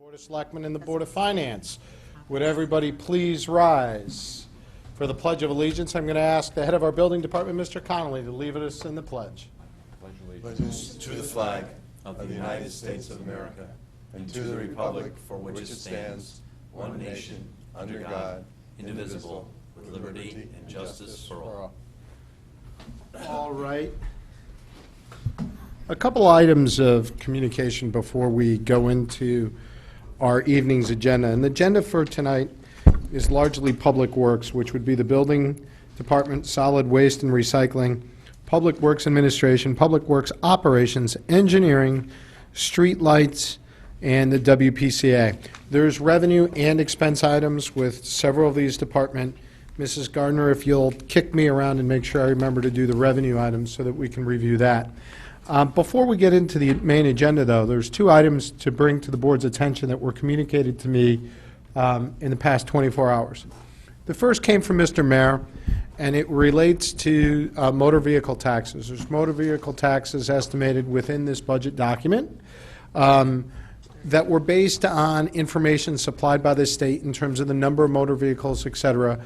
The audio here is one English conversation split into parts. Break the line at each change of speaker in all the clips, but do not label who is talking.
Board of Selectmen and the Board of Finance. Would everybody please rise? For the Pledge of Allegiance, I'm going to ask the head of our building department, Mr. Connolly, to lead us in the pledge.
Allegiance to the flag of the United States of America and to the republic for which it stands, one nation, under God, indivisible, with liberty and justice for all.
All right. A couple items of communication before we go into our evening's agenda. And the agenda for tonight is largely Public Works, which would be the Building Department, Solid Waste and Recycling, Public Works Administration, Public Works Operations, Engineering, Street Lights, and the WPCA. There's revenue and expense items with several of these departments. Mrs. Gardner, if you'll kick me around and make sure I remember to do the revenue items so that we can review that. Before we get into the main agenda, though, there's two items to bring to the board's attention that were communicated to me in the past 24 hours. The first came from Mr. Mayor, and it relates to motor vehicle taxes. There's motor vehicle taxes estimated within this budget document that were based on information supplied by the state in terms of the number of motor vehicles, et cetera,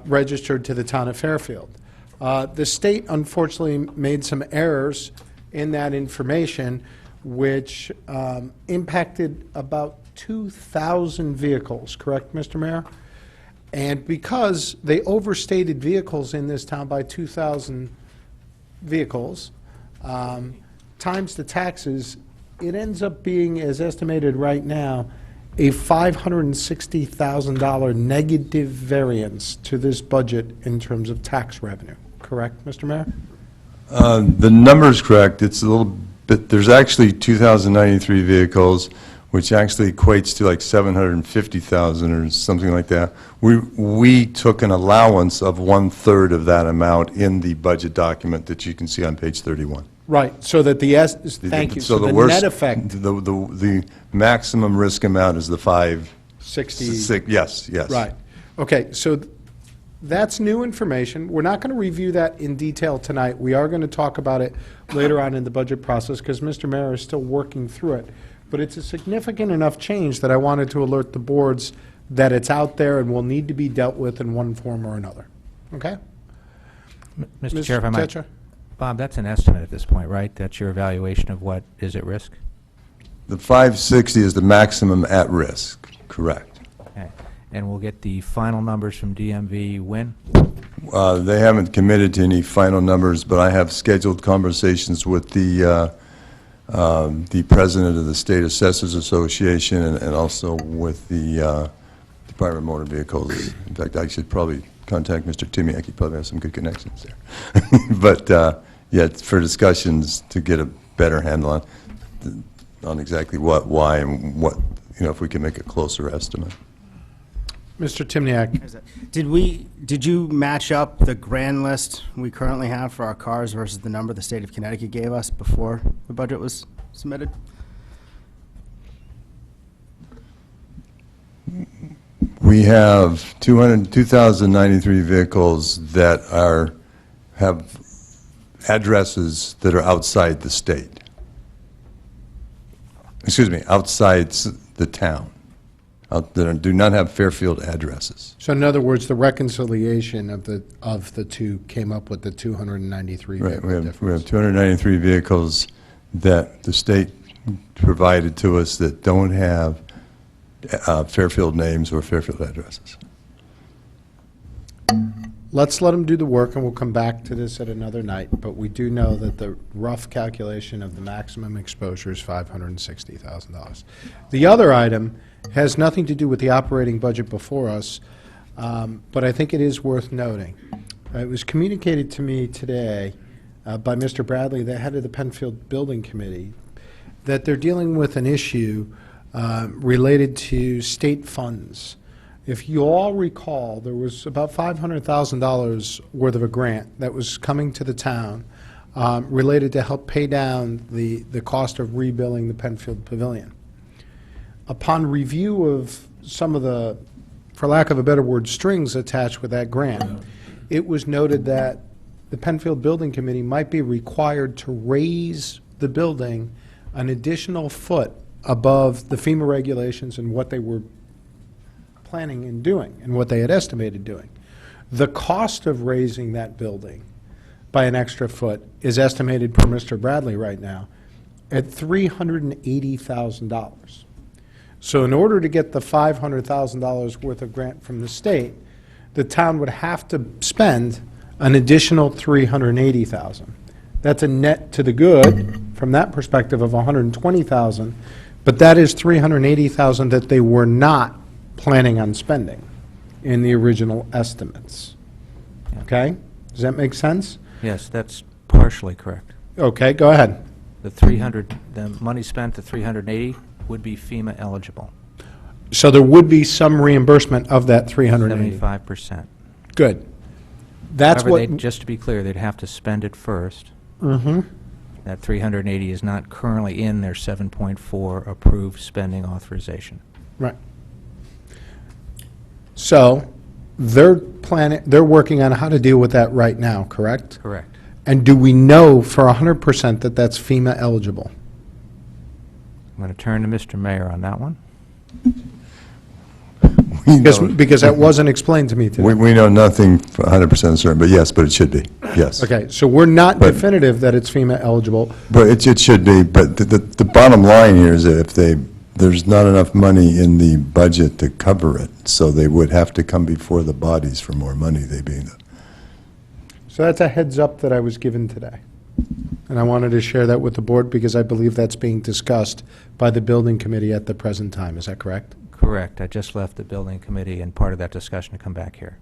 registered to the town of Fairfield. The state unfortunately made some errors in that information, which impacted about 2,000 vehicles, correct, Mr. Mayor? And because they overstated vehicles in this town by 2,000 vehicles, times the taxes, it ends up being, as estimated right now, a $560,000 negative variance to this budget in terms of tax revenue. Correct, Mr. Mayor?
The number's correct. It's a little bit, there's actually 2,093 vehicles, which actually equates to like 750,000 or something like that. We took an allowance of 1/3 of that amount in the budget document that you can see on page 31.
Right, so that thank you, so the
worst,
net effect,
the maximum risk amount is the
60.
Yes.
Right. Okay, so that's new information. We're not going to review that in detail tonight. We are going to talk about it later on in the budget process because Mr. Mayor is still working through it. But it's a significant enough change that I wanted to alert the boards that it's out there and will need to be dealt with in one form or another. Okay?
Mr. Chair, if I might.
Tetra?
Bob, that's an estimate at this point, right? That's your evaluation of what is at risk?
The 560 is the maximum at risk, correct.
Okay. And we'll get the final numbers from DMV when?
They haven't committed to any final numbers, but I have scheduled conversations with the president of the State Assessors Association and also with the Department of Motor Vehicles. In fact, I should probably contact Mr. Timiak. He probably has some good connections there. But yeah, for discussions to get a better handle on exactly what, why, and what, if we can make a closer estimate.
Mr. Timniak.
Did you match up the grand list we currently have for our cars versus the number the state of Connecticut gave us before the budget was submitted?
We have 2,093 vehicles that have addresses that are outside the state. Excuse me, outside the town. That do not have Fairfield addresses.
So in other words, the reconciliation of the two came up with the 293
Right,
vehicle
we
difference.
have 293 vehicles that the state provided to us that don't have Fairfield names or Fairfield addresses.
Let's let them do the work, and we'll come back to this at another night, but we do know that the rough calculation of the maximum exposure is $560,000. The other item has nothing to do with the operating budget before us, but I think it is worth noting. It was communicated to me today by Mr. Bradley, the head of the Penfield Building Committee, that they're dealing with an issue related to state funds. If you all recall, there was about $500,000 worth of a grant that was coming to the town related to help pay down the cost of rebuilding the Penfield Pavilion. Upon review of some of the, for lack of a better word, strings attached with that grant, it was noted that the Penfield Building Committee might be required to raise the building an additional foot above the FEMA regulations and what they were planning and doing and what they had estimated doing. The cost of raising that building by an extra foot is estimated per Mr. Bradley right now at $380,000. So in order to get the $500,000 worth of grant from the state, the town would have to spend an additional $380,000. That's a net to the good, from that perspective, of $120,000, but that is $380,000 that they were not planning on spending in the original estimates. Okay? Does that make sense?
Yes, that's partially correct.
Okay, go ahead.
The money spent, the 380, would be FEMA eligible,
So there would be some reimbursement of that 380.
75%.
Good. That's
However,
what,
just to be clear, they'd have to spend it first.
mm-hmm.
That 380 is not currently in their 7.4 approved spending authorization.
Right. So they're working on how to deal with that right now, correct?
Correct.
And do we know for 100% that that's FEMA eligible?
I'm going to turn to Mr. Mayor on that one.
We know-
Because that wasn't explained to me today.
We know nothing for 100% certain, but yes, but it should be, yes.
Okay, so we're not
But-
definitive that it's FEMA eligible.
But it should be, but the bottom line here is that if there's not enough money in the budget to cover it, so they would have to come before the bodies for more money, they being the.
So that's a heads up that I was given today. And I wanted to share that with the board because I believe that's being discussed by the building committee at the present time. Is that correct?
Correct. I just left the building committee and part of that discussion to come back here.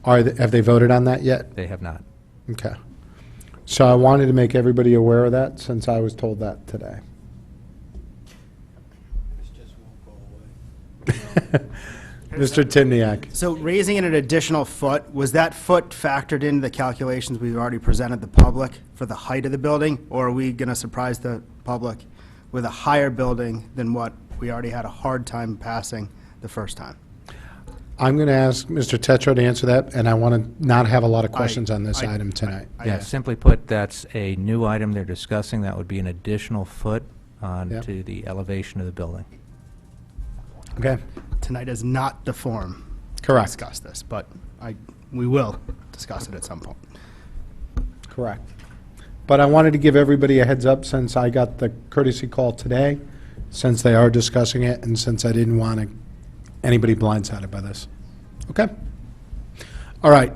Have they voted on that yet?
They have not.
Okay. So I wanted to make everybody aware of that since I was told that today. Mr. Timniak.
So raising it an additional foot, was that foot factored into the calculations we've already presented the public for the height of the building? Or are we going to surprise the public with a higher building than what we already had a hard time passing the first time?
I'm going to ask Mr. Tetro to answer that, and I want to not have a lot of questions on this
I-
item tonight.
Yeah, simply put, that's a new item they're discussing. That would be an additional foot onto the elevation of the building.
Okay?
Tonight is not the forum to
Correct.
discuss this, but we will discuss it at some point.
Correct. But I wanted to give everybody a heads up since I got the courtesy call today, since they are discussing it, and since I didn't want anybody blindsided by this. Okay? All right.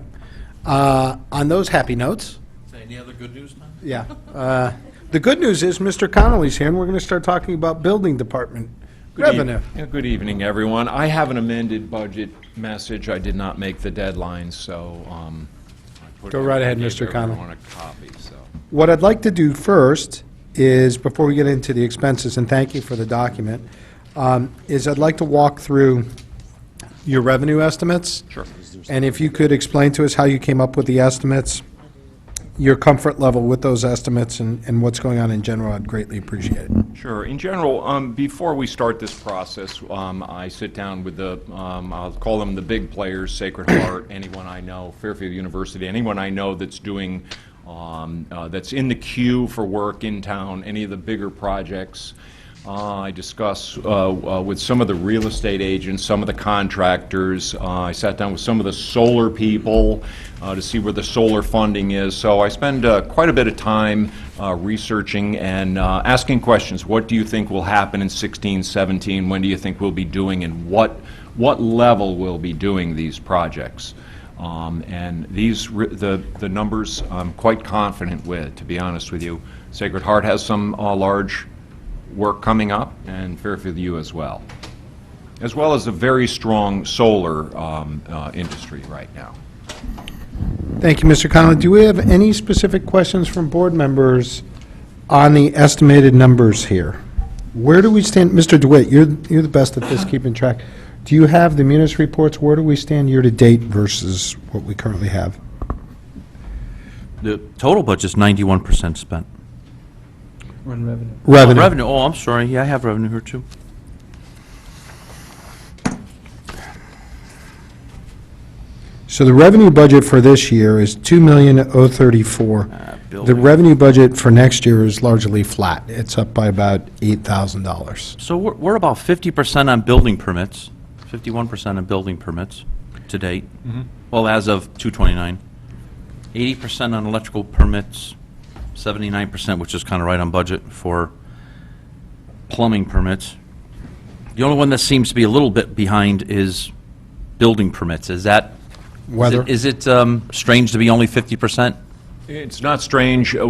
On those happy notes,
Any other good news, Tom?
yeah. The good news is Mr. Connolly's here, and we're going to start talking about building department revenue.
Good evening, everyone. I have an amended budget message. I did not make the deadline, so I put
Go right ahead,
I gave
Mr. Connell.
everyone a copy, so.
What I'd like to do first is, before we get into the expenses, and thank you for the document, is I'd like to walk through your revenue estimates.
Sure.
And if you could explain to us how you came up with the estimates, your comfort level with those estimates, and what's going on in general, I'd greatly appreciate it.
Sure. In general, before we start this process, I sit down with I'll call them the big players, Sacred Heart, anyone I know, Fairfield University, anyone I know that's doing, that's in the queue for work in town, any of the bigger projects. I discuss with some of the real estate agents, some of the contractors. I sat down with some of the solar people to see where the solar funding is. So I spend quite a bit of time researching and asking questions. What do you think will happen in 16, 17? When do you think we'll be doing, and what level we'll be doing these projects? And the numbers I'm quite confident with, to be honest with you. Sacred Heart has some large work coming up, and Fairfield U as well as a very strong solar industry right now.
Thank you, Mr. Connolly. Do we have any specific questions from board members on the estimated numbers here? Where do we stand? Mr. DeWitt, you're the best at this, keeping track. Do you have the munis reports? Where do we stand year-to-date versus what we currently have?
The total budget's 91% spent.
Revenue.
Revenue, oh, I'm sorry, yeah, I have revenue here too.
So the revenue budget for this year is $2,034,000.
building.
The revenue budget for next year is largely flat. It's up by about $8,000.
So we're about 50% on building permits, 51% on building permits to date. Well, as of 2/29. 80% on electrical permits, 79%, which is kind of right on budget for plumbing permits. The only one that seems to be a little bit behind is building permits. Is that?
Weather?
Is it strange to be only 50%?
It's not strange. I'll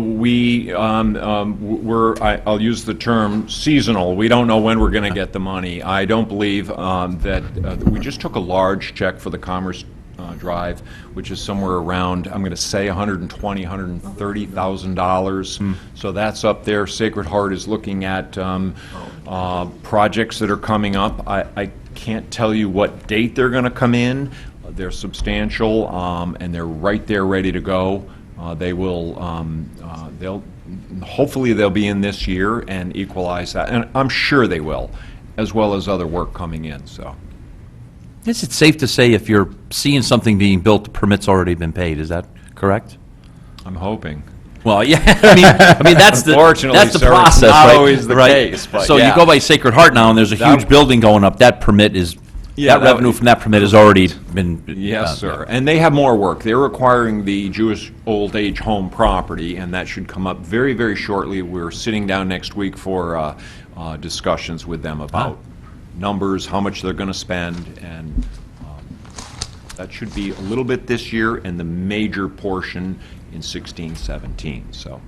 use the term seasonal. We don't know when we're going to get the money. I don't believe that, we just took a large check for the Commerce Drive, which is somewhere around, I'm going to say $120,000, $130,000. So that's up there. Sacred Heart is looking at projects that are coming up. I can't tell you what date they're going to come in. They're substantial, and they're right there ready to go. Hopefully they'll be in this year and equalize that, and I'm sure they will, as well as other work coming in, so.
Is it safe to say if you're seeing something being built, the permit's already been paid? Is that correct?
I'm hoping.
Well, yeah, I mean, that's the
Unfortunately,
that's the
sir, it's
process,
not
right?
always the
Right.
case, but
So
yeah.
you go by Sacred Heart now, and there's a huge building going up. That permit is,
Yeah,
that revenue from that permit has already been.
Yes, sir. And they have more work. They're acquiring the Jewish old age home property, and that should come up very, very shortly. We're sitting down next week for discussions with them about numbers, how much they're going to spend, and that should be a little bit this year and the major portion in 16, 17, so.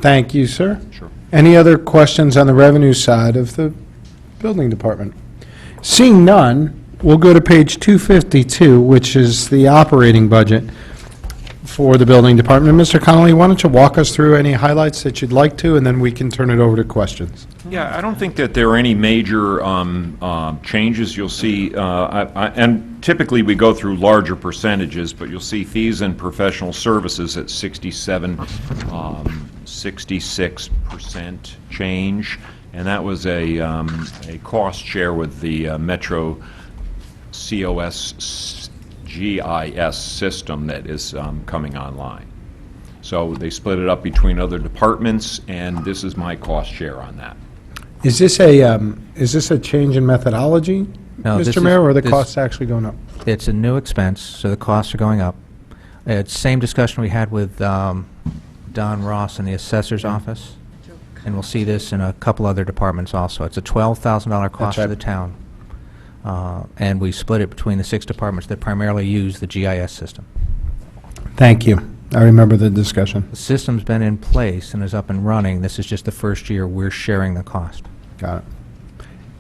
Thank you, sir.
Sure.
Any other questions on the revenue side of the building department? Seeing none, we'll go to page 252, which is the operating budget for the building department. Mr. Connolly, why don't you walk us through any highlights that you'd like to, and then we can turn it over to questions.
Yeah, I don't think that there are any major changes. You'll see, and typically we go through larger percentages, but you'll see fees and professional services at 66% change, and that was a cost share with the Metro COS GIS system that is coming online. So they split it up between other departments, and this is my cost share on that.
Is this a change in methodology,
No, this
Mr.
is-
Mayor, or the
this-
costs actually going up?
It's a new expense, so the costs are going up. It's same discussion we had with Don Ross in the assessor's office, and we'll see this in a couple other departments also. It's a $12,000 cost to
right.
the town, and we split it between the 6 departments that primarily use the GIS system.
Thank you. I remember the discussion.
The system's been in place and is up and running. This is just the first year we're sharing the cost.
Got it.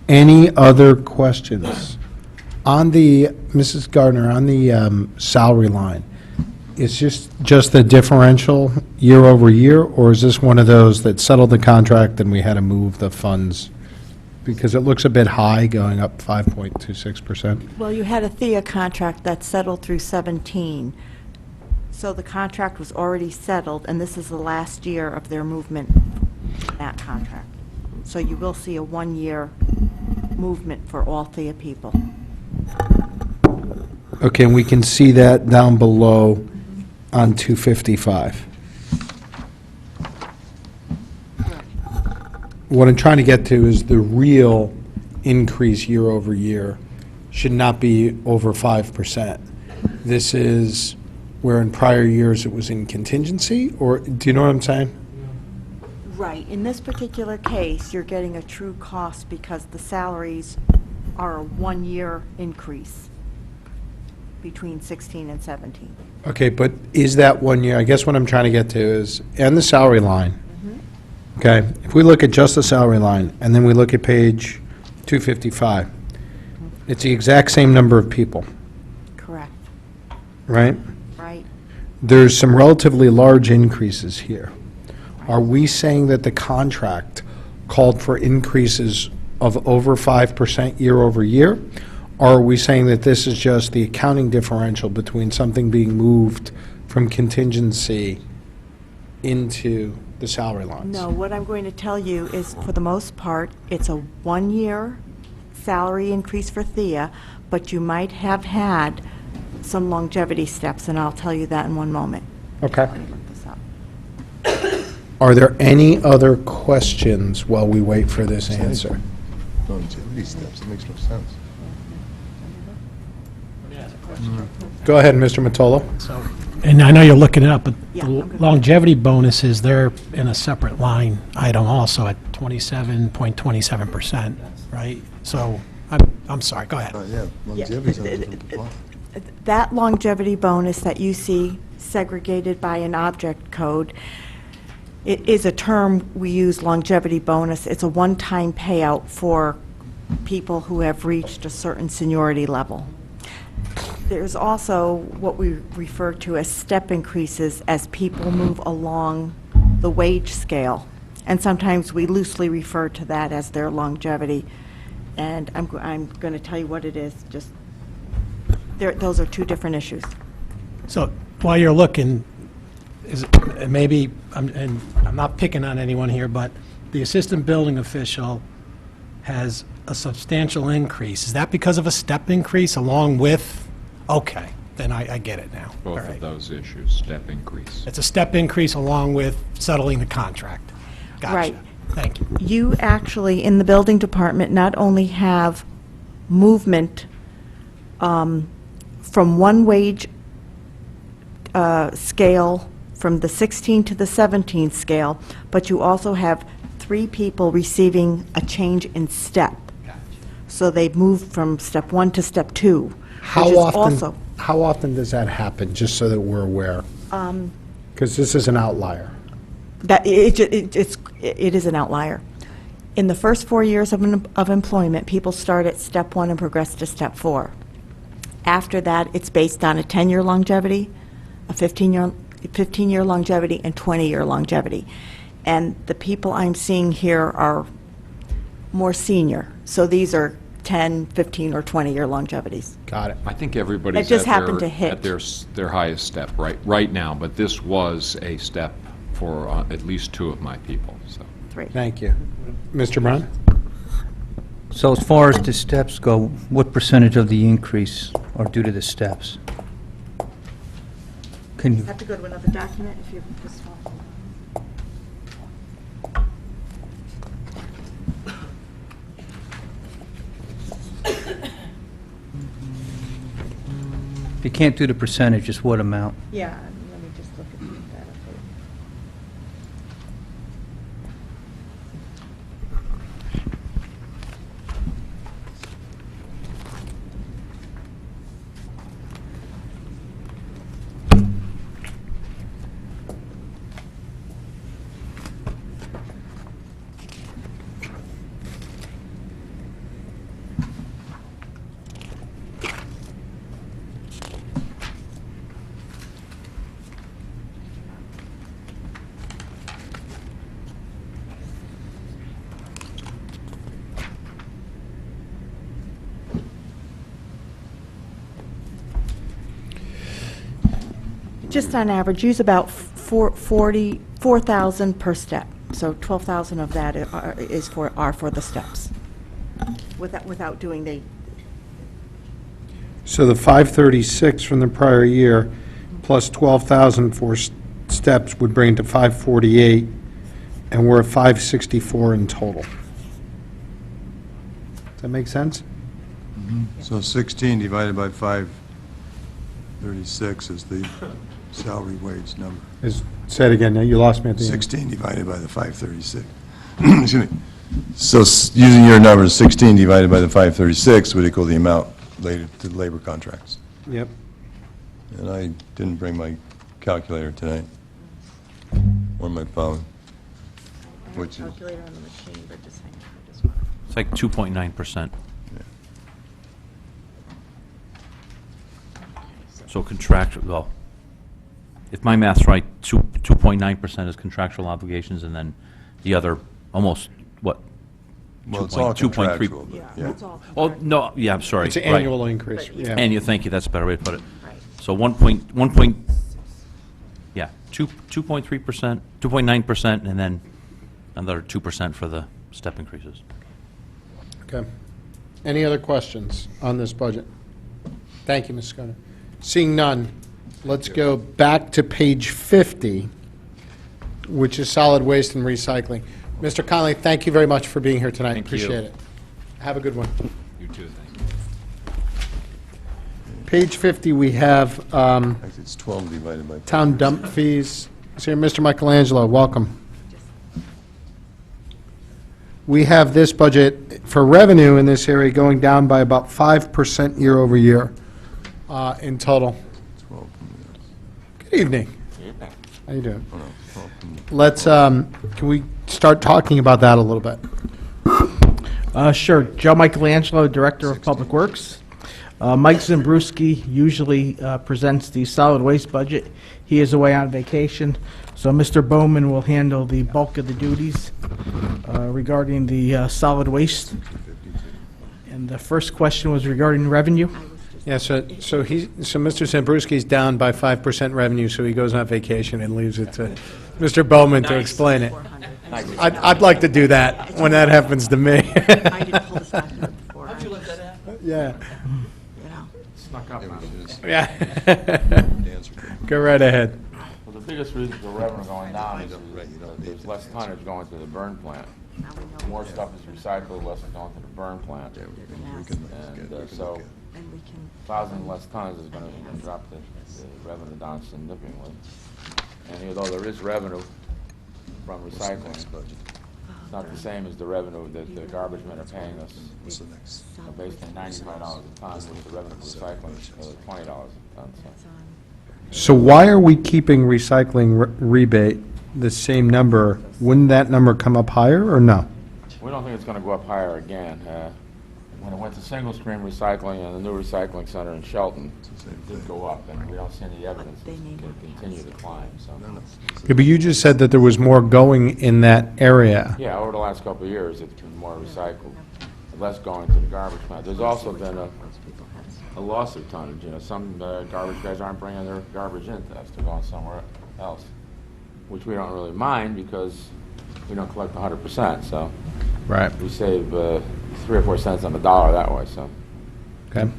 Any other questions? On the, Mrs. Gardner, on the salary line, is just the differential year over year, or is this one of those that settled the contract and we had to move the funds? Because it looks a bit high, going up 5.26%.
Well, you had a THEA contract that settled through 17, so the contract was already settled, and this is the last year of their movement in that contract. So you will see a one-year movement for all THEA people.
Okay, and we can see that down below on 255. What I'm trying to get to is the real increase year over year should not be over 5%. This is where in prior years it was in contingency, or, do you know what I'm saying?
Right. In this particular case, you're getting a true cost because the salaries are a one-year increase between 16 and 17.
Okay, but is that 1 year, I guess what I'm trying to get to is, and the salary line, okay, if we look at just the salary line, and then we look at page 255, it's the exact same number of people,
Correct.
right?
Right.
There's some relatively large increases here. Are we saying that the contract called for increases of over 5% year over year? Or are we saying that this is just the accounting differential between something being moved from contingency into the salary lines?
No, what I'm going to tell you is, for the most part, it's a one-year salary increase for THEA, but you might have had some longevity steps, and I'll tell you that in one moment.
Okay.
Let me look this up.
Are there any other questions while we wait for this answer?
Longevity steps, it makes no sense.
Go ahead, Mr. Matola.
So, and I know you're looking it up, but
Yeah,
the
I'm good.
longevity bonuses, they're in a separate line item also at 27.27%, right? So, I'm sorry, go ahead.
Yeah, longevity's on a different line.
That longevity bonus that you see segregated by an object code, it is a term we use, longevity bonus. It's a one-time payout for people who have reached a certain seniority level. There's also what we refer to as step increases as people move along the wage scale. And sometimes we loosely refer to that as their longevity. And I'm going to tell you what it is, just, those are two different issues.
So while you're looking, maybe, and I'm not picking on anyone here, but the assistant building official has a substantial increase. Is that because of a step increase along with, okay, then I get it now. All
Both of
right.
those issues, step increase.
It's a step increase along with settling the contract. Gotcha.
Right.
Thank you.
You actually, in the building department, not only have movement from one wage scale, from the 16 to the 17 scale, but you also have 3 people receiving a change in step. So they've moved from step 1 to step 2, which is also...
How often does that happen, just so that we're aware? Because this is an outlier.
That, it is an outlier. In the first 4 years of employment, people start at step 1 and progress to step 4. After that, it's based on a 10-year longevity, a 15-year longevity, and 20-year longevity. And the people I'm seeing here are more senior. So these are 10, 15, or 20-year longevities.
Got it.
I think everybody's
It just
at
happened to
their,
hit.
at their highest step right now, but this was a step for at least 2 of my people, so.
3.
Thank you. Mr. Brown?
So as far as the steps go, what percentage of the increase are due to the steps? Can you,
Have to go to another document if you just want.
if you can't do the percentage, just what amount?
Yeah, let me just look at that. Just on average, use about 4,000 per step. So 12,000 of that are for the steps, without doing the,
So the 536 from the prior year plus 12,000 for steps would bring to 548, and we're at 564 in total. Does that make sense?
So 16 divided by 536 is the salary wage number.
Say it again, now you lost me at the end.
16 divided by the 536. Excuse me. So using your numbers, 16 divided by the 536 would equal the amount related to labor contracts.
Yep.
And I didn't bring my calculator tonight, or my phone, which is,
calculator on the machine, but just hang on, I just want.
It's like 2.9%. So contractual, well, if my math's right, 2.9% is contractual obligations, and then the other, almost, what?
well, it's all
2.3.
contractual. but, yeah.
That's all.
Oh, no, yeah, I'm sorry.
It's an
right.
annual increase, yeah.
Thank you, that's a better way to put it.
Right.
So 2.3%, 2.9%, and then another 2% for the step increases.
Okay. Any other questions on this budget? Thank you, Ms. Scudder. Seeing none, let's go back to page 50, which is solid waste and recycling. Mr. Conley, thank you very much for being here tonight.
Thank you.
Appreciate it. Have a good one.
You too, thank you.
Page 50, we have
Actually, it's 12 divided by...
town dump fees. Is here Mr. Michelangelo? Welcome. We have this budget for revenue in this area going down by about 5% year over year in total.
12.
Good evening. How you doing? Let's, can we start talking about that a little bit?
Sure. Joe Michelangelo, Director of Public Works. Mike Zimbruski usually presents the solid waste budget. He is away on vacation, so Mr. Bowman will handle the bulk of the duties regarding the solid waste. And the first question was regarding revenue.
Yeah, so Mr. Zambrewski's down by 5% revenue, so he goes on vacation and leaves it to Mr. Bowman to explain it. I'd like to do that when that happens to me.
I didn't pull this document before. How'd you let that happen?
Yeah,
You know.
yeah. Go right ahead.
Well, the biggest reason for revenue going down is that there's less tonnage going to the burn plant.
Now we know
More
what it
stuff is recycled, less is going to the burn plant.
is.
And so,
And we can.
1,000 less tons is going to drop the revenue down significantly. And although there is revenue from recycling, it's not the same as the revenue that the garbage men are paying us. Based on $95 a ton, with the revenue for recycling is $20 a ton.
So why are we keeping recycling rebate the same number? Wouldn't that number come up higher, or no?
We don't think it's going to go up higher again. When it went to single-stream recycling and the new recycling center in Shelton, it did go up, and we don't see any evidence it's going to continue to climb, so.
Yeah, but you just said that there was more going in that area.
Yeah, over the last couple of years, it's been more recycled, less going to the garbage plant. There's also been a loss of tonnage, some garbage guys aren't bringing their garbage in to us, they're going somewhere else, which we don't really mind because we don't collect 100%, so.
Right.
We save 3 or 4 cents on the dollar that way, so.
Okay.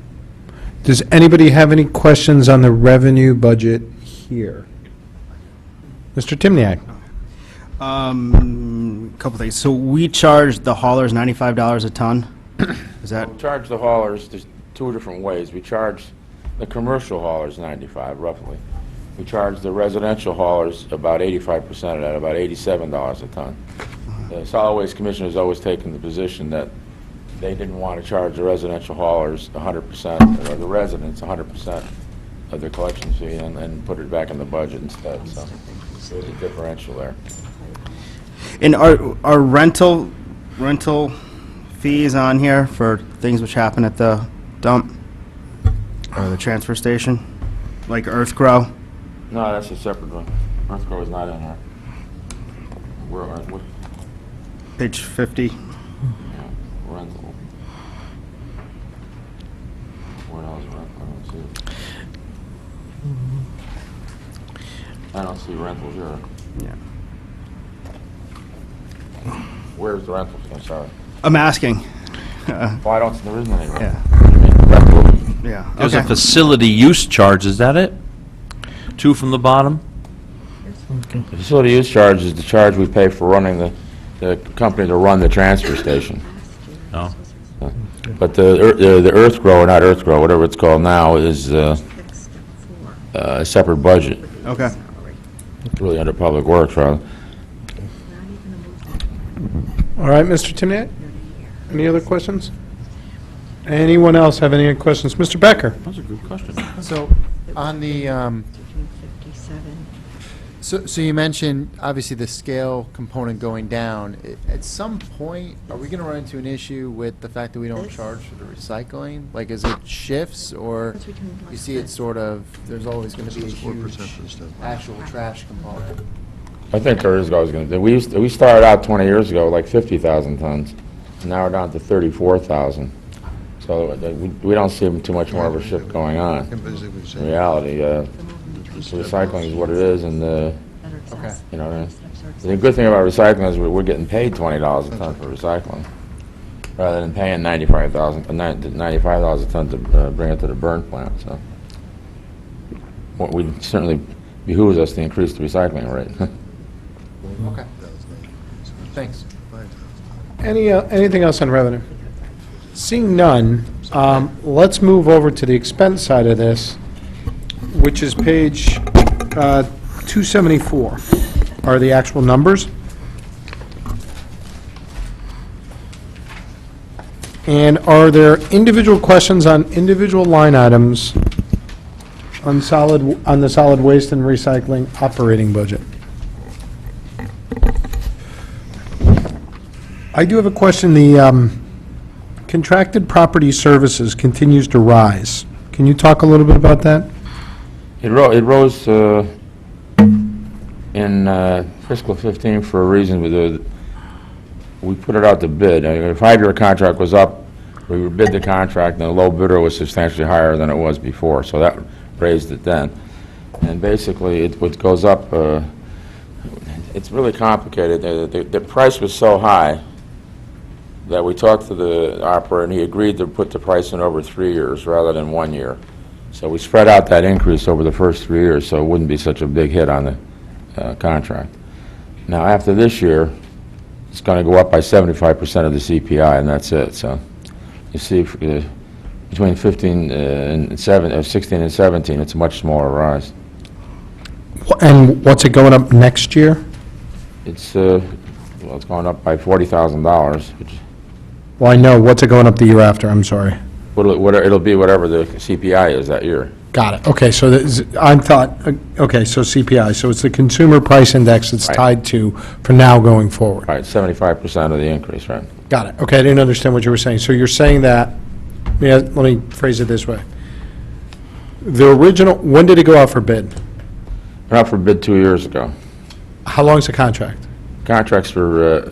Does anybody have any questions on the revenue budget here? Mr. Timniak?
Couple things. So we charge the haulers $95 a ton? Is that,
We charge the haulers, there's 2 different ways. We charge the commercial haulers 95 roughly. We charge the residential haulers about 85% of that, about $87 a ton. The Solid Waste Commission has always taken the position that they didn't want to charge the residential haulers 100%, or the residents 100% of their collection fee and put it back in the budget instead, so there's a differential there.
and are rental fees on here for things which happen at the dump or the transfer station, like Earth Grow?
No, that's a separate one. Earth Grow is not in there. Where are, what,
Page 50.
yeah, rental. Where else is rental? I don't see rentals here.
Yeah.
Where's the rentals? I'm sorry.
I'm asking.
Well, I don't, there isn't any rental.
Yeah.
You mean rental?
Yeah.
There's a
Okay.
facility use charge, is that it? 2 from the bottom?
The facility use charge is the charge we pay for running the company to run the transfer station.
No.
But the Earth Grow, or not Earth Grow, whatever it's called now, is a separate budget.
Okay.
It's really under Public Works, rather.
All right, Mr. Timniak? Any other questions? Anyone else have any questions? Mr. Becker?
That's a good question.
So, on the,
1357.
so you mentioned, obviously, the scale component going down. At some point, are we gonna run into an issue with the fact that we don't
This?
charge for the recycling? Like, is it shifts, or
Because we can
you
less
see it
this.
sort of, there's always gonna be a
4%
huge
for the stuff.
actual trash component?
I think there is always going to, we started out 20 years ago, like 50,000 tons, and now we're down to 34,000. So we don't see too much more of a shift going on. In reality, recycling is what it is, and,
Okay.
you know, the good thing about recycling is we're getting paid $20 a ton for recycling, rather than paying $95 a ton to bring it to the burn plant, so. What we certainly behooves us to increase the recycling rate.
Okay. Thanks.
Anything else on revenue? Seeing none, let's move over to the expense side of this, which is page 274, are the actual numbers. And are there individual questions on individual line items on the solid waste and recycling operating budget? I do have a question. The contracted property services continues to rise. Can you talk a little bit about that?
It rose in fiscal 15 for a reason. We put it out to bid. A 5-year contract was up. We bid the contract, and the low bidder was substantially higher than it was before, so that raised it then. And basically, what goes up, it's really complicated. The price was so high that we talked to the operator, and he agreed to put the price in over 3 years rather than 1 year. So we spread out that increase over the first 3 years, so it wouldn't be such a big hit on the contract. Now, after this year, it's going to go up by 75% of the CPI, and that's it. So you see, between 16 and 17, it's a much smaller rise.
And what's it going up next year?
It's it's going up by $40,000, which
Well, I know. What's it going up the year after? I'm sorry.
it'll be whatever the CPI is that year.
Got it. Okay, so I thought, okay, so CPI, so it's the consumer price index it's
Right.
tied to for now going forward.
Right, 75% of the increase, right?
Got it. Okay, I didn't understand what you were saying. So you're saying that, let me phrase it this way. The original, when did it go out for bid?
Went out for bid 2 years ago.
How long's the contract?
Contracts for,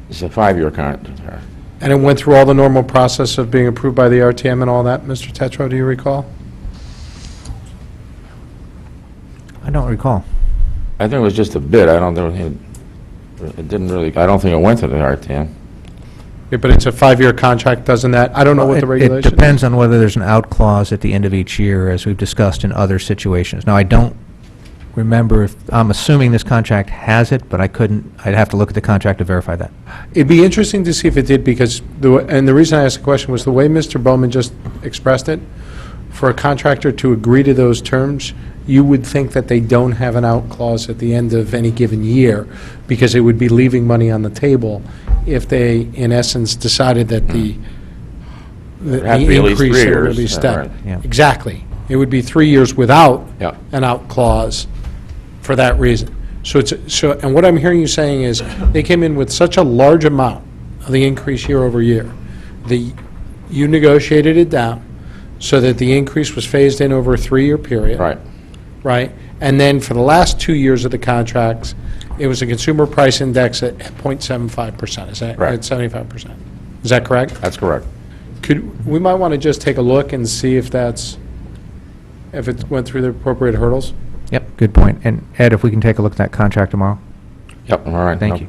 it's a 5-year contract.
And it went through all the normal process of being approved by the RTM and all that, Mr. Tetro, do you recall?
I don't recall.
I think it was just a bid. I don't think, it didn't really, I don't think it went to the RTM.
Yeah, but it's a 5-year contract, doesn't that, I don't know what the regulation is.
It depends on whether there's an out clause at the end of each year, as we've discussed in other situations. Now, I don't remember if, I'm assuming this contract has it, but I'd have to look at the contract to verify that.
It'd be interesting to see if it did, because, and the reason I asked the question was the way Mr. Bowman just expressed it, for a contractor to agree to those terms, you would think that they don't have an out clause at the end of any given year, because it would be leaving money on the table if they, in essence, decided that the
have to be at least 3
increase would be
years,
stepped.
right.
Yeah.
Exactly. It would be 3 years without
Yeah.
an out clause for that reason. And what I'm hearing you saying is, they came in with such a large amount of the increase year over year, you negotiated it down so that the increase was phased in over a 3-year period.
Right.
Right? And then for the last 2 years of the contracts, it was a consumer price index at 0.75%, is that?
Correct.
At 75%. Is that correct?
That's correct.
We might want to just take a look and see if if it went through the appropriate hurdles?
Yep, good point. And Ed, if we can take a look at that contract tomorrow?
Yep, all right.
Thank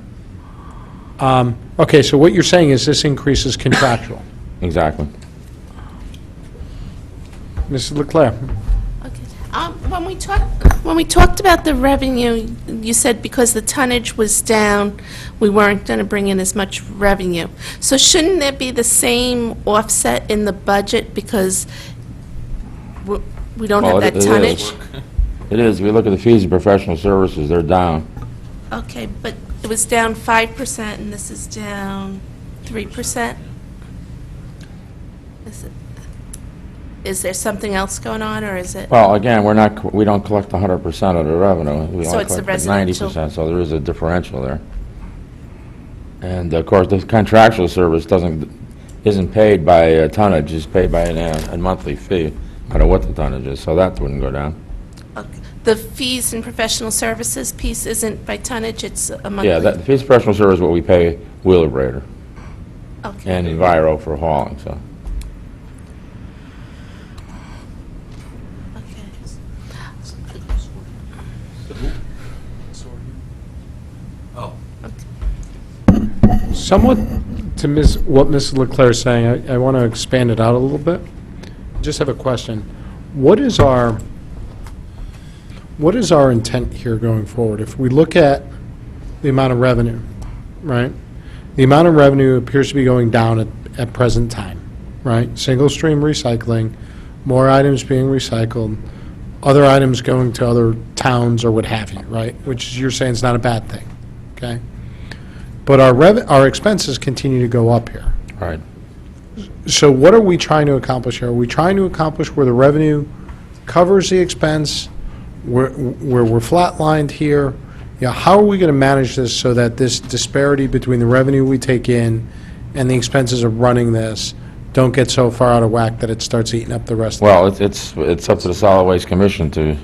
No,
you.
Okay, so what you're saying is this increase is contractual.
Exactly.
Mrs. Leclerc?
Okay. When we talked about the revenue, you said because the tonnage was down, we weren't going to bring in as much revenue. So shouldn't there be the same offset in the budget because we don't have that tonnage?
It is. We look at the fees of professional services, they're down.
Okay, but it was down 5% and this is down 3%? Is there something else going on, or is it?
Well, again, we don't collect 100% of the revenue. We
So
only
it's the
collect
residential.
90%, so there is a differential there. And of course, the contractual service isn't paid by tonnage, it's paid by a monthly fee, no matter what the tonnage is, so that wouldn't go down.
Okay. The fees and professional services piece isn't by tonnage, it's a monthly?
Yeah, the fees of professional service is what we pay Wheelabrator
Okay.
and Enviro for hauling, so.
Somewhat to what Mrs. Leclerc is saying, I want to expand it out a little bit. I just have a question. What what is our intent here going forward? If we look at the amount of revenue, right? The amount of revenue appears to be going down at present time, right? Single stream recycling, more items being recycled, other items going to other towns or what have you, right? Which you're saying is not a bad thing, okay? But our expenses continue to go up here.
Right.
So what are we trying to accomplish here? Are we trying to accomplish where the revenue covers the expense, where we're flatlined here? Yeah, how are we going to manage this so that this disparity between the revenue we take in and the expenses of running this don't get so far out of whack that it starts eating up the rest of
Well, it's up to the Solid Waste Commission to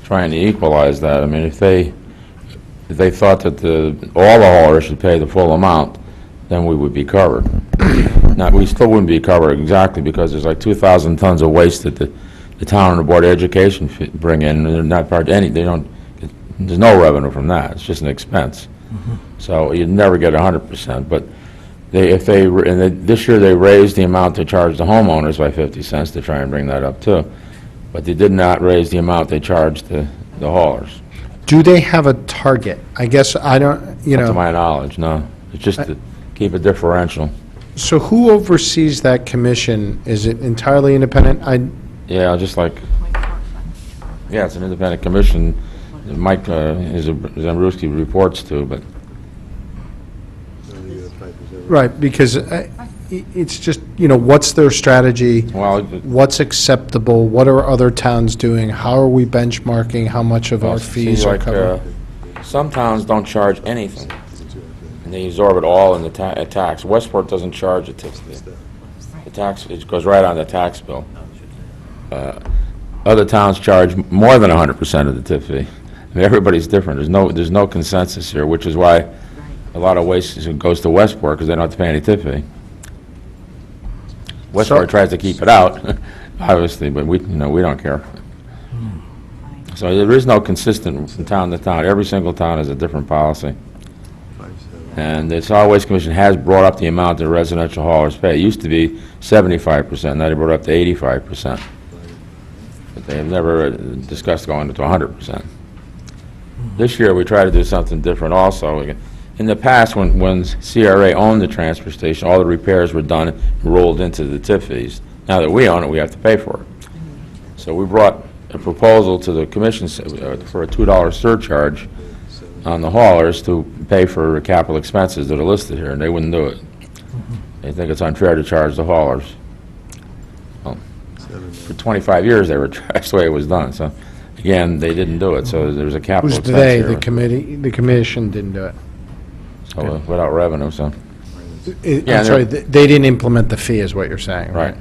try and equalize that. I mean, if they thought that all the haulers should pay the full amount, then we would be covered. Now, we still wouldn't be covered exactly, because there's like 2,000 tons of waste that the town and the Board of Education bring in, and they're not part, there's no revenue from that. It's just an expense. So you'd never get 100%, but this year they raised the amount they charge the homeowners by 50 cents to try and bring that up too. But they did not raise the amount they charged the haulers.
Do they have a target? I guess I don't,
Not to my knowledge, no. It's just to keep a differential.
So who oversees that commission? Is it entirely independent?
Yeah, just like, yeah, it's an independent commission. Mike Zambrowski reports to, but
Right, because it's just, what's their strategy?
Well,
What's acceptable? What are other towns doing? How are we benchmarking how much of our fees are covered?
Some towns don't charge anything, and they absorb it all in the tax. Westport doesn't charge a tip fee. The tax, it goes right on the tax bill. Other towns charge more than 100% of the tip fee. I mean, everybody's different. There's no consensus here, which is why a lot of waste goes to Westport, because they don't have to pay any tip fee. Westport tries to keep it out, obviously, but we don't care. So there is no consistent from town to town. Every single town has a different policy. And the Solid Waste Commission has brought up the amount that residential haulers pay. It used to be 75%, now they brought it up to 85%. But they have never discussed going to 100%. This year, we try to do something different also. In the past, when CRA owned the transfer station, all the repairs were done and rolled into the tip fees. Now that we own it, we have to pay for it. So we brought a proposal to the commission for a $2 surcharge on the haulers to pay for capital expenses that are listed here, and they wouldn't do it. They think it's unfair to charge the haulers. Well, for 25 years, they were that's the way it was done. So again, they didn't do it. So there's a capital
Who's
expense
they?
here.
The committee? The commission didn't do it.
So without revenue, so.
I'm sorry, they didn't implement the fee, is what you're saying, right?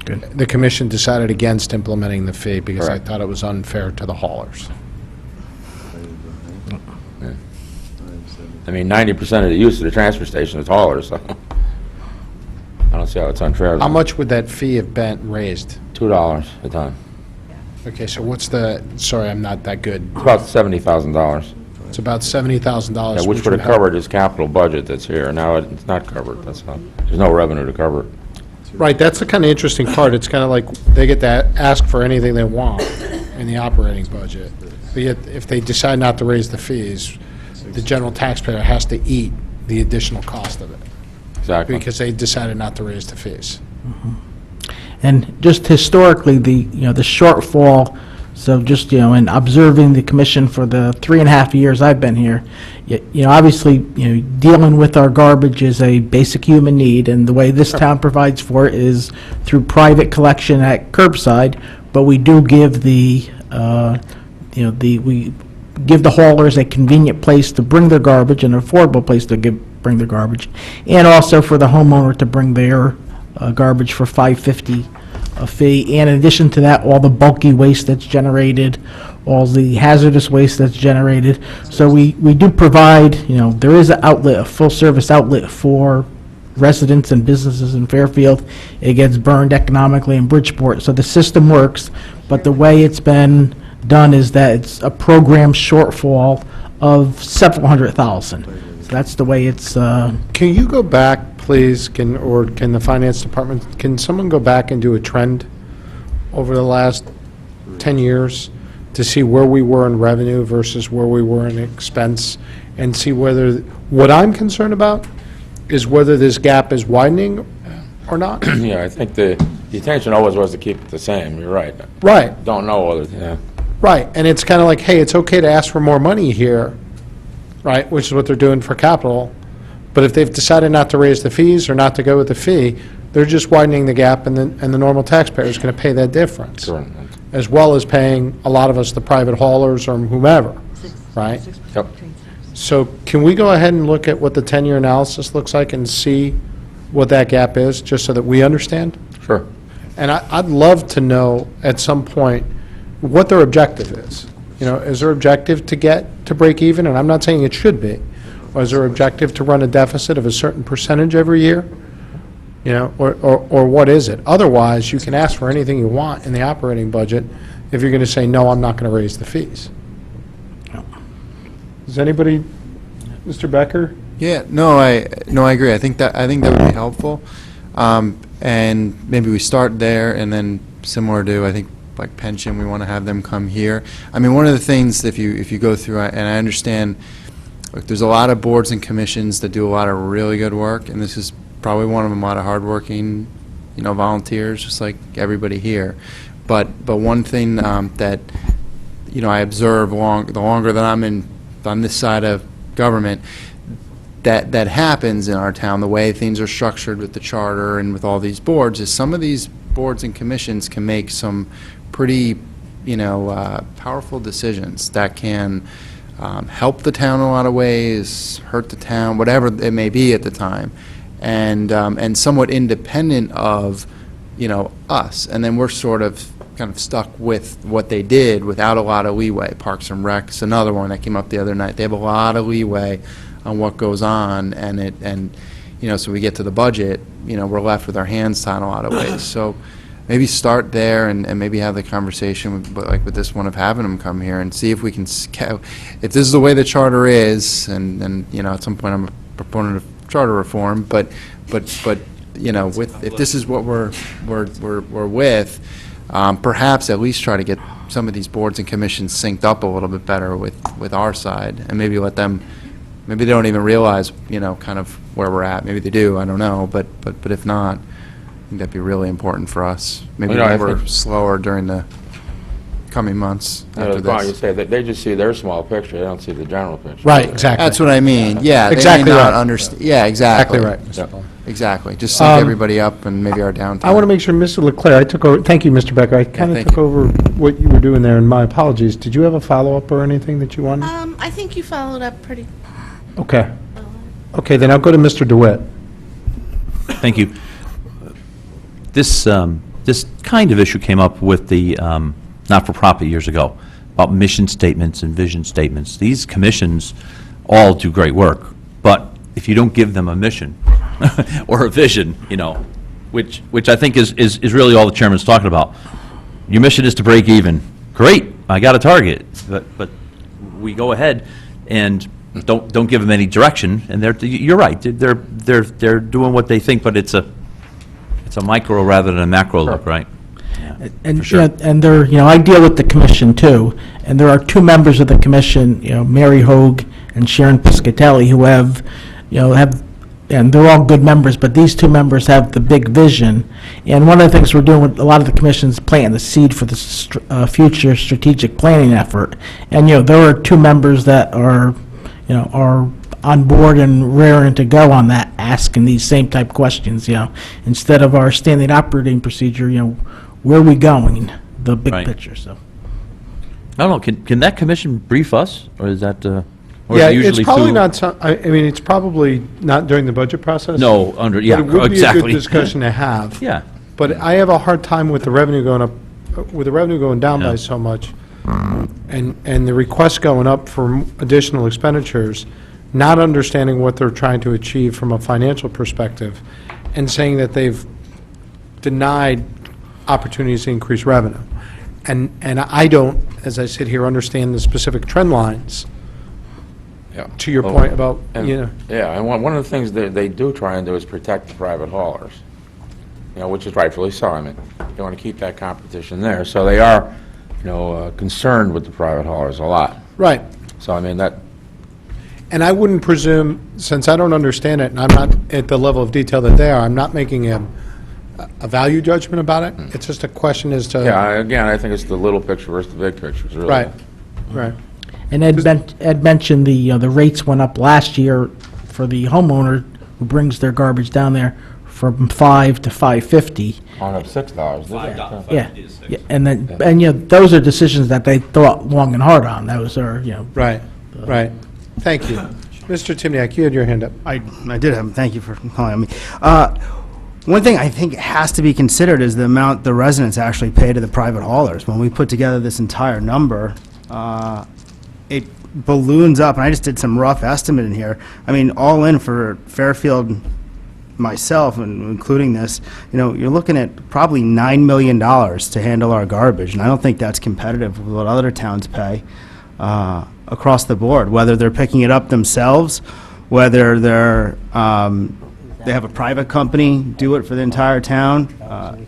Good.
The commission decided against implementing the fee because I
Correct.
thought it was unfair to the haulers.
I mean, 90% of the use of the transfer station is haulers, so I don't see how it's unfair.
How much would that fee have been raised?
$2 a ton.
Okay, so what's sorry, I'm not that good.
It's about $70,000.
It's about $70,000.
Yeah, which would have covered his capital budget that's here. Now it's not covered. That's not, there's no revenue to cover it.
Right, that's the kind of interesting part. It's kind of like they get to ask for anything they want in the operating budget. But yet, if they decide not to raise the fees, the general taxpayer has to eat the additional cost of it.
Exactly.
Because they decided not to raise the fees.
And just historically, the shortfall, so just, in observing the commission for the 3.5 years I've been here, obviously, dealing with our garbage is a basic human need, and the way this town provides for it is through private collection at curbside, but we do give we give the haulers a convenient place to bring their garbage, an affordable place to bring their garbage, and also for the homeowner to bring their garbage for $5.50 a fee. And in addition to that, all the bulky waste that's generated, all the hazardous waste that's generated. So we do provide, there is an outlet, a full-service outlet for residents and businesses in Fairfield. It gets burned economically in Bridgeport. So the system works, but the way it's been done is that it's a program shortfall of several hundred thousand. So that's the way it's...
Can you go back, please, can the finance department, can someone go back and do a trend over the last 10 years to see where we were in revenue versus where we were in expense, and see whether, what I'm concerned about is whether this gap is widening or not.
Yeah, I think the intention always was to keep it the same, you're right.
Right.
Don't know whether, yeah.
Right, and it's kind of like, hey, it's okay to ask for more money here, right, which is what they're doing for capital, but if they've decided not to raise the fees or not to go with the fee, they're just widening the gap, and the normal taxpayer is going to pay that difference,
Sure.
as well as paying a lot of us, the private haulers or whomever, right?
Yep.
So can we go ahead and look at what the 10-year analysis looks like and see what that gap is, just so that we understand?
Sure.
And I'd love to know at some point what their objective is. You know, is their objective to get to break even? And I'm not saying it should be. Or is their objective to run a deficit of a certain percentage every year? You know, or what is it? Otherwise, you can ask for anything you want in the operating budget if you're going to say, no, I'm not going to raise the fees. Does anybody, Mr. Becker?
Yeah, no, I agree. I think that would be helpful. And maybe we start there, and then similar to, I think, like pension, we want to have them come here. I mean, one of the things, if you go through, and I understand, look, there's a lot of boards and commissions that do a lot of really good work, and this is probably one of them, a lot of hardworking, volunteers, just like everybody here. But one thing that, I observe the longer that I'm on this side of government, that happens in our town, the way things are structured with the charter and with all these boards, is some of these boards and commissions can make some pretty, powerful decisions that can help the town in a lot of ways, hurt the town, whatever it may be at the time, and somewhat independent of, us. And then we're sort of kind of stuck with what they did without a lot of leeway. Parks and Rec's another one that came up the other night. They have a lot of leeway on what goes on, and so we get to the budget, we're left with our hands tied in a lot of ways. So maybe start there and maybe have the conversation with this one of having them come here and see if we can, if this is the way the charter is, and at some point I'm a proponent of charter reform, but if this is what we're with, perhaps at least try to get some of these boards and commissions synced up a little bit better with our side, and maybe let them. Maybe they don't even realize, kind of where we're at. Maybe they do, I don't know. But if not, I think that'd be really important for us. Maybe we're slower during the coming months after this.
You say that they just see their small picture, they don't see the general picture.
Right, exactly.
That's what I mean, yeah.
Exactly
They may not
right.
understand, yeah, exactly.
Exactly right, Mr. Paul.
Exactly. Just sync everybody up and maybe our downtown.
I want to make sure, Mr. Leclerc, I took over, thank you, Mr. Becker, I kind of
thank
took
you.
over what you were doing there, and my apologies. Did you have a follow-up or anything that you wanted?
I think you followed up pretty
Okay. Okay, then I'll go to Mr. DeWitt.
Thank you. This kind of issue came up with the not-for-profit years ago, about mission statements and vision statements. These commissions all do great work, but if you don't give them a mission or a vision, which I think is really all the chairman's talking about. Your mission is to break even. Great, I got a target, but we go ahead and don't give them any direction, and you're right, they're doing what they think, but it's a micro rather than a macro look, right? Yeah,
And,
for sure.
and they're, I deal with the commission too, and there are two members of the commission, Mary Hogue and Sharon Piscatelli, who have, and they're all good members, but these two members have the big vision. And one of the things we're doing with a lot of the commissions, planting the seed for the future strategic planning effort. And, there are two members that are on board and raring to go on that, asking these same type questions, instead of our standard operating procedure, where are we going, the big
Right.
picture, so.
I don't know, can that commission brief us, or is that, or is
Yeah,
it
it's
usually
probably
too-
not, I mean, it's probably not during the budget process.
No, yeah,
But it would be a
exactly.
good discussion to have.
Yeah.
But I have a hard time with the revenue going up, with the revenue going down
Yeah.
by so much, and the requests going up for additional expenditures, not understanding what they're trying to achieve from a financial perspective, and saying that they've denied opportunities to increase revenue. And I don't, as I sit here, understand the specific trend lines,
Yeah.
to your
Well,
point about,
and- Yeah, and one of the things that they do try and do is protect the private haulers, which is rightfully so. I mean, you want to keep that competition there. So they are concerned with the private haulers a lot.
Right.
So, I mean, that,
And I wouldn't presume, since I don't understand it, and I'm not at the level of detail that they are, I'm not making a value judgment about it. It's just a question as to...
again, I think it's the little picture versus the big picture, really.
Right, right.
And Ed mentioned the rates went up last year for the homeowner who brings their garbage down there from $5 to $5.50.
On up $6, didn't it?
Yeah, and those are decisions that they thought long and hard on. Those are,
Right, right. Thank you. Mr. Timniak, you had your hand up.
I did have, thank you for calling on me. One thing I think has to be considered is the amount the residents actually pay to the private haulers. When we put together this entire number, it balloons up, and I just did some rough estimate in here. I mean, all in for Fairfield, myself, and including this, you're looking at probably $9 million to handle our garbage, and I don't think that's competitive with what other towns pay across the board, whether they're picking it up themselves, whether they're they have a private company do it for the entire town.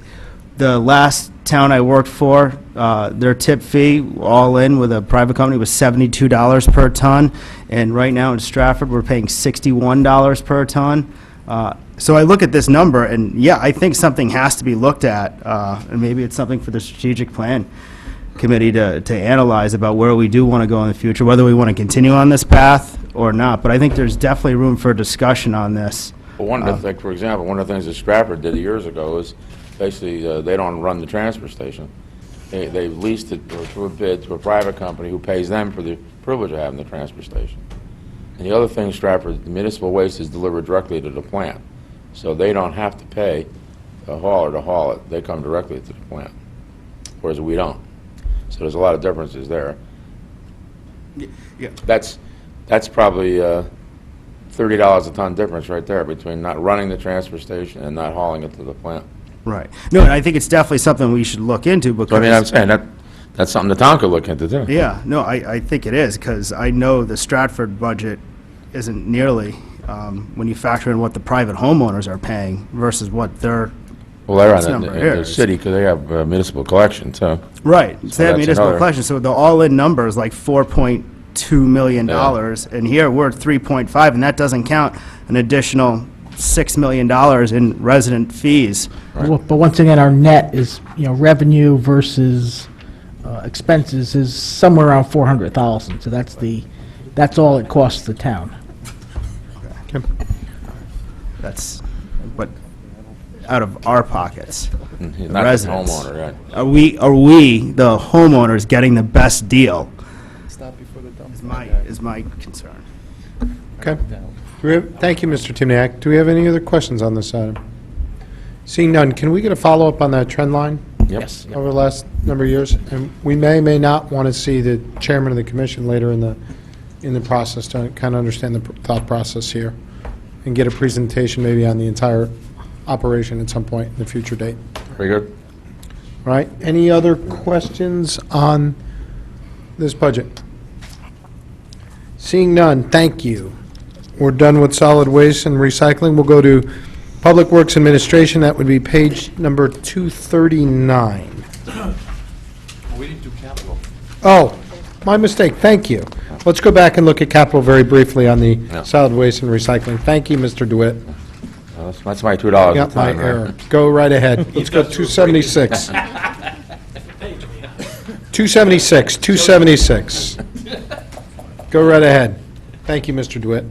The last town I worked for, their tip fee, all in with a private company, was $72 per ton, and right now in Stratford, we're paying $61 per ton. So I look at this number, and yeah, I think something has to be looked at, and maybe it's something for the strategic plan committee to analyze about where we do want to go in the future, whether we want to continue on this path or not. But I think there's definitely room for discussion on this.
Well, one of the things, for example, one of the things that Stratford did years ago is basically they don't run the transfer station. They leased it through a bid to a private company who pays them for the privilege of having the transfer station. And the other thing, Stratford, the municipal waste is delivered directly to the plant. So they don't have to pay a hauler to haul it. They come directly to the plant, whereas we don't. So there's a lot of differences there.
Yeah.
That's probably $30 a ton difference right there between not running the transfer station and not hauling it to the plant.
Right. No, and I think it's definitely something we should look into because...
So, I mean, I'm saying that's something the town could look into, too.
Yeah, no, I think it is, because I know the Stratford budget isn't nearly, when you factor in what the private homeowners are paying versus what their
Well, they're
this
on
number
the
here.
city because they have municipal collection, too.
Right, so they have
that's
municipal
another-
collection, so the all-in number is like $4.2 million, and here we're at 3.5, and that doesn't count an additional $6 million in resident fees.
Well, but once again, our net is, revenue versus expenses is somewhere around 400,000. So that's all it costs the town.
That's, but out of our pockets, the
Not the
residents.
homeowner, right.
Are we, the homeowners, getting the best deal? Is my concern.
Okay. Thank you, Mr. Timniak. Do we have any other questions on this item? Seeing none, can we get a follow-up on that trend line?
Yep.
Over the last number of years? And we may not want to see the chairman of the commission later in the process to kind of understand the thought process here and get a presentation maybe on the entire operation at some point in the future date.
Very good.
All right, any other questions on this budget? Seeing none, thank you. We're done with solid waste and recycling. We'll go to Public Works Administration. That would be page number 239.
We didn't do capital.
Oh, my mistake, thank you. Let's go back and look at capital very briefly on the solid waste and recycling. Thank you, Mr. DeWitt.
That's my $2 a
Got my
ton, right?
error. Go right ahead. Let's go 276. 276. Go right ahead. Thank you, Mr. DeWitt.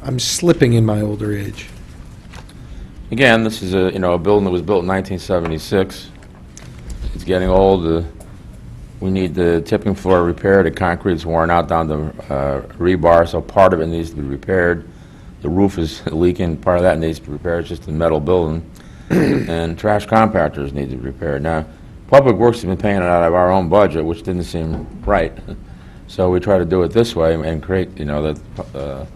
I'm slipping in my older age.
Again, this is a building that was built in 1976. It's getting old. We need the tipping floor repaired. The concrete's worn out down to rebar, so part of it needs to be repaired. The roof is leaking. Part of that needs to be repaired. It's just a metal building. And trash compactors need to be repaired. Now, Public Works has been paying it out of our own budget, which didn't seem right. So we try to do it this way and create, that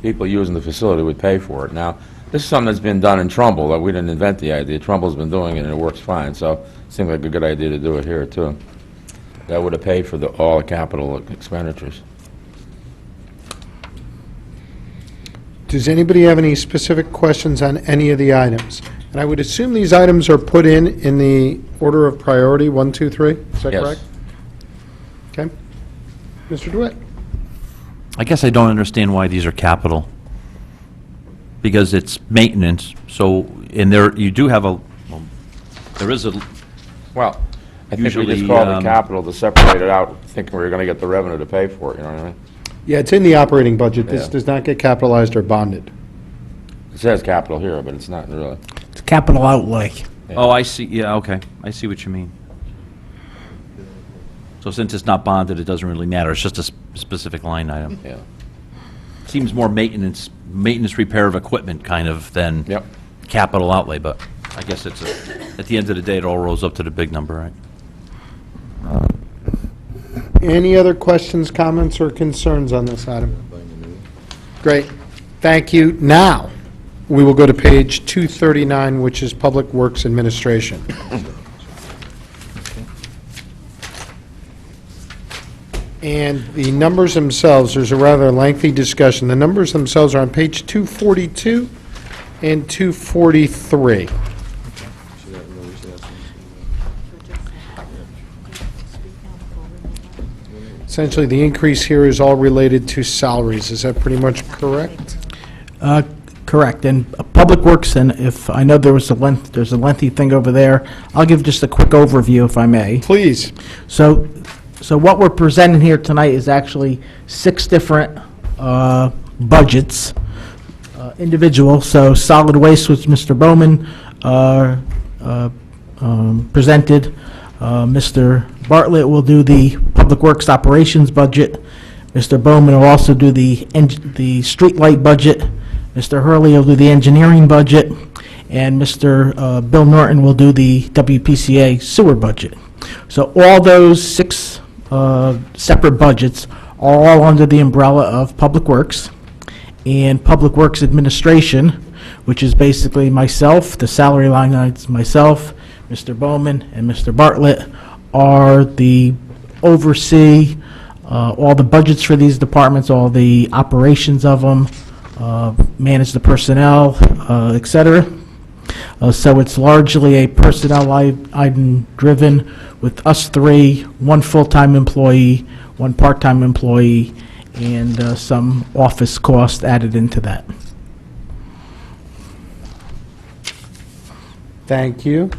people using the facility would pay for it. Now, this is something that's been done in Trumbull, that we didn't invent the idea. Trumbull's been doing it, and it works fine. So it seemed like a good idea to do it here, too. That would have paid for all the capital expenditures.
Does anybody have any specific questions on any of the items? And I would assume these items are put in the order of priority, 1, 2, 3? Is that
Yes.
correct? Okay. Mr. DeWitt?
I guess I don't understand why these are capital. Because it's maintenance, so, and there, you do have a, well, there is a,
Well, I think we
Usually,
just called it capital to separate it out, thinking we were going to get the revenue to pay for it, you know what I mean?
Yeah, it's in the operating budget. This
Yeah.
does not get capitalized or bonded.
It says capital here, but it's not really.
It's capital outlay.
oh, I see, yeah, okay, I see what you mean. So since it's not bonded, it doesn't really matter, it's just a specific line item.
Yeah.
Seems more maintenance repair of equipment kind of than
Yep.
capital outlay, but I guess it's, at the end of the day, it all rolls up to the big number, right?
Any other questions, comments, or concerns on this item? Great. Thank you. Now, we will go to page 239, which is Public Works Administration. And the numbers themselves, there's a rather lengthy discussion. The numbers themselves are on page 242 and 243. Essentially, the increase here is all related to salaries. Is that pretty much correct?
Correct. And Public Works, and if, I know there's a lengthy thing over there, I'll give just a quick overview if I may.
Please.
So what we're presenting here tonight is actually 6 different budgets, individual. So solid waste, which Mr. Bowman presented. Mr. Bartlett will do the Public Works operations budget. Mr. Bowman will also do the streetlight budget. Mr. Hurley will do the engineering budget. And Mr. Bill Norton will do the WPCA sewer budget. So all those 6 separate budgets are all under the umbrella of Public Works. And Public Works Administration, which is basically myself, the salary line items myself, Mr. Bowman, and Mr. Bartlett, are the oversee all the budgets for these departments, all the operations of them, manage the personnel, et cetera. So it's largely a personnel item driven with us 3, 1 full-time employee, 1 part-time employee, and some office cost added into that.
Thank you.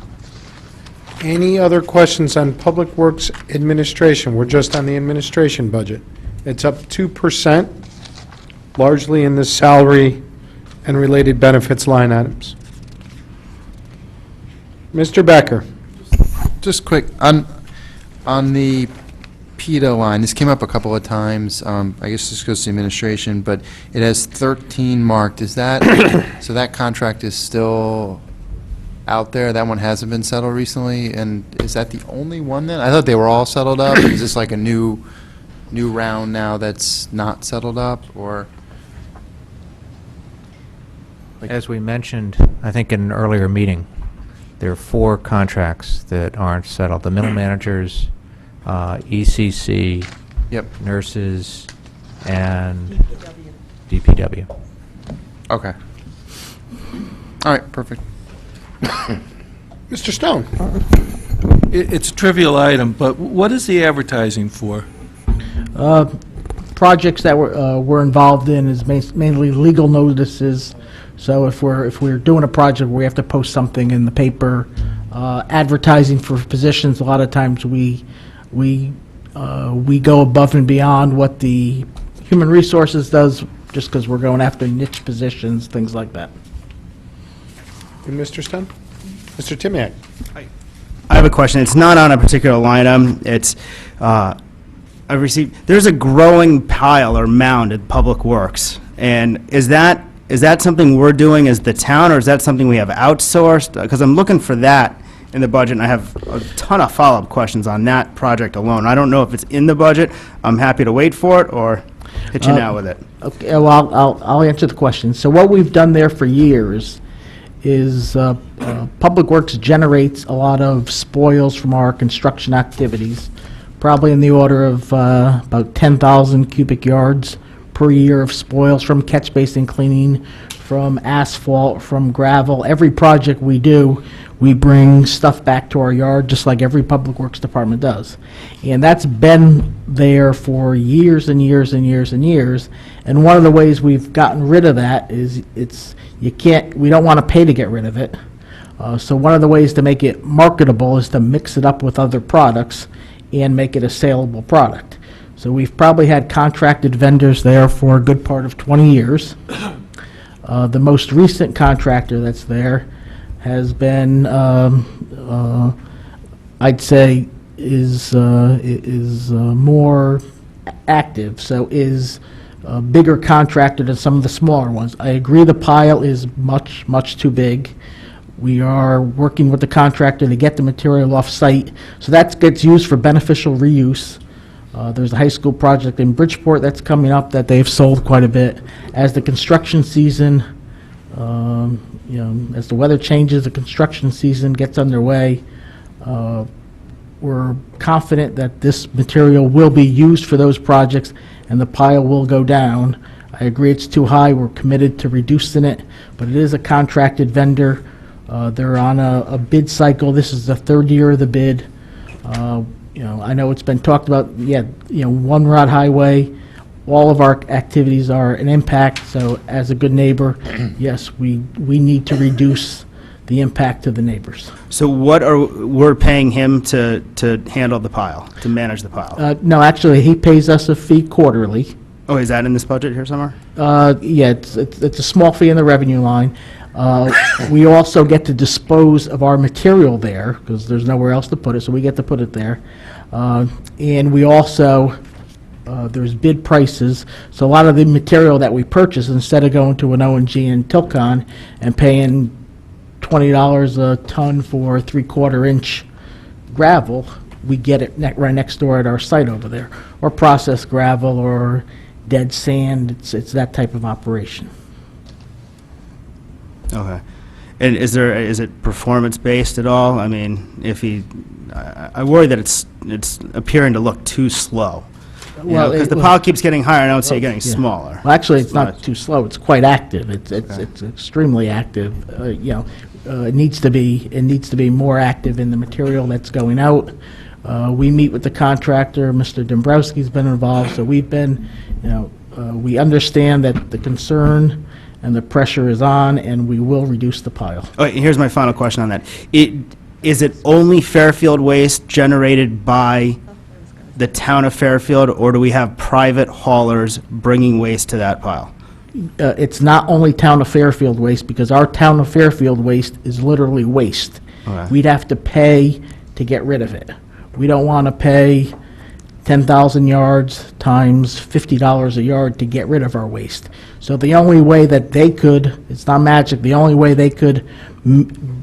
Any other questions on Public Works Administration? We're just on the administration budget. It's up 2%, largely in the salary and related benefits line items. Mr. Becker?
Just quick, on the PETA line, this came up a couple of times, I guess this goes to administration, but it has 13 marked. Is that, so that contract is still out there? That one hasn't been settled recently? And is that the only one then? I thought they were all settled up. Is this like a new round now that's not settled up, or?
As we mentioned, I think in an earlier meeting, there are 4 contracts that aren't settled. The middle managers, ECC,
Yep.
nurses, and DPW.
Okay. All right, perfect.
Mr. Stone?
It's a trivial item, but what is the advertising for?
Projects that we're involved in is mainly legal notices. So if we're doing a project where we have to post something in the paper, advertising for positions, a lot of times we go above and beyond what the human resources does, just because we're going after niche positions, things like that.
And Mr. Stone? Mr. Timiak?
I have a question. It's not on a particular line item. It's, there's a growing pile or mound at Public Works. And is that something we're doing as the town, or is that something we have outsourced? Because I'm looking for that in the budget, and I have a ton of follow-up questions on that project alone. I don't know if it's in the budget. I'm happy to wait for it, or hit you now with it.
Okay, well, I'll answer the question. So what we've done there for years is Public Works generates a lot of spoils from our construction activities, probably in the order of about 10,000 cubic yards per year of spoils from catch basin cleaning, from asphalt, from gravel. Every project we do, we bring stuff back to our yard, just like every Public Works department does. And that's been there for years and years and years and years. And one of the ways we've gotten rid of that is we don't want to pay to get rid of it. So one of the ways to make it marketable is to mix it up with other products and make it a saleable product. So we've probably had contracted vendors there for a good part of 20 years. The most recent contractor that's there has been, I'd say, is more active, so is a bigger contractor than some of the smaller ones. I agree the pile is much, much too big. We are working with the contractor to get the material off-site, so that gets used for beneficial reuse. There's a high school project in Bridgeport that's coming up that they've sold quite a bit. As the construction season, as the weather changes, the construction season gets underway, we're confident that this material will be used for those projects and the pile will go down. I agree it's too high. We're committed to reducing it, but it is a contracted vendor. They're on a bid cycle. This is the third year of the bid. I know it's been talked about, One Rod Highway, all of our activities are an impact, so as a good neighbor, yes, we need to reduce the impact to the neighbors.
So we're paying him to handle the pile, to manage the pile?
No, actually, he pays us a fee quarterly.
Oh, is that in this budget here somewhere?
Yeah, it's a small fee in the revenue line. We also get to dispose of our material there, because there's nowhere else to put it, so we get to put it there. And we also, there's bid prices, so a lot of the material that we purchase, instead of going to an O&G in Tilcon and paying $20 a ton for 3/4 inch gravel, we get it right next door at our site over there, or processed gravel, or dead sand. It's that type of operation.
Okay. And is it performance-based at all? I mean, I worry that it's appearing to look too slow.
Well,
Because the pile keeps getting higher, and I don't see it getting smaller.
Well, actually, it's not too slow. It's quite active. It's extremely active. It needs to be more active in the material that's going out. We meet with the contractor. Mr. Dombrowski's been involved, so we've been, we understand that the concern and the pressure is on, and we will reduce the pile.
Oh, here's my final question on that. Is it only Fairfield waste generated by the town of Fairfield, or do we have private haulers bringing waste to that pile?
It's not only town of Fairfield waste, because our town of Fairfield waste is literally waste.
Okay.
We'd have to pay to get rid of it. We don't want to pay 10,000 yards times $50 a yard to get rid of our waste. So the only way that they could, it's not magic, the only way they could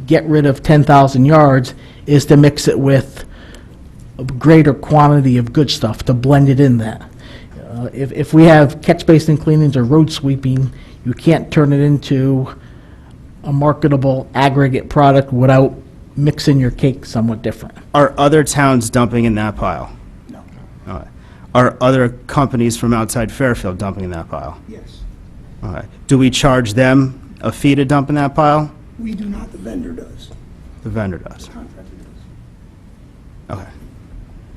get rid of 10,000 yards is to mix it with a greater quantity of good stuff, to blend it in that. If we have catch basin cleanings or road sweeping, you can't turn it into a marketable aggregate product without mixing your cake somewhat different.
Are other towns dumping in that pile?
No.
All right. Are other companies from outside Fairfield dumping in that pile?
Yes.
All right. Do we charge them a fee to dump in that pile?
We do not, the vendor does.
The vendor does.
Contractor does.
Okay.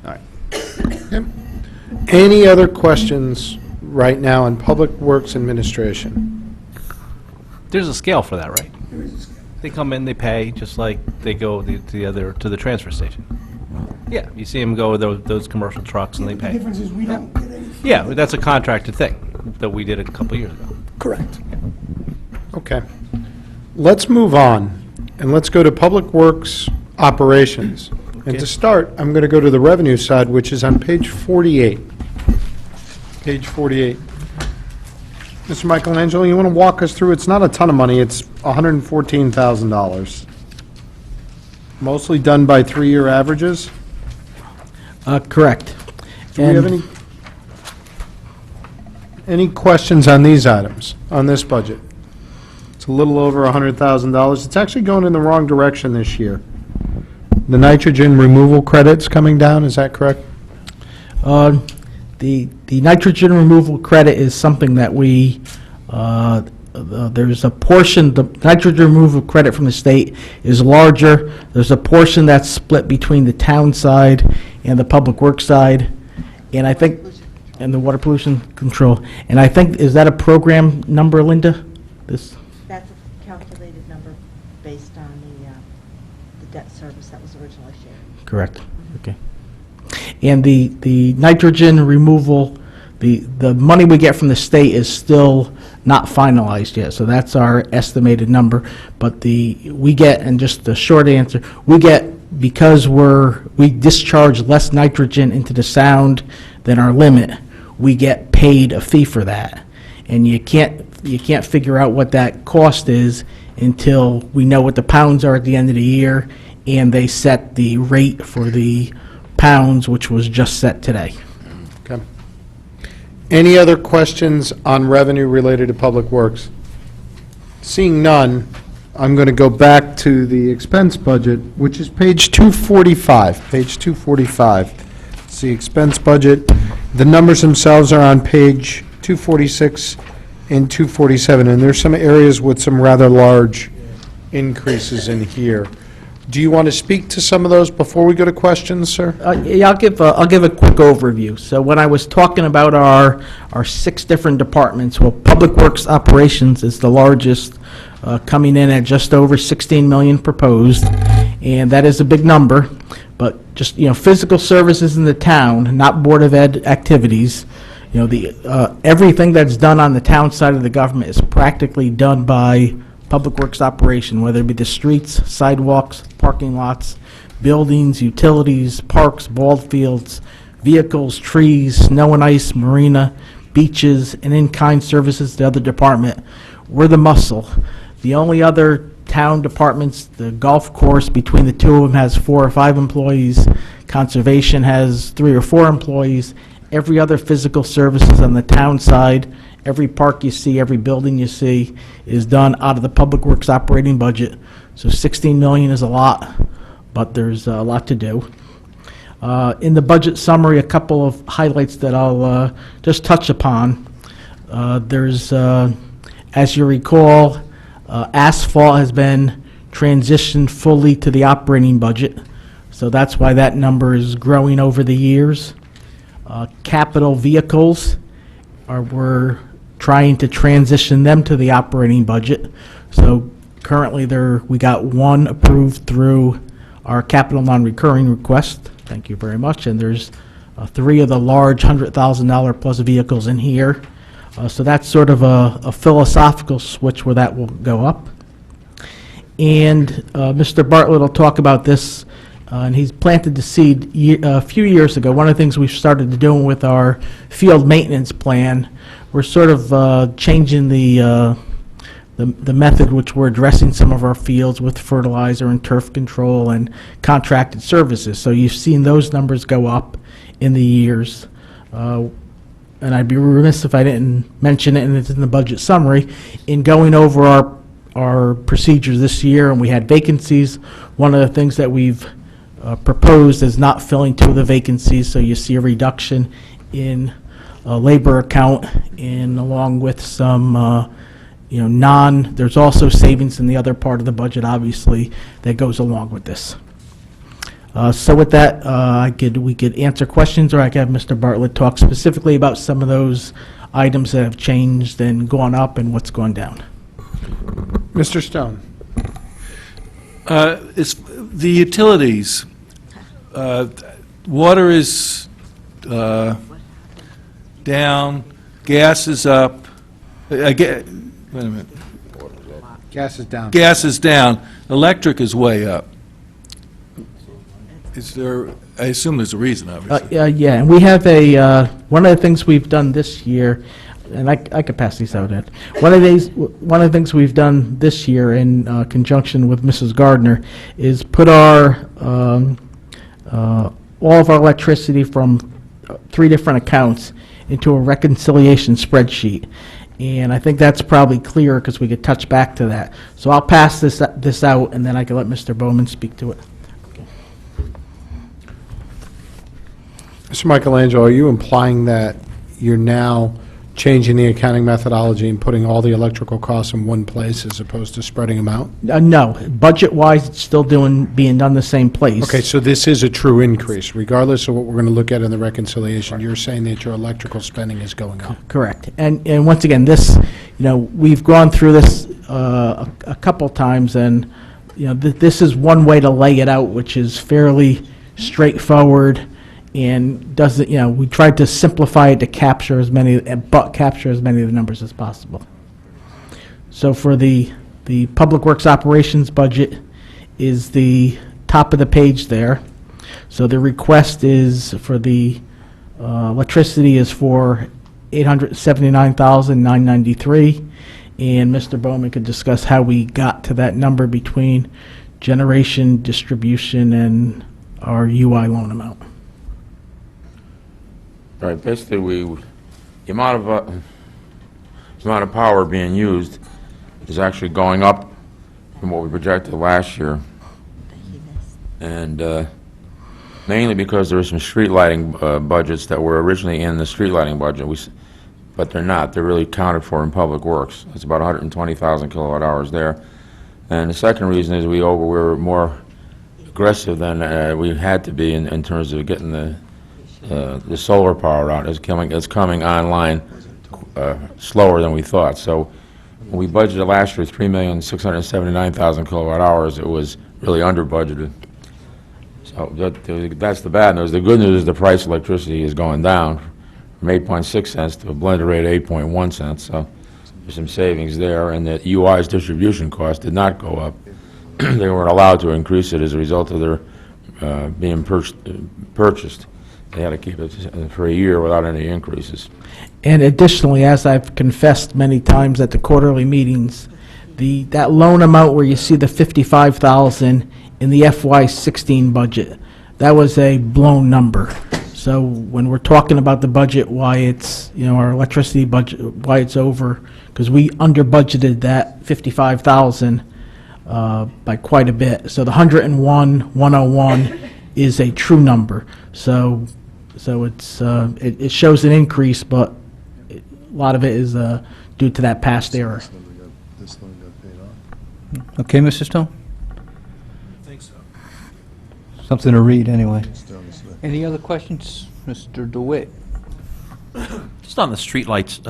All right.
Any other questions right now on Public Works Administration?
There's a scale for that, right?
There is a scale.
They come in, they pay, just like they go to the transfer station. Yeah, you see them go with those commercial trucks and they
The
pay.
difference is we don't get any.
Yeah, but that's a contracted thing that we did a couple years ago.
Correct.
Okay. Let's move on, and let's go to Public Works Operations. And to start, I'm going to go to the revenue side, which is on page 48. Page 48. Mr. Michelangelo, you want to walk us through? It's not a ton of money. It's $114,000. Mostly done by 3-year averages?
Correct.
Do we have any questions on these items, on this budget? It's a little over $100,000. It's actually going in the wrong direction this year. The nitrogen removal credit's coming down, is that correct?
The nitrogen removal credit is something that we there's a portion, the nitrogen removal credit from the state is larger. There's a portion that's split between the town side and the public works side. And I think, and the water pollution control. And I think, is that a program number, Linda? This?
That's a calculated number based on the debt service that was originally shared.
Correct. Okay. And the nitrogen removal, the money we get from the state is still not finalized yet, so that's our estimated number. But we get, and just the short answer, we get, because we discharge less nitrogen into the sound than our limit, we get paid a fee for that. And you can't figure out what that cost is until we know what the pounds are at the end of the year, and they set the rate for the pounds, which was just set today.
Okay. Any other questions on revenue related to Public Works? Seeing none, I'm going to go back to the expense budget, which is page 245. Page 245. It's the expense budget. The numbers themselves are on page 246 and 247, and there's some areas with some rather large increases in here. Do you want to speak to some of those before we go to questions, sir?
Yeah, I'll give a quick overview. So when I was talking about our 6 different departments, well, Public Works Operations is the largest, coming in at just over 16 million proposed, and that is a big number. But just, physical services in the town, not Board of Ed activities, everything that's done on the town side of the government is practically done by Public Works Operation, whether it be the streets, sidewalks, parking lots, buildings, utilities, parks, ball fields, vehicles, trees, snow and ice, marina, beaches, and in-kind services to the other department. We're the muscle. The only other town departments, the golf course, between the two of them has 4 or 5 employees. Conservation has 3 or 4 employees. Every other physical services on the town side, every park you see, every building you see, is done out of the Public Works operating budget. So 16 million is a lot, but there's a lot to do. In the budget summary, a couple of highlights that I'll just touch upon. There's, as you recall, asphalt has been transitioned fully to the operating budget, so that's why that number is growing over the years. Capital vehicles, we're trying to transition them to the operating budget. So currently we got 1 approved through our capital non-recurring request. Thank you very much. And there's 3 of the large $100,000 plus vehicles in here. So that's sort of a philosophical switch where that will go up. And Mr. Bartlett will talk about this, and he's planted the seed a few years ago. One of the things we've started doing with our field maintenance plan, we're sort of changing the method which we're addressing some of our fields with fertilizer and turf control and contracted services. So you've seen those numbers go up in the years. And I'd be remiss if I didn't mention it, and it's in the budget summary, in going over our procedures this year, and we had vacancies. One of the things that we've proposed is not filling 2 of the vacancies, so you see a reduction in labor account, and along with some there's also savings in the other part of the budget, obviously, that goes along with this. So with that, we could answer questions, or I could have Mr. Bartlett talk specifically about some of those items that have changed and gone up and what's gone down.
Mr. Stone.
It's the utilities. Water is down, gas is up. Wait a minute.
Gas is down.
Gas is down. Electric is way up. Is there, I assume there's a reason, obviously.
Yeah, and we have one of the things we've done this year, and I could pass these out, Ed. One of the things we've done this year in conjunction with Mrs. Gardner is put all of our electricity from 3 different accounts into a reconciliation spreadsheet. And I think that's probably clear because we could touch back to that. So I'll pass this out, and then I can let Mr. Bowman speak to it.
Mr. Michelangelo, are you implying that you're now changing the accounting methodology and putting all the electrical costs in one place as opposed to spreading them out?
No, budget-wise, it's still being done the same place.
Okay, so this is a true increase, regardless of what we're going to look at in the reconciliation. You're saying that your electrical spending is going up.
Correct. And once again, this, we've gone through this a couple times, and, this is one way to lay it out, which is fairly straightforward and doesn't, we tried to simplify it to capture as many of the numbers as possible. So for the Public Works Operations budget is the top of the page there. So the request is for the electricity is for $879,993, and Mr. Bowman could discuss how we got to that number between generation, distribution, and our UI loan amount.
Right, basically, the amount of power being used is actually going up from what we projected last year. And mainly because there were some street lighting budgets that were originally in the street lighting budget, but they're not. They're really accounted for in Public Works. It's about 120,000 kilowatt hours there. And the second reason is we were more aggressive than we had to be in terms of getting the solar power out. It's coming online slower than we thought. So when we budgeted last year 3,679,000 kilowatt hours, it was really under budgeted. So that's the bad news. The good news is the price of electricity is going down from 8.6 cents to a blended rate of 8.1 cents. So there's some savings there, and the UI's distribution cost did not go up. They weren't allowed to increase it as a result of their being purchased. They had to keep it for a year without any increases.
And additionally, as I've confessed many times at the quarterly meetings, that loan amount where you see the $55,000 in the FY16 budget, that was a blown number. So when we're talking about the budget, why it's, our electricity budget, why it's over, because we under budgeted that $55,000 by quite a bit. So the 101,101 is a true number. So it's it shows an increase, but a lot of it is due to that past error.
Okay, Mr. Stone?
I think so.
Something to read, anyway. Any other questions? Mr. DeWitt?
Just on the streetlights,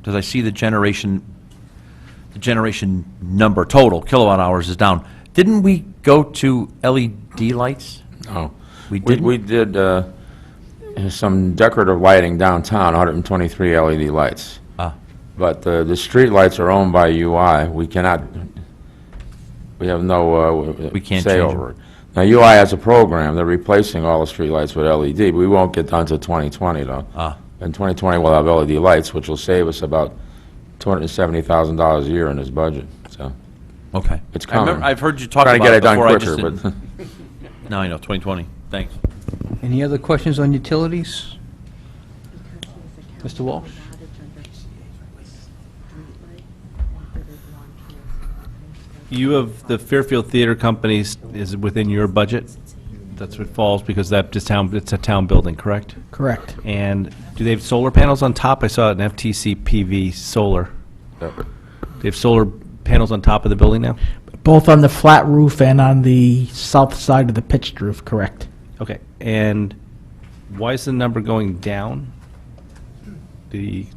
does I see the generation number, total kilowatt hours is down. Didn't we go to LED lights?
No.
We didn't?
We did some decorative lighting downtown, 123 LED lights. But the street lights are owned by UI. We have no
We can't
say
change
over it. Now, UI has a program. They're replacing all the street lights with LED, but we won't get done until 2020, though. In 2020, we'll have LED lights, which will save us about $270,000 a year in this budget. So
Okay.
it's coming.
I've heard you talk
Trying
about
to
it
get it done
before, I
quicker,
just
but
didn't- Now I know, 2020. Thanks.
Any other questions on utilities? Mr. Walsh?
You have the Fairfield Theater Companies is within your budget? That's what falls, because it's a town building, correct?
Correct.
And do they have solar panels on top? I saw it in FTC PV solar. They have solar panels on top of the building now?
Both on the flat roof and on the south side of the pitched roof, correct.
Okay, and why is the number going down? The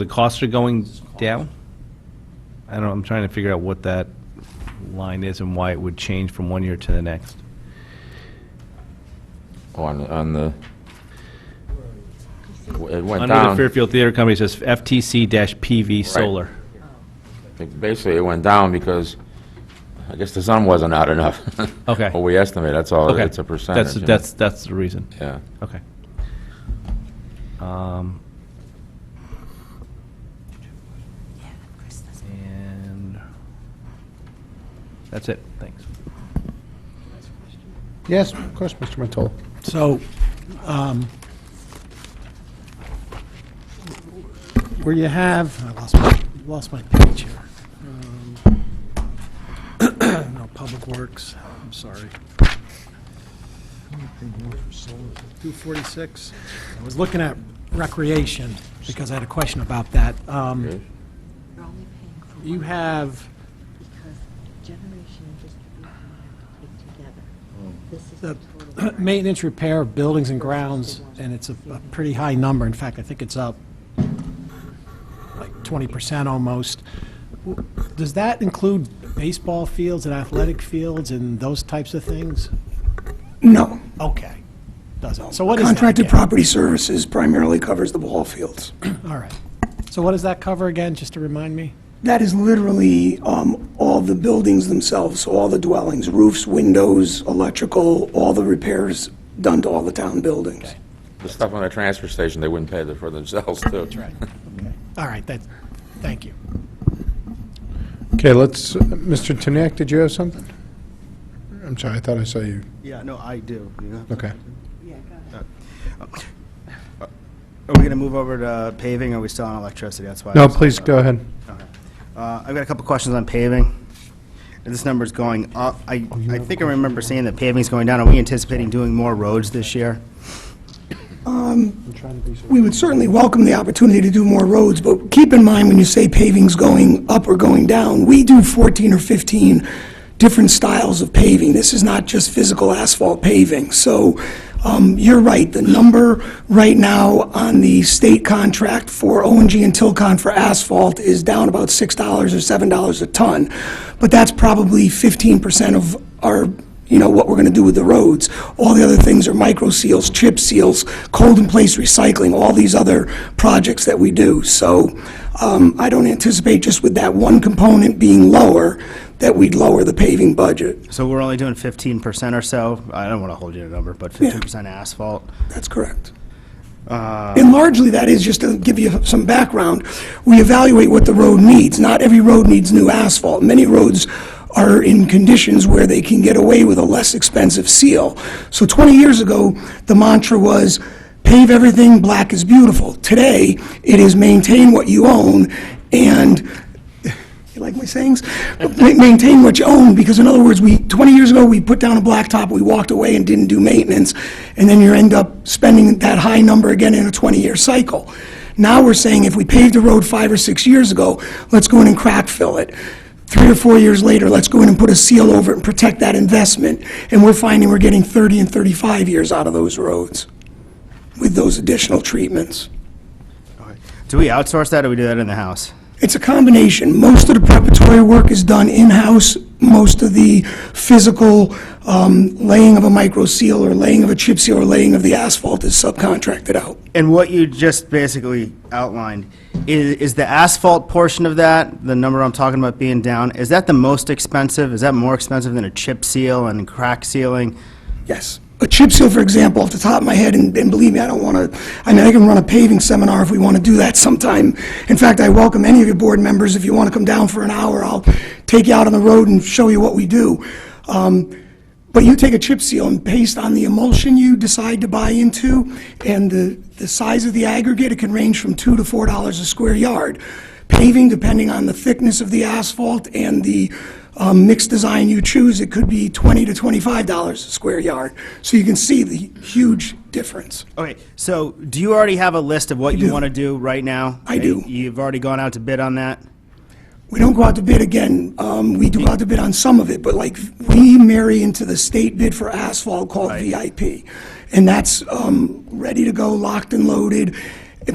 costs are going down? I don't know, I'm trying to figure out what that line is and why it would change from one year to the next.
on the it went
Under
down.
the Fairfield Theater Company, it says FTC-PV solar.
Basically, it went down because I guess the sun wasn't out enough.
Okay.
Well, we estimate, that's all,
Okay.
it's a percentage.
That's the reason.
Yeah.
Okay. And that's it, thanks.
Yes, of course, Mr. Mottola.
So, where you have, I lost my page here. No, Public Works, I'm sorry. 246. I was looking at recreation, because I had a question about that.
Yes.
You're only paying for
You
one
have
because generation and distribution you have to take together. This is
the
the total.
maintenance repair of buildings and grounds, and it's a pretty high number. In fact, I think it's up like 20% almost. Does that include baseball fields and athletic fields and those types of things?
No.
Okay. Doesn't. So what is that
Contracted
again?
property services primarily covers the ball fields.
All right. So what does that cover again, just to remind me?
That is literally all the buildings themselves, so all the dwellings, roofs, windows, electrical, all the repairs done to all the town buildings.
The stuff on the transfer station, they wouldn't pay for themselves, too.
That's right. Okay. All right, thank you.
Okay, let's, Mr. Tuniak, did you have something? I'm sorry, I thought I saw you.
Yeah, no, I do.
Okay.
Are we going to move over to paving, or are we still on electricity? That's why.
No, please, go ahead.
Okay. I've got a couple questions on paving. This number's going up. I think I remember saying that paving's going down. Are we anticipating doing more roads this year?
We would certainly welcome the opportunity to do more roads, but keep in mind when you say paving's going up or going down, we do 14 or 15 different styles of paving. This is not just physical asphalt paving. So you're right, the number right now on the state contract for O&G and Tilcon for asphalt is down about $6 or $7 a ton. But that's probably 15% of our, what we're going to do with the roads. All the other things are micro seals, chip seals, cold in place recycling, all these other projects that we do. So I don't anticipate just with that one component being lower that we'd lower the paving budget.
So we're only doing 15% or so? I don't want to hold you to a number, but 15% asphalt?
That's correct. And largely, that is, just to give you some background, we evaluate what the road needs. Not every road needs new asphalt. Many roads are in conditions where they can get away with a less expensive seal. So 20 years ago, the mantra was, pave everything, black is beautiful. Today, it is maintain what you own, and you like my sayings? Maintain what you own, because in other words, 20 years ago, we put down a blacktop, we walked away and didn't do maintenance, and then you end up spending that high number again in a 20-year cycle. Now we're saying if we paved a road 5 or 6 years ago, let's go in and crack fill it. 3 or 4 years later, let's go in and put a seal over it and protect that investment. And we're finding we're getting 30 and 35 years out of those roads with those additional treatments.
Do we outsource that, or we do that in the house?
It's a combination. Most of the preparatory work is done in-house. Most of the physical laying of a micro seal or laying of a chip seal or laying of the asphalt is subcontracted out.
And what you just basically outlined, is the asphalt portion of that, the number I'm talking about being down, is that the most expensive? Is that more expensive than a chip seal and crack sealing?
Yes. A chip seal, for example, off the top of my head, and believe me, I don't want to, I can run a paving seminar if we want to do that sometime. In fact, I welcome any of your board members. If you want to come down for an hour, I'll take you out on the road and show you what we do. But you take a chip seal, and based on the emulsion you decide to buy into and the size of the aggregate, it can range from $2 to $4 a square yard. Paving, depending on the thickness of the asphalt and the mixed design you choose, it could be $20 to $25 a square yard. So you can see the huge difference.
Okay, so do you already have a list of what you want to do right now?
I do.
You've already gone out to bid on that?
We don't go out to bid again. We do go out to bid on some of it, but like we marry into the state bid for asphalt called VIP. And that's ready to go, locked and loaded.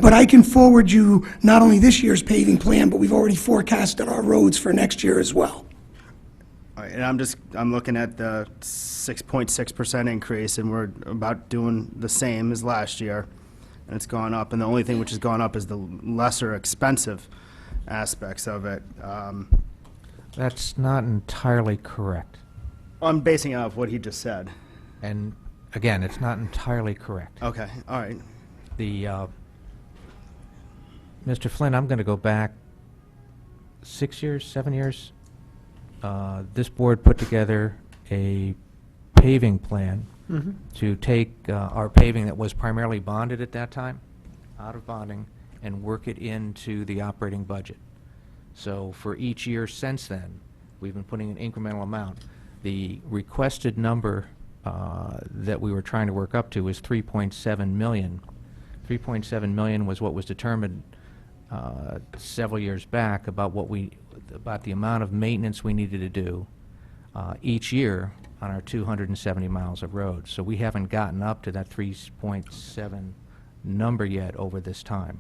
But I can forward you not only this year's paving plan, but we've already forecasted our roads for next year as well.
All right, and I'm looking at the 6.6% increase, and we're about doing the same as last year. And it's gone up, and the only thing which has gone up is the lesser expensive aspects of it.
That's not entirely correct.
I'm basing it off what he just said.
And again, it's not entirely correct.
Okay, all right.
Mr. Flynn, I'm going to go back 6 years, 7 years. This board put together a paving plan to take our paving that was primarily bonded at that time, out of bonding, and work it into the operating budget. So for each year since then, we've been putting an incremental amount. The requested number that we were trying to work up to was $3.7 million 3.7 million was what was determined several years back about about the amount of maintenance we needed to do each year on our 270 miles of road. So we haven't gotten up to that 3.7 number yet over this time.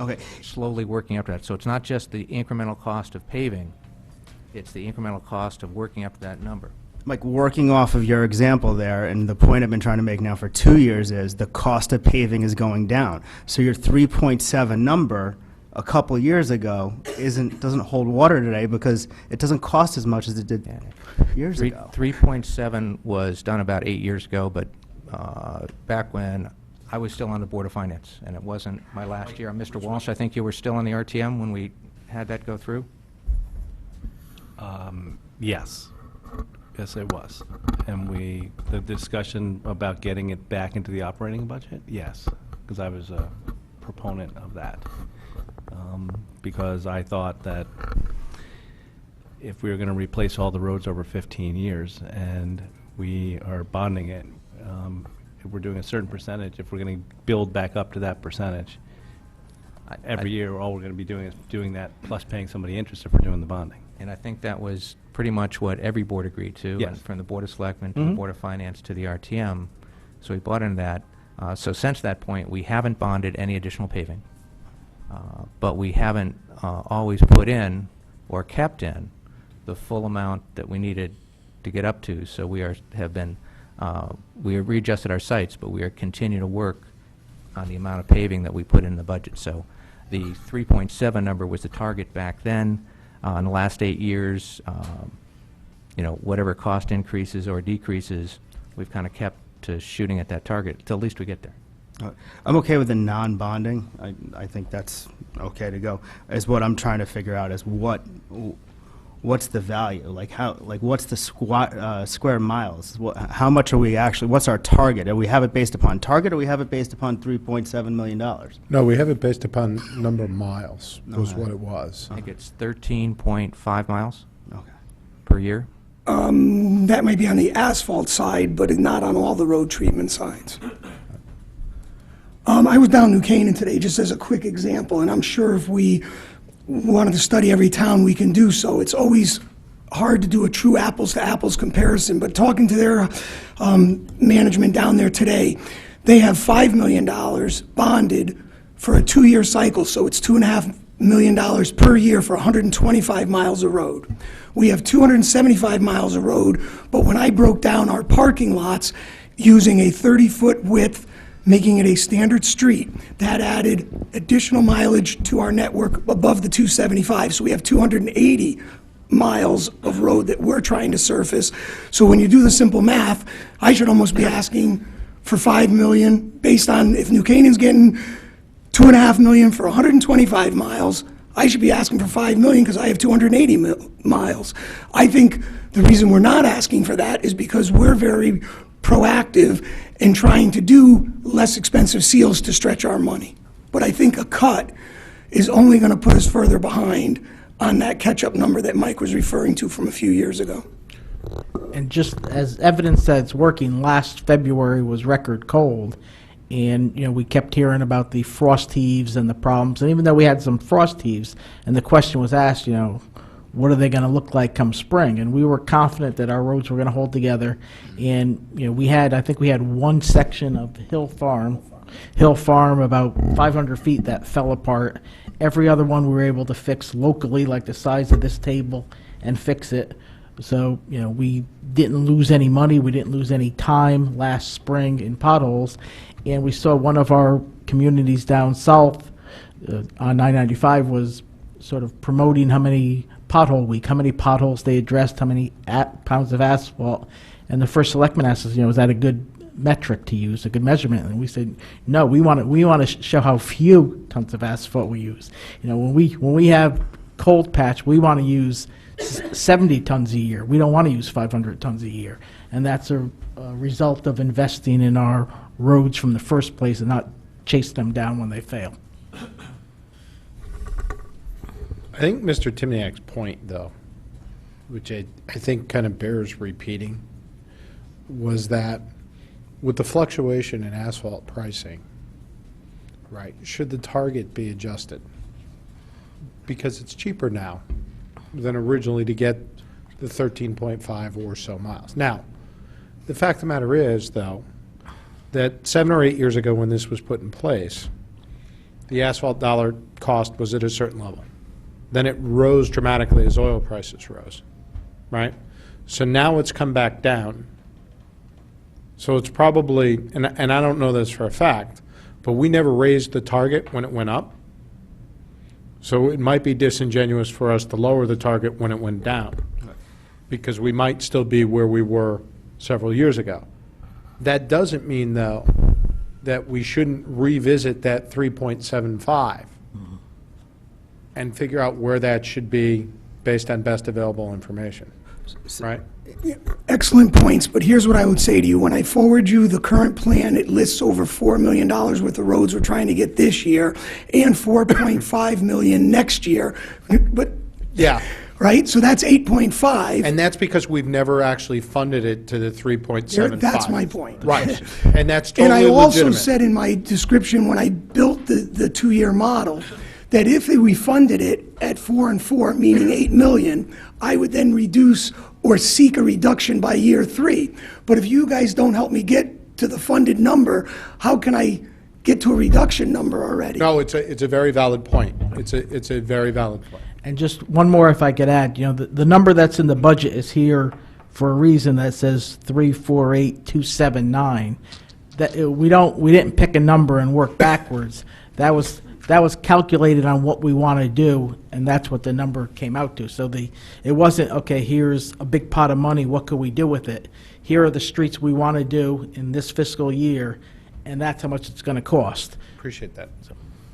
Okay.
Slowly working up to that. So it's not just the incremental cost of paving, it's the incremental cost of working up to that number.
Mike, working off of your example there, and the point I've been trying to make now for 2 years is the cost of paving is going down. So your 3.7 number a couple years ago doesn't hold water today because it doesn't cost as much as it did years ago.
3.7 was done about 8 years ago, but back when I was still on the Board of Finance, and it wasn't my last year. Mr. Walsh, I think you were still on the RTM when we had that go through?
Yes. Yes, it was. And the discussion about getting it back into the operating budget, yes, because I was a proponent of that. Because I thought that if we were going to replace all the roads over 15 years and we are bonding it, if we're doing a certain percentage, if we're going to build back up to that percentage, every year, all we're going to be doing is doing that plus paying somebody interest if we're doing the bonding.
And I think that was pretty much what every board agreed to.
Yes.
And from the Board of Selectmen to the Board of Finance to the RTM. So we bought into that. So since that point, we haven't bonded any additional paving. But we haven't always put in or kept in the full amount that we needed to get up to. So we have readjusted our sites, but we are continuing to work on the amount of paving that we put in the budget. So the 3.7 number was the target back then. In the last 8 years, whatever cost increases or decreases, we've kind of kept to shooting at that target till at least we get there.
I'm okay with the non-bonding. I think that's okay to go. Is what I'm trying to figure out is what's the value? What's the square miles? How much are we actually? What's our target? Do we have it based upon target, or we have it based upon $3.7 million?
No, we have it based upon number of miles, was what it was.
I think it's 13.5 miles
Okay.
per year.
That might be on the asphalt side, but not on all the road treatment sides. I was down in New Canaan today, just as a quick example, and I'm sure if we wanted to study every town, we can do so. It's always hard to do a true apples-to-apples comparison, but talking to their management down there today, they have $5 million bonded for a 2-year cycle, so it's $2.5 million per year for 125 miles of road. We have 275 miles of road, but when I broke down our parking lots using a 30-foot width, making it a standard street, that added additional mileage to our network above the 275. So we have 280 miles of road that we're trying to surface. So when you do the simple math, I should almost be asking for $5 million based on if New Canaan's getting $2.5 million for 125 miles, I should be asking for $5 million because I have 280 miles. I think the reason we're not asking for that is because we're very proactive in trying to do less expensive seals to stretch our money. But I think a cut is only going to put us further behind on that catch-up number that Mike was referring to from a few years ago.
And just as evidence that it's working, last February was record cold, and we kept hearing about the frost heaves and the problems. And even though we had some frost heaves, and the question was asked, what are they going to look like come spring? And we were confident that our roads were going to hold together. And I think we had one section of Hill Farm, about 500 feet that fell apart. Every other one we were able to fix locally, like the size of this table, and fix it. So, we didn't lose any money, we didn't lose any time last spring in potholes. And we saw one of our communities down south on 995 was sort of promoting how many potholes they addressed, how many pounds of asphalt. And the first selectman asked us, is that a good metric to use, a good measurement? And we said, no, we want to show how few tons of asphalt we use. When we have cold patch, we want to use 70 tons a year. We don't want to use 500 tons a year. And that's a result of investing in our roads from the first place and not chase them down when they fail.
I think Mr. Timniak's point, though, which I think kind of bears repeating, was that with the fluctuation in asphalt pricing, right, should the target be adjusted? Because it's cheaper now than originally to get the 13.5 or so miles. Now, the fact of the matter is, though, that 7 or 8 years ago when this was put in place, the asphalt dollar cost was at a certain level. Then it rose dramatically as oil prices rose, right? So now it's come back down. So it's probably, and I don't know this for a fact, but we never raised the target when it went up. So it might be disingenuous for us to lower the target when it went down, because we might still be where we were several years ago. That doesn't mean, though, that we shouldn't revisit that 3.75 and figure out where that should be based on best available information, right?
Excellent points, but here's what I would say to you. When I forward you the current plan, it lists over $4 million worth of roads we're trying to get this year and $4.5 million next year. But
Yeah.
right? So that's 8.5.
And that's because we've never actually funded it to the 3.75.
That's my point.
Right. And that's
And
totally
I also
legitimate.
said in my description when I built the two-year model, that if we funded it at 4 and 4, meaning 8 million, I would then reduce or seek a reduction by year 3. But if you guys don't help me get to the funded number, how can I get to a reduction number already?
No, it's a very valid point. It's a very valid point.
And just one more if I could add, the number that's in the budget is here for a reason that says 348,279. We didn't pick a number and work backwards. That was calculated on what we want to do, and that's what the number came out to. So it wasn't, okay, here's a big pot of money, what could we do with it? Here are the streets we want to do in this fiscal year, and that's how much it's going to cost.
Appreciate that.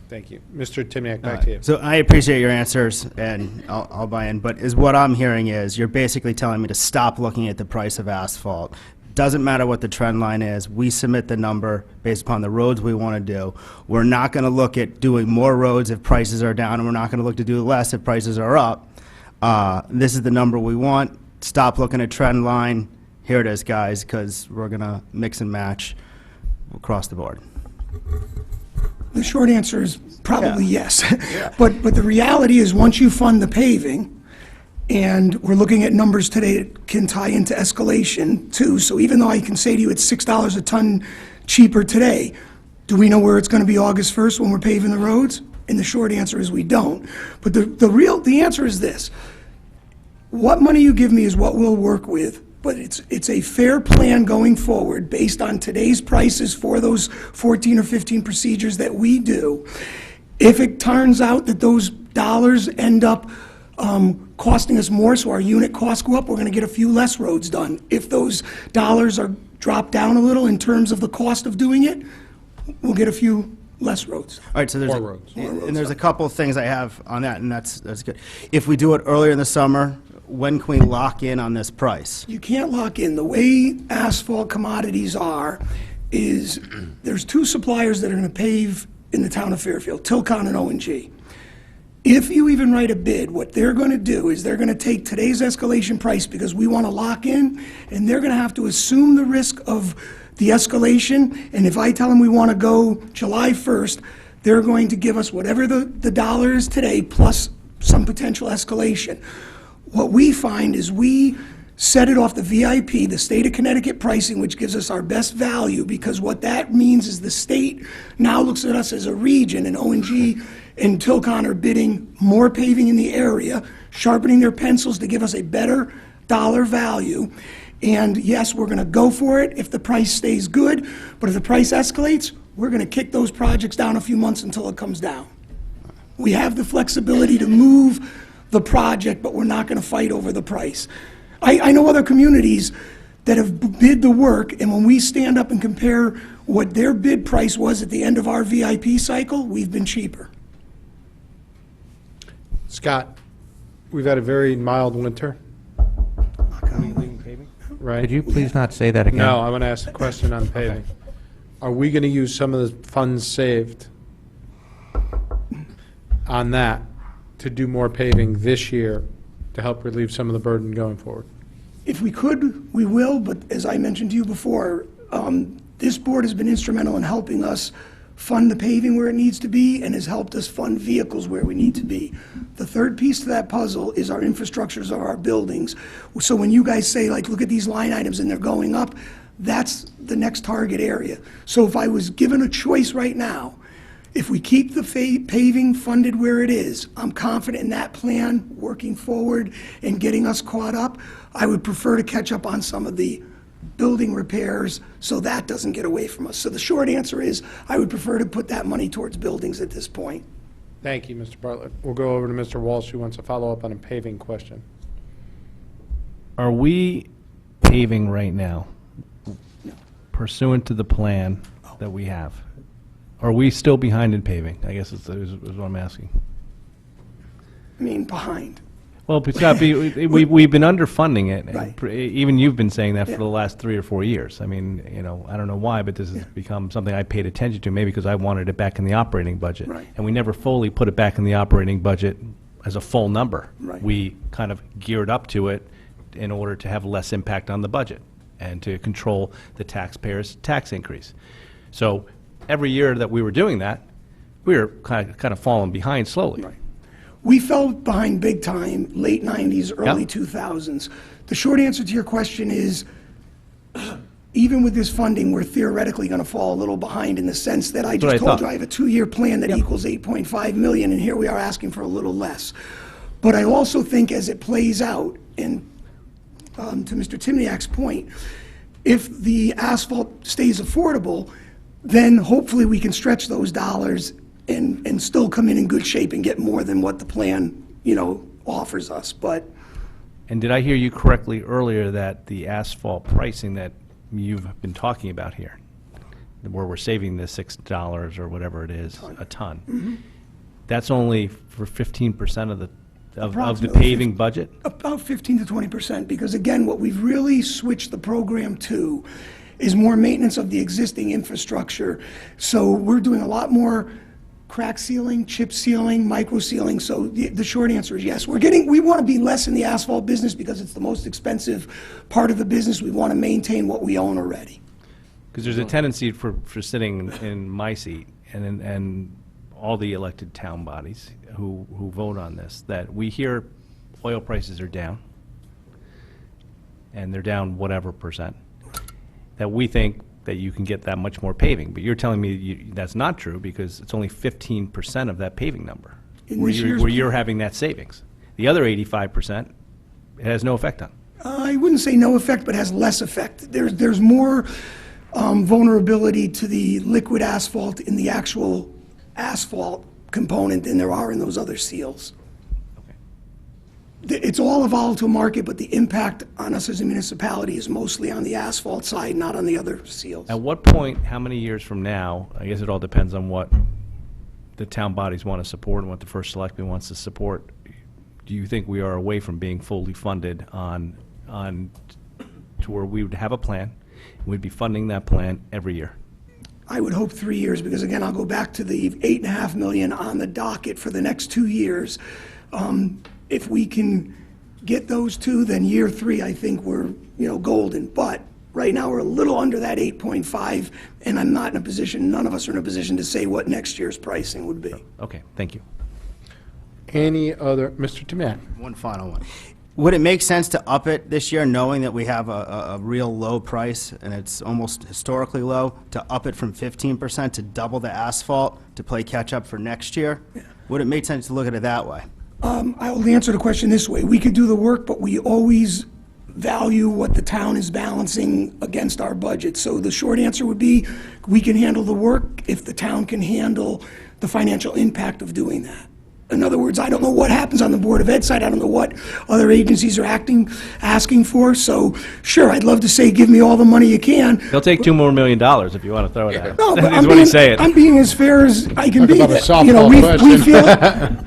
Thank you. Mr. Timiak, back to you.
So I appreciate your answers, and I'll buy in, but what I'm hearing is you're basically telling me to stop looking at the price of asphalt. Doesn't matter what the trend line is, we submit the number based upon the roads we want to do. We're not going to look at doing more roads if prices are down, and we're not going to look to do less if prices are up. This is the number we want. Stop looking at trend line. Here it is, guys, because we're going to mix and match across the board.
The short answer is probably yes. But the reality is, once you fund the paving, and we're looking at numbers today that can tie into escalation too, so even though I can say to you it's $6 a ton cheaper today, do we know where it's going to be August 1st when we're paving the roads? And the short answer is we don't. But the answer is this. What money you give me is what we'll work with, but it's a fair plan going forward based on today's prices for those 14 or 15 procedures that we do. If it turns out that those dollars end up costing us more, so our unit costs go up, we're going to get a few less roads done. If those dollars are dropped down a little in terms of the cost of doing it, we'll get a few less roads.
All right, so there's
More roads.
and there's a couple of things I have on that, and that's good. If we do it earlier in the summer, when can we lock in on this price?
You can't lock in. The way asphalt commodities are is there's two suppliers that are going to pave in the town of Fairfield, Tilcon and O&G. If you even write a bid, what they're going to do is they're going to take today's escalation price because we want to lock in, and they're going to have to assume the risk of the escalation. And if I tell them we want to go July 1st, they're going to give us whatever the dollar is today plus some potential escalation. What we find is we set it off the VIP, the state of Connecticut pricing, which gives us our best value, because what that means is the state now looks at us as a region, and O&G and Tilcon are bidding more paving in the area, sharpening their pencils to give us a better dollar value. And yes, we're going to go for it if the price stays good, but if the price escalates, we're going to kick those projects down a few months until it comes down. We have the flexibility to move the project, but we're not going to fight over the price. I know other communities that have bid the work, and when we stand up and compare what their bid price was at the end of our VIP cycle, we've been cheaper.
Scott, we've had a very mild winter. Right?
Could you please not say that again?
No, I want to ask a question on paving. Are we going to use some of the funds saved on that to do more paving this year to help relieve some of the burden going forward?
If we could, we will, but as I mentioned to you before, this board has been instrumental in helping us fund the paving where it needs to be and has helped us fund vehicles where we need to be. The third piece to that puzzle is our infrastructures of our buildings. So when you guys say, like, look at these line items and they're going up, that's the next target area. So if I was given a choice right now, if we keep the paving funded where it is, I'm confident in that plan, working forward and getting us caught up. I would prefer to catch up on some of the building repairs so that doesn't get away from us. So the short answer is, I would prefer to put that money towards buildings at this point.
Thank you, Mr. Bartlett. We'll go over to Mr. Walsh, who wants to follow up on a paving question.
Are we paving right now pursuant to the plan that we have? Are we still behind in paving? I guess is what I'm asking.
I mean, behind.
Well, Scott, we've been underfunding it.
Right.
Even you've been saying that for the last 3 or 4 years. I mean, I don't know why, but this has become something I paid attention to, maybe because I wanted it back in the operating budget.
Right.
And we never fully put it back in the operating budget as a full number.
Right.
We kind of geared up to it in order to have less impact on the budget and to control the taxpayers' tax increase. So every year that we were doing that, we were kind of falling behind slowly.
Right. We fell behind big time, late 90s, early 2000s. The short answer to your question is, even with this funding, we're theoretically going to fall a little behind in the sense that I just told you I have a 2-year plan that equals $8.5 million, and here we are asking for a little less. But I also think as it plays out, and to Mr. Timniak's point, if the asphalt stays affordable, then hopefully we can stretch those dollars and still come in good shape and get more than what the plan, offers us. But
And did I hear you correctly earlier that the asphalt pricing that you've been talking about here, where we're saving the $6 or whatever it is a ton, that's only for 15% of the paving budget?
About 15 to 20%, because again, what we've really switched the program to is more maintenance of the existing infrastructure. So we're doing a lot more crack sealing, chip sealing, micro sealing. So the short answer is yes. We want to be less in the asphalt business because it's the most expensive part of the business. We want to maintain what we own already.
Because there's a tendency for sitting in my seat and all the elected town bodies who vote on this, that we hear oil prices are down, and they're down whatever percent, that we think that you can get that much more paving. But you're telling me that's not true because it's only 15% of that paving number where you're having that savings. The other 85%, it has no effect on.
I wouldn't say no effect, but has less effect. There's more vulnerability to the liquid asphalt in the actual asphalt component than there are in those other seals. It's all a volatile market, but the impact on us as a municipality is mostly on the asphalt side, not on the other seals.
At what point, how many years from now, I guess it all depends on what the town bodies want to support and what the first selectman wants to support, do you think we are away from being fully funded on to where we would have a plan, and we'd be funding that plan every year?
I would hope 3 years, because again, I'll go back to the $8.5 million on the docket for the next 2 years. If we can get those two, then year 3, I think we're, golden. But right now, we're a little under that 8.5, and I'm not in a position, none of us are in a position to say what next year's pricing would be.
Okay, thank you.
Any other, Mr. Tomac?
One final one. Would it make sense to up it this year, knowing that we have a real low price, and it's almost historically low, to up it from 15% to double the asphalt to play catch-up for next year? Yeah. Would it make sense to look at it that way?
I will answer the question this way. We could do the work, but we always value what the town is balancing against our budget. So the short answer would be, we can handle the work if the town can handle the financial impact of doing that. In other words, I don't know what happens on the Board of Ed side. I don't know what other agencies are asking for. So, sure, I'd love to say, give me all the money you can.
They'll take $2 more million if you want to throw it at them.
No, but
That's what he's saying.
I'm being as fair as I can be.
Talk about a softball
question.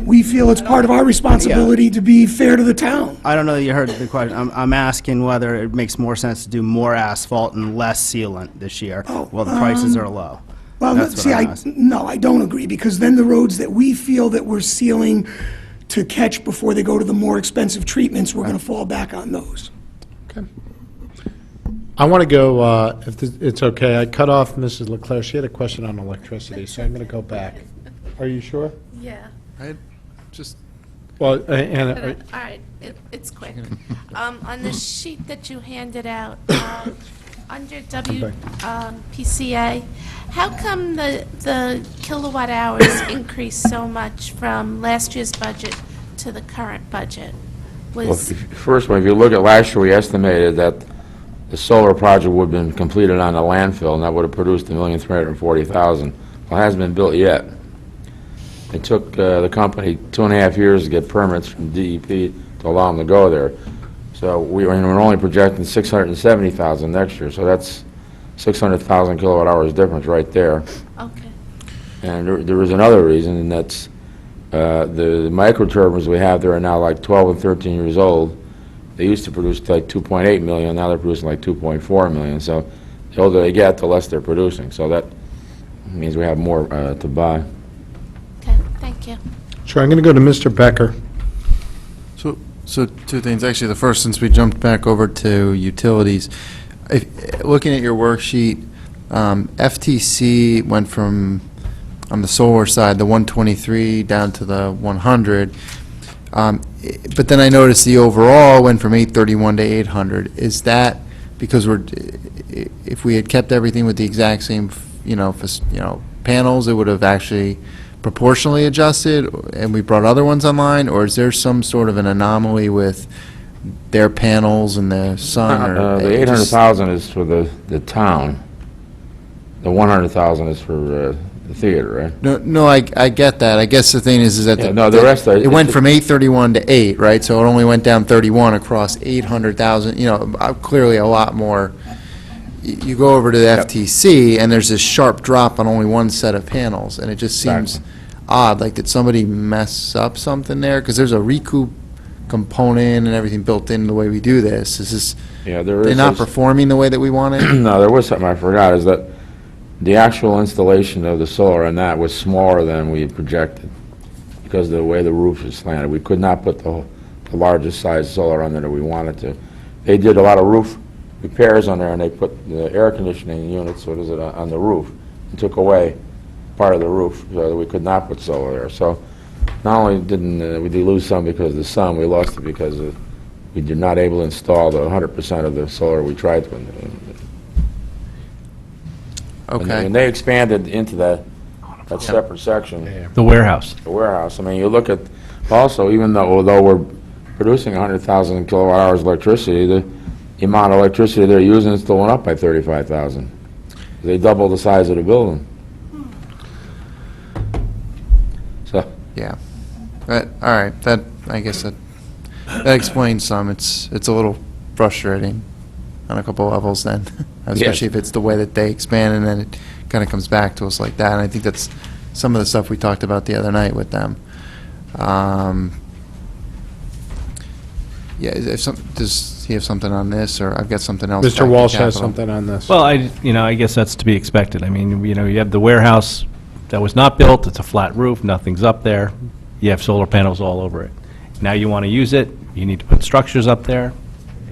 We feel it's part of our responsibility to be fair to the town.
I don't know that you heard the question. I'm asking whether it makes more sense to do more asphalt and less sealant this year while the prices are low.
Well, see, I don't agree, because then the roads that we feel that we're sealing to catch before they go to the more expensive treatments, we're going to fall back on those.
Okay. I want to go, it's okay, I cut off Mrs. Leclerc. She had a question on electricity, so I'm going to go back. Are you sure?
Yeah.
Just,
Well, Anna,
All right, it's quick. On the sheet that you handed out, under PCA, how come the kilowatt hours increased so much from last year's budget to the current budget?
Well, first of all, if you look at last year, we estimated that the solar project would have been completed on the landfill, and that would have produced $1,340,000. Well, it hasn't been built yet. It took the company 2.5 years to get permits from DEP to allow them to go there. So we're only projecting 670,000 next year, so that's 600,000 kilowatt hours difference right there.
Okay.
And there is another reason, and that's the microturbines we have there are now like 12 and 13 years old. They used to produce like 2.8 million, now they're producing like 2.4 million. So the older they get, the less they're producing. So that means we have more to buy.
Okay, thank you.
sure, I'm going to go to Mr. Becker.
So two things. Actually, the first, since we jumped back over to utilities, looking at your worksheet, FTC went from, on the solar side, the 123 down to the 100. But then I noticed the overall went from 831 to 800. Is that because if we had kept everything with the exact same, panels, it would have actually proportionally adjusted, and we brought other ones online, or is there some sort of an anomaly with their panels and the sun? Or
The 800,000 is for the town. The 100,000 is for the theater, right?
No, I get that. I guess the thing is that
Yeah, no, the rest are-
it went from 831 to 8, right? So it only went down 31 across 800,000. Clearly a lot more. You go over to the FTC, and there's this sharp drop on only one set of panels, and it just seems odd. Like, did somebody mess up something there? Because there's a recoup component and everything built in the way we do this. Is this,
Yeah, there is.
they're not performing the way that we want it?
No, there was something I forgot, is that the actual installation of the solar on that was smaller than we had projected because of the way the roof is slanted. We could not put the largest size solar on there that we wanted to. They did a lot of roof repairs on there, and they put the air conditioning units, what is it, on the roof, and took away part of the roof so that we could not put solar there. So not only didn't we did lose some because of the sun, we lost it because we did not able to install the 100% of the solar we tried to.
Okay.
And they expanded into that separate section.
The warehouse.
The warehouse. I mean, you look at, also, although we're producing 100,000 kilowatt hours of electricity, the amount of electricity they're using is still went up by 35,000. They doubled the size of the building. So.
Yeah. All right, I guess that explains some. It's a little frustrating on a couple levels then, especially if it's the way that they expand and then it kind of comes back to us like that. And I think that's some of the stuff we talked about the other night with them. Yeah, does he have something on this, or I've got something else? back
Mr.
to
Walsh has
capital.
something on this.
Well, I guess that's to be expected. I mean, you have the warehouse that was not built, it's a flat roof, nothing's up there, you have solar panels all over it. Now you want to use it, you need to put structures up there,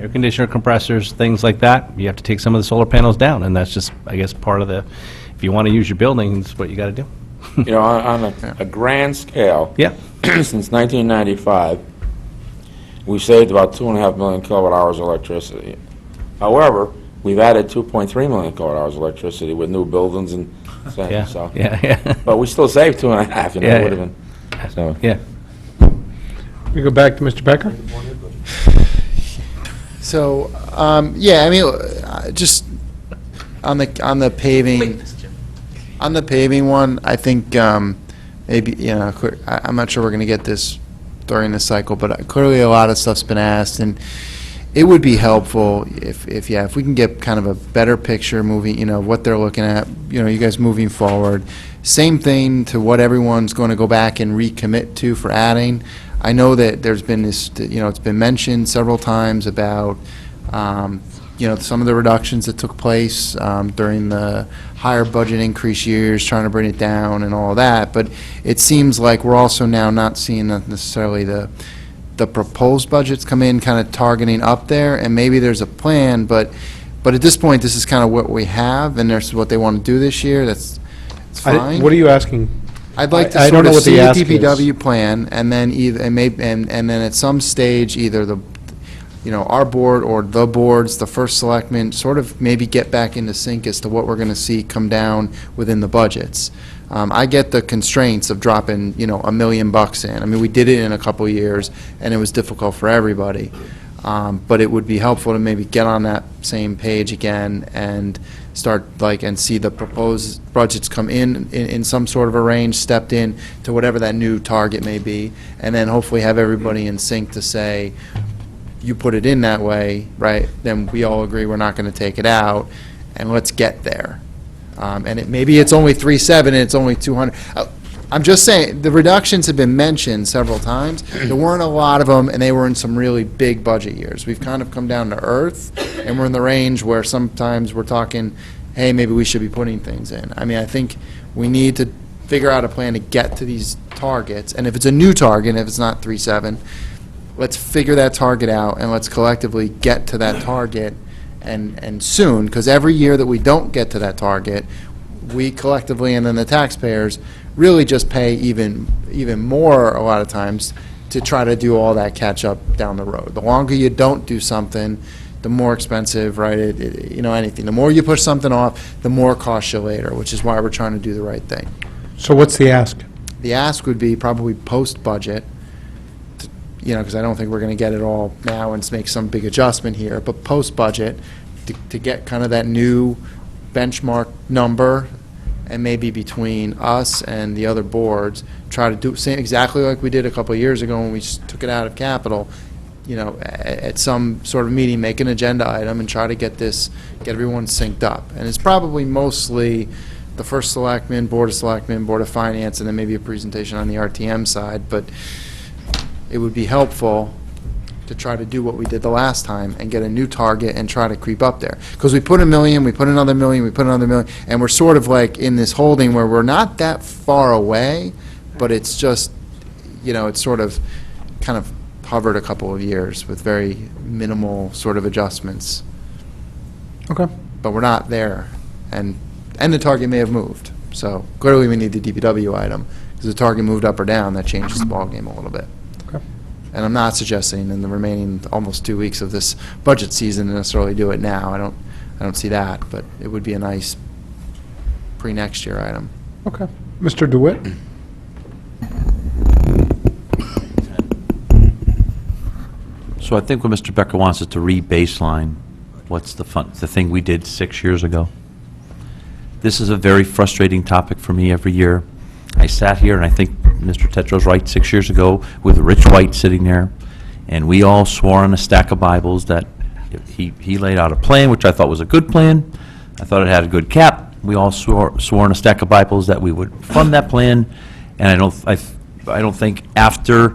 air conditioner compressors, things like that. You have to take some of the solar panels down, and that's just, I guess, part of if you want to use your building, that's what you got to do.
On a grand scale,
Yeah.
since 1995, we've saved about 2.5 million kilowatt hours of electricity. However, we've added 2.3 million kilowatt hours of electricity with new buildings and things.
Yeah,
So,
yeah.
but we still saved 2.5.
Yeah,
It would have been. So.
Yeah.
We go back to Mr. Becker?
So, yeah, I mean, just on the paving one, I think maybe, I'm not sure we're going to get this during the cycle, but clearly a lot of stuff's been asked, and it would be helpful if we can get kind of a better picture moving, what they're looking at, you guys moving forward. Same thing to what everyone's going to go back and recommit to for adding. I know that there's been this, it's been mentioned several times about, some of the reductions that took place during the higher budget increase years, trying to bring it down and all that. But it seems like we're also now not seeing necessarily the proposed budgets come in kind of targeting up there, and maybe there's a plan, but But at this point, this is kind of what we have, and this is what they want to do this year, it's fine.
What are you asking?
I'd like to
I don't
sort
know
of
what the
see a
ask is.
DPW plan, and then either, and then at some stage, either the, our board or the boards, the first selectman, sort of maybe get back into sync as to what we're going to see come down within the budgets. I get the constraints of dropping, $1 million in. I mean, we did it in a couple of years, and it was difficult for everybody. But it would be helpful to maybe get on that same page again and start and see the proposed budgets come in some sort of a range, stepped in to whatever that new target may be, and then hopefully have everybody in sync to say, you put it in that way, right, then we all agree we're not going to take it out, and let's get there. And maybe it's only 3.7 and it's only 200. I'm just saying, the reductions have been mentioned several times. There weren't a lot of them, and they were in some really big budget years. We've kind of come down to earth, and we're in the range where sometimes we're talking, hey, maybe we should be putting things in. I mean, I think we need to figure out a plan to get to these targets, and if it's a new target, if it's not 3.7, let's figure that target out, and let's collectively get to that target, and soon, because every year that we don't get to that target, we collectively, and then the taxpayers, really just pay even more a lot of times to try to do all that catch-up down the road. The longer you don't do something, the more expensive, right, anything. The more you push something off, the more it costs you later, which is why we're trying to do the right thing.
So what's the ask?
The ask would be probably post-budget, because I don't think we're going to get it all now and make some big adjustment here, but post-budget, to get kind of that new benchmark number, and maybe between us and the other boards, try to do exactly like we did a couple of years ago when we took it out of capital, at some sort of meeting, make an agenda item and try to get everyone synced up. And it's probably mostly the first selectman, Board of Selectmen, Board of Finance, and then maybe a presentation on the RTM side, but it would be helpful to try to do what we did the last time and get a new target and try to creep up there. Because we put $1 million, we put another $1 million, we put another $1 million, and we're sort of like in this holding where we're not that far away, but it's just, it's sort of kind of hovered a couple of years with very minimal sort of adjustments.
Okay.
But we're not there, and the target may have moved. So clearly we need the DPW item, because the target moved up or down, that changes the ballgame a little bit.
Okay.
And I'm not suggesting in the remaining almost 2 weeks of this budget season to necessarily do it now. I don't see that, but it would be a nice pre-next year item.
Okay. Mr. DeWitt?
So I think what Mr. Becker wants is to re-baseline what's the thing we did 6 years ago. This is a very frustrating topic for me every year. I sat here, and I think Mr. Tetro's right, 6 years ago, with Rich White sitting there, and we all swore on a stack of Bibles that he laid out a plan, which I thought was a good plan. I thought it had a good cap. We all swore on a stack of Bibles that we would fund that plan, and I don't think after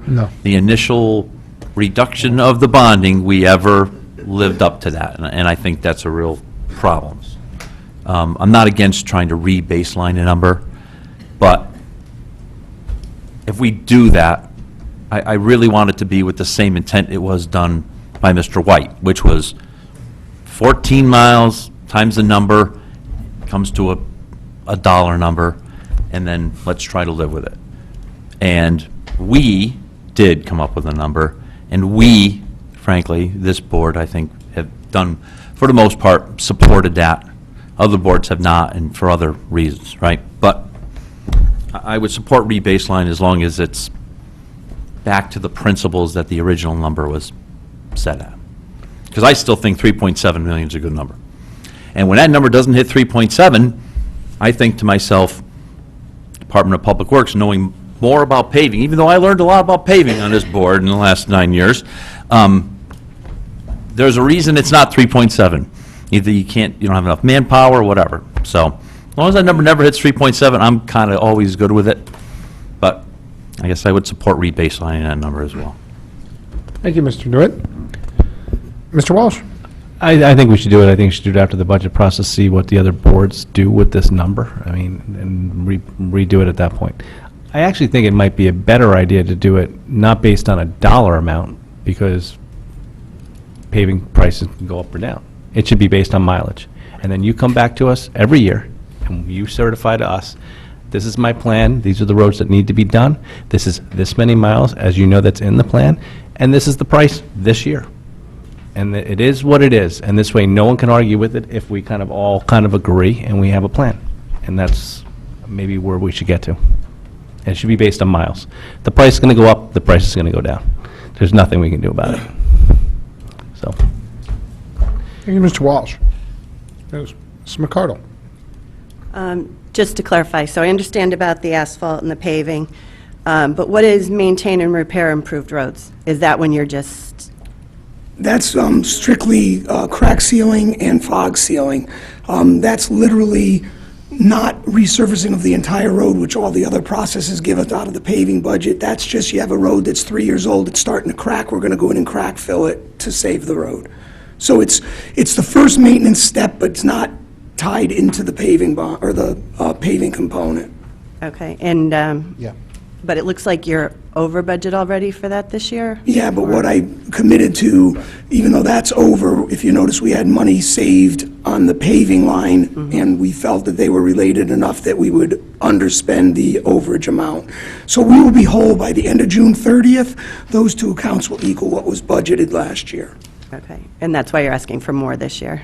the initial reduction of the bonding, we ever lived up to that, and I think that's a real problem. I'm not against trying to re-baseline a number, but if we do that, I really want it to be with the same intent it was done by Mr. White, which was 14 miles times the number comes to a dollar number, and then let's try to live with it. And we did come up with a number, and we, frankly, this board, I think, have done, for the most part, supported that. Other boards have not, and for other reasons, right? But I would support re-baseline as long as it's back to the principles that the original number was set at. Because I still think 3.7 million is a good number. And when that number doesn't hit 3.7, I think to myself, Department of Public Works, knowing more about paving, even though I learned a lot about paving on this board in the last 9 years, there's a reason it's not 3.7. Either you don't have enough manpower or whatever. So as long as that number never hits 3.7, I'm kind of always good with it. But I guess I would support re-baselining that number as well.
Thank you, Mr. DeWitt. Mr. Walsh?
I think we should do it. I think we should do it after the budget process, see what the other boards do with this number, and redo it at that point. I actually think it might be a better idea to do it not based on a dollar amount, because paving prices can go up or down. It should be based on mileage. And then you come back to us every year, and you certify to us, this is my plan, these are the roads that need to be done, this is this many miles, as you know, that's in the plan, and this is the price this year. And it is what it is, and this way, no one can argue with it if we kind of all kind of agree and we have a plan. And that's maybe where we should get to. And it should be based on miles. The price is going to go up, the price is going to go down. There's nothing we can do about it. So,
Thank you, Mr. Walsh. Yes, Ms. McCardle.
Just to clarify, so I understand about the asphalt and the paving, but what is maintain and repair improved roads? Is that when you're just,
That's strictly crack sealing and fog sealing. That's literally not resurfacing of the entire road, which all the other processes give us out of the paving budget. That's just, you have a road that's 3 years old, it's starting to crack, we're going to go in and crack fill it to save the road. So it's the first maintenance step, but it's not tied into the paving bond, or the paving component.
okay, and,
Yeah.
but it looks like you're over budget already for that this year?
Yeah, but what I committed to, even though that's over, if you notice, we had money saved on the paving line, and we felt that they were related enough that we would underspend the overage amount. So we will be whole by the end of June 30th. Those two accounts will equal what was budgeted last year.
Okay, and that's why you're asking for more this year,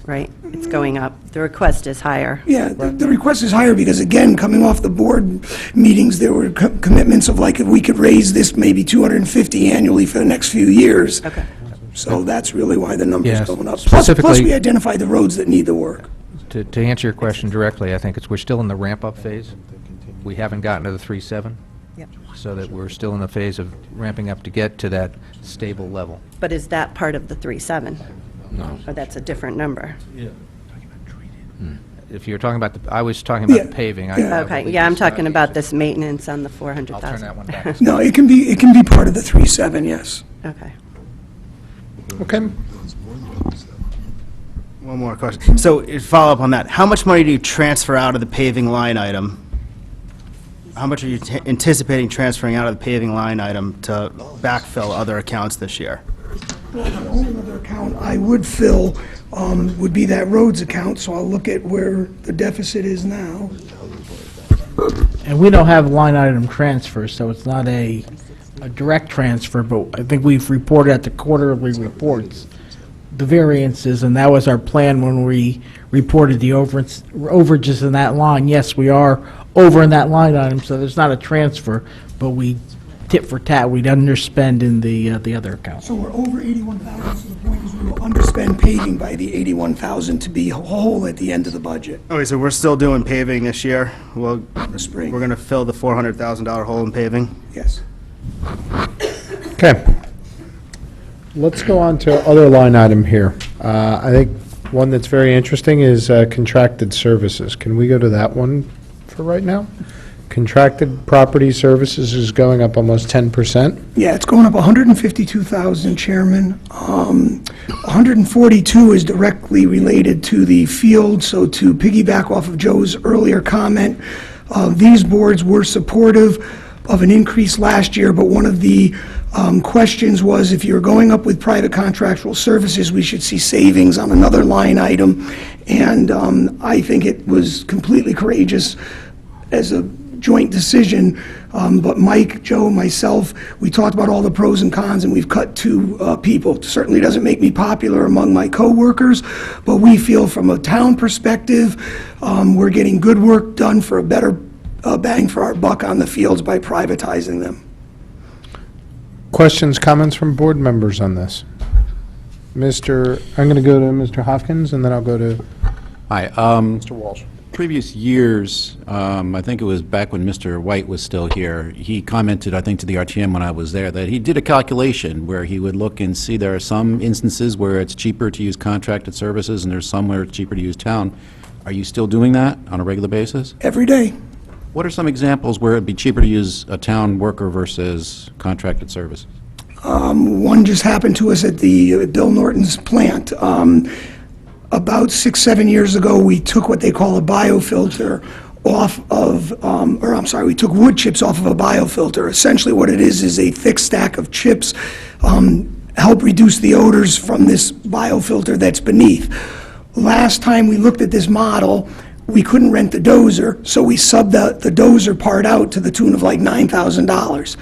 right? It's going up, the request is higher.
Yeah, the request is higher because, again, coming off the board meetings, there were commitments of like, if we could raise this maybe 250 annually for the next few years.
Okay.
So that's really why the number's
Yes,
going up. Plus
specifically-
we identified the roads that need the work.
To answer your question directly, I think we're still in the ramp-up phase. We haven't gotten to the 3.7.
Yep.
So that we're still in the phase of ramping up to get to that stable level.
But is that part of the 3.7? No. Or that's a different number?
If you're talking about, I was talking about
Yeah,
the paving.
yeah.
Okay, yeah, I'm talking about this maintenance on the
I'll
400,000.
turn that one back.
No, it can be part of the 3.7, yes.
Okay.
Okay.
One more question. So, to follow up on that, how much money do you transfer out of the paving line item? How much are you anticipating transferring out of the paving line item to backfill other accounts this year?
Well, the only other account I would fill would be that roads account, so I'll look at where the deficit is now.
And we don't have line item transfers, so it's not a direct transfer, but I think we've reported at the quarterly reports the variances, and that was our plan when we reported the overages in that line. Yes, we are over in that line item, so there's not a transfer, but we, tit for tat, we'd underspend in the other account.
So we're over 81,000, so the point is we will underspend paving by the 81,000 to be whole at the end of the budget.
Okay, so we're still doing paving this year? Well,
The spring.
we're going to fill the $400,000 hole in paving?
Yes.
Okay. Let's go on to other line item here. I think one that's very interesting is contracted services. Can we go to that one for right now? Contracted property services is going up almost 10%.
Yeah, it's going up 152,000, Chairman. 142 is directly related to the field, so to piggyback off of Joe's earlier comment, these boards were supportive of an increase last year, but one of the questions was if you're going up with private contractual services, we should see savings on another line item. And I think it was completely courageous as a joint decision, but Mike, Joe, myself, we talked about all the pros and cons, and we've cut two people. It certainly doesn't make me popular among my coworkers, but we feel from a town perspective, we're getting good work done for a better bang for our buck on the fields by privatizing them.
Questions, comments from board members on this? I'm going to go to Mr. Hopkins, and then I'll go to
Hi.
Mr. Walsh.
Previous years, I think it was back when Mr. White was still here, he commented, I think, to the RTM when I was there, that he did a calculation where he would look and see there are some instances where it's cheaper to use contracted services, and there's some where it's cheaper to use town. Are you still doing that on a regular basis?
Every day.
What are some examples where it'd be cheaper to use a town worker versus contracted services?
One just happened to us at the Bill Norton's plant. About 6-7 years ago, we took what they call a biofilter off of, we took wood chips off of a biofilter. Essentially what it is a thick stack of chips. help reduce the odors from this biofilter that's beneath. Last time we looked at this model, we couldn't rent the dozer, so we subbed the dozer part out to the tune of like $9,000.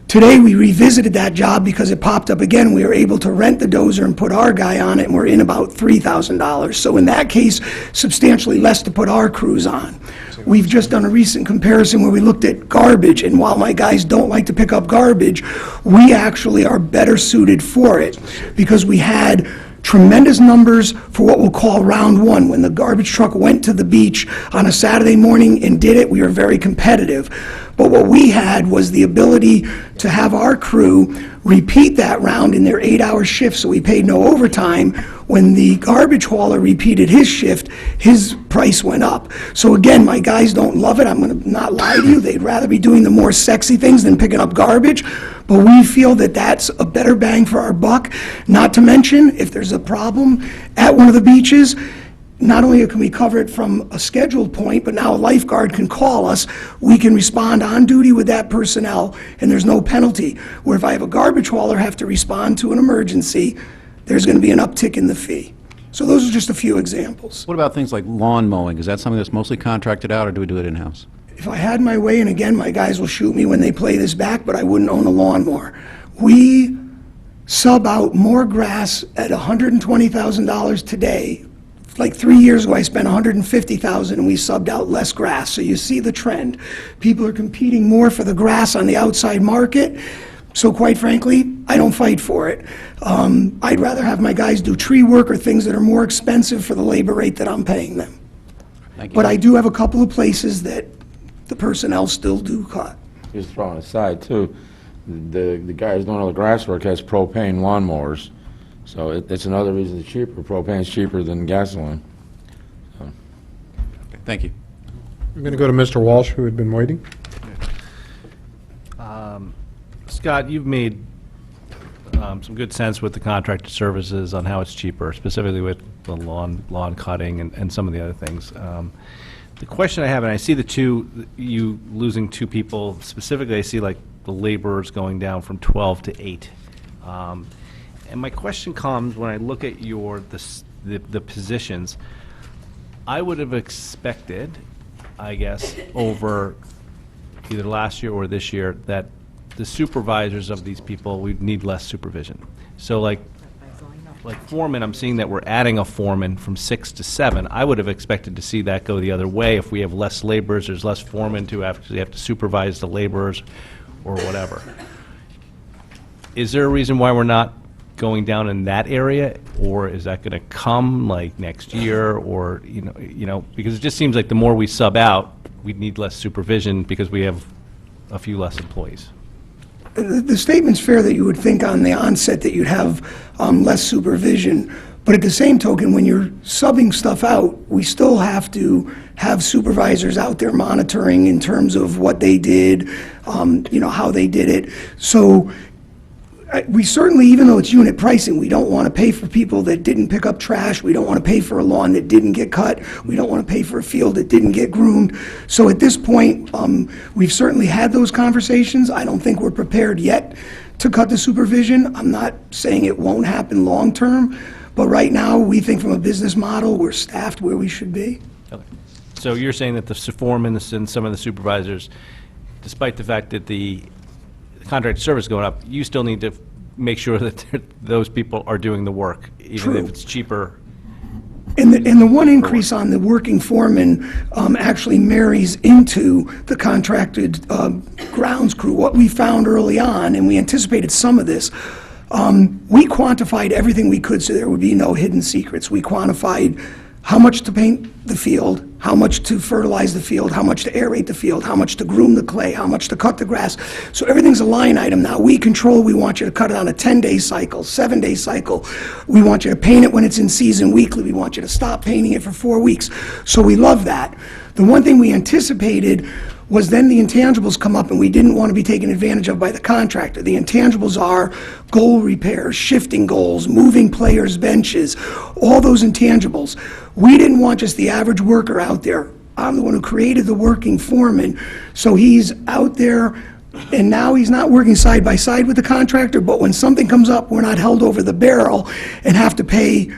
Today, we revisited that job because it popped up again. We were able to rent the dozer and put our guy on it, and we're in about $3,000. So in that case, substantially less to put our crews on. We've just done a recent comparison where we looked at garbage, and while my guys don't like to pick up garbage, we actually are better suited for it because we had tremendous numbers for what we'll call round one. When the garbage truck went to the beach on a Saturday morning and did it, we were very competitive. But what we had was the ability to have our crew repeat that round in their 8-hour shift, so we paid no overtime. When the garbage hauler repeated his shift, his price went up. So again, my guys don't love it. I'm going to not lie to you. They'd rather be doing the more sexy things than picking up garbage. But we feel that that's a better bang for our buck. Not to mention, if there's a problem at one of the beaches, not only can we cover it from a scheduled point, but now a lifeguard can call us. We can respond on duty with that personnel, and there's no penalty. Where if I have a garbage hauler have to respond to an emergency, there's going to be an uptick in the fee. So those are just a few examples.
What about things like lawn mowing? Is that something that's mostly contracted out, or do we do it in-house?
If I had my way, and again, my guys will shoot me when they play this back, but I wouldn't own a lawnmower. We sub out more grass at $120,000 today. Like 3 years ago, I spent $150,000 and we subbed out less grass. So you see the trend. People are competing more for the grass on the outside market. So quite frankly, I don't fight for it. I'd rather have my guys do tree work or things that are more expensive for the labor rate that I'm paying them.
Thank you.
But I do have a couple of places that the personnel still do cut.
Just throwing aside, too, the guys doing all the grass work has propane lawnmowers, so it's another reason it's cheaper. Propane's cheaper than gasoline. So.
Thank you.
I'm going to go to Mr. Walsh, who had been waiting.
Scott, you've made some good sense with the contracted services on how it's cheaper, specifically with the lawn cutting and some of the other things. The question I have, and I see you losing 2 people, specifically I see like the laborers going down from 12 to 8. And my question comes when I look at the positions. I would have expected, I guess, over either last year or this year, that the supervisors of these people would need less supervision. So like foreman, I'm seeing that we're adding a foreman from 6 to 7. I would have expected to see that go the other way. If we have less laborers, there's less foremen to actually have to supervise the laborers or whatever. Is there a reason why we're not going down in that area, or is that going to come like next year, or you know, because it just seems like the more we sub out, we need less supervision because we have a few less employees.
The statement's fair that you would think on the onset that you'd have less supervision, but at the same token, when you're subbing stuff out, we still have to have supervisors out there monitoring in terms of what they did, how they did it. So we certainly, even though it's unit pricing, we don't want to pay for people that didn't pick up trash. We don't want to pay for a lawn that didn't get cut. We don't want to pay for a field that didn't get groomed. So at this point, we've certainly had those conversations. I don't think we're prepared yet to cut the supervision. I'm not saying it won't happen long-term, but right now, we think from a business model, we're staffed where we should be.
Okay. So you're saying that the foremen and some of the supervisors, despite the fact that the contract service is going up, you still need to make sure that those people are doing the work, even if it's cheaper.
And the one increase on the working foreman actually marries into the contracted grounds crew. What we found early on, and we anticipated some of this, we quantified everything we could so there would be no hidden secrets. We quantified how much to paint the field, how much to fertilize the field, how much to aerate the field, how much to groom the clay, how much to cut the grass. So everything's a line item now. We control, we want you to cut it on a 10-day cycle, 7-day cycle. We want you to paint it when it's in season weekly. We want you to stop painting it for 4 weeks. So we love that. The one thing we anticipated was then the intangibles come up and we didn't want to be taken advantage of by the contractor. The intangibles are goal repairs, shifting goals, moving players' benches, all those intangibles. We didn't want just the average worker out there. I'm the one who created the working foreman, so he's out there And now he's not working side by side with the contractor, but when something comes up, we're not held over the barrel and have to pay,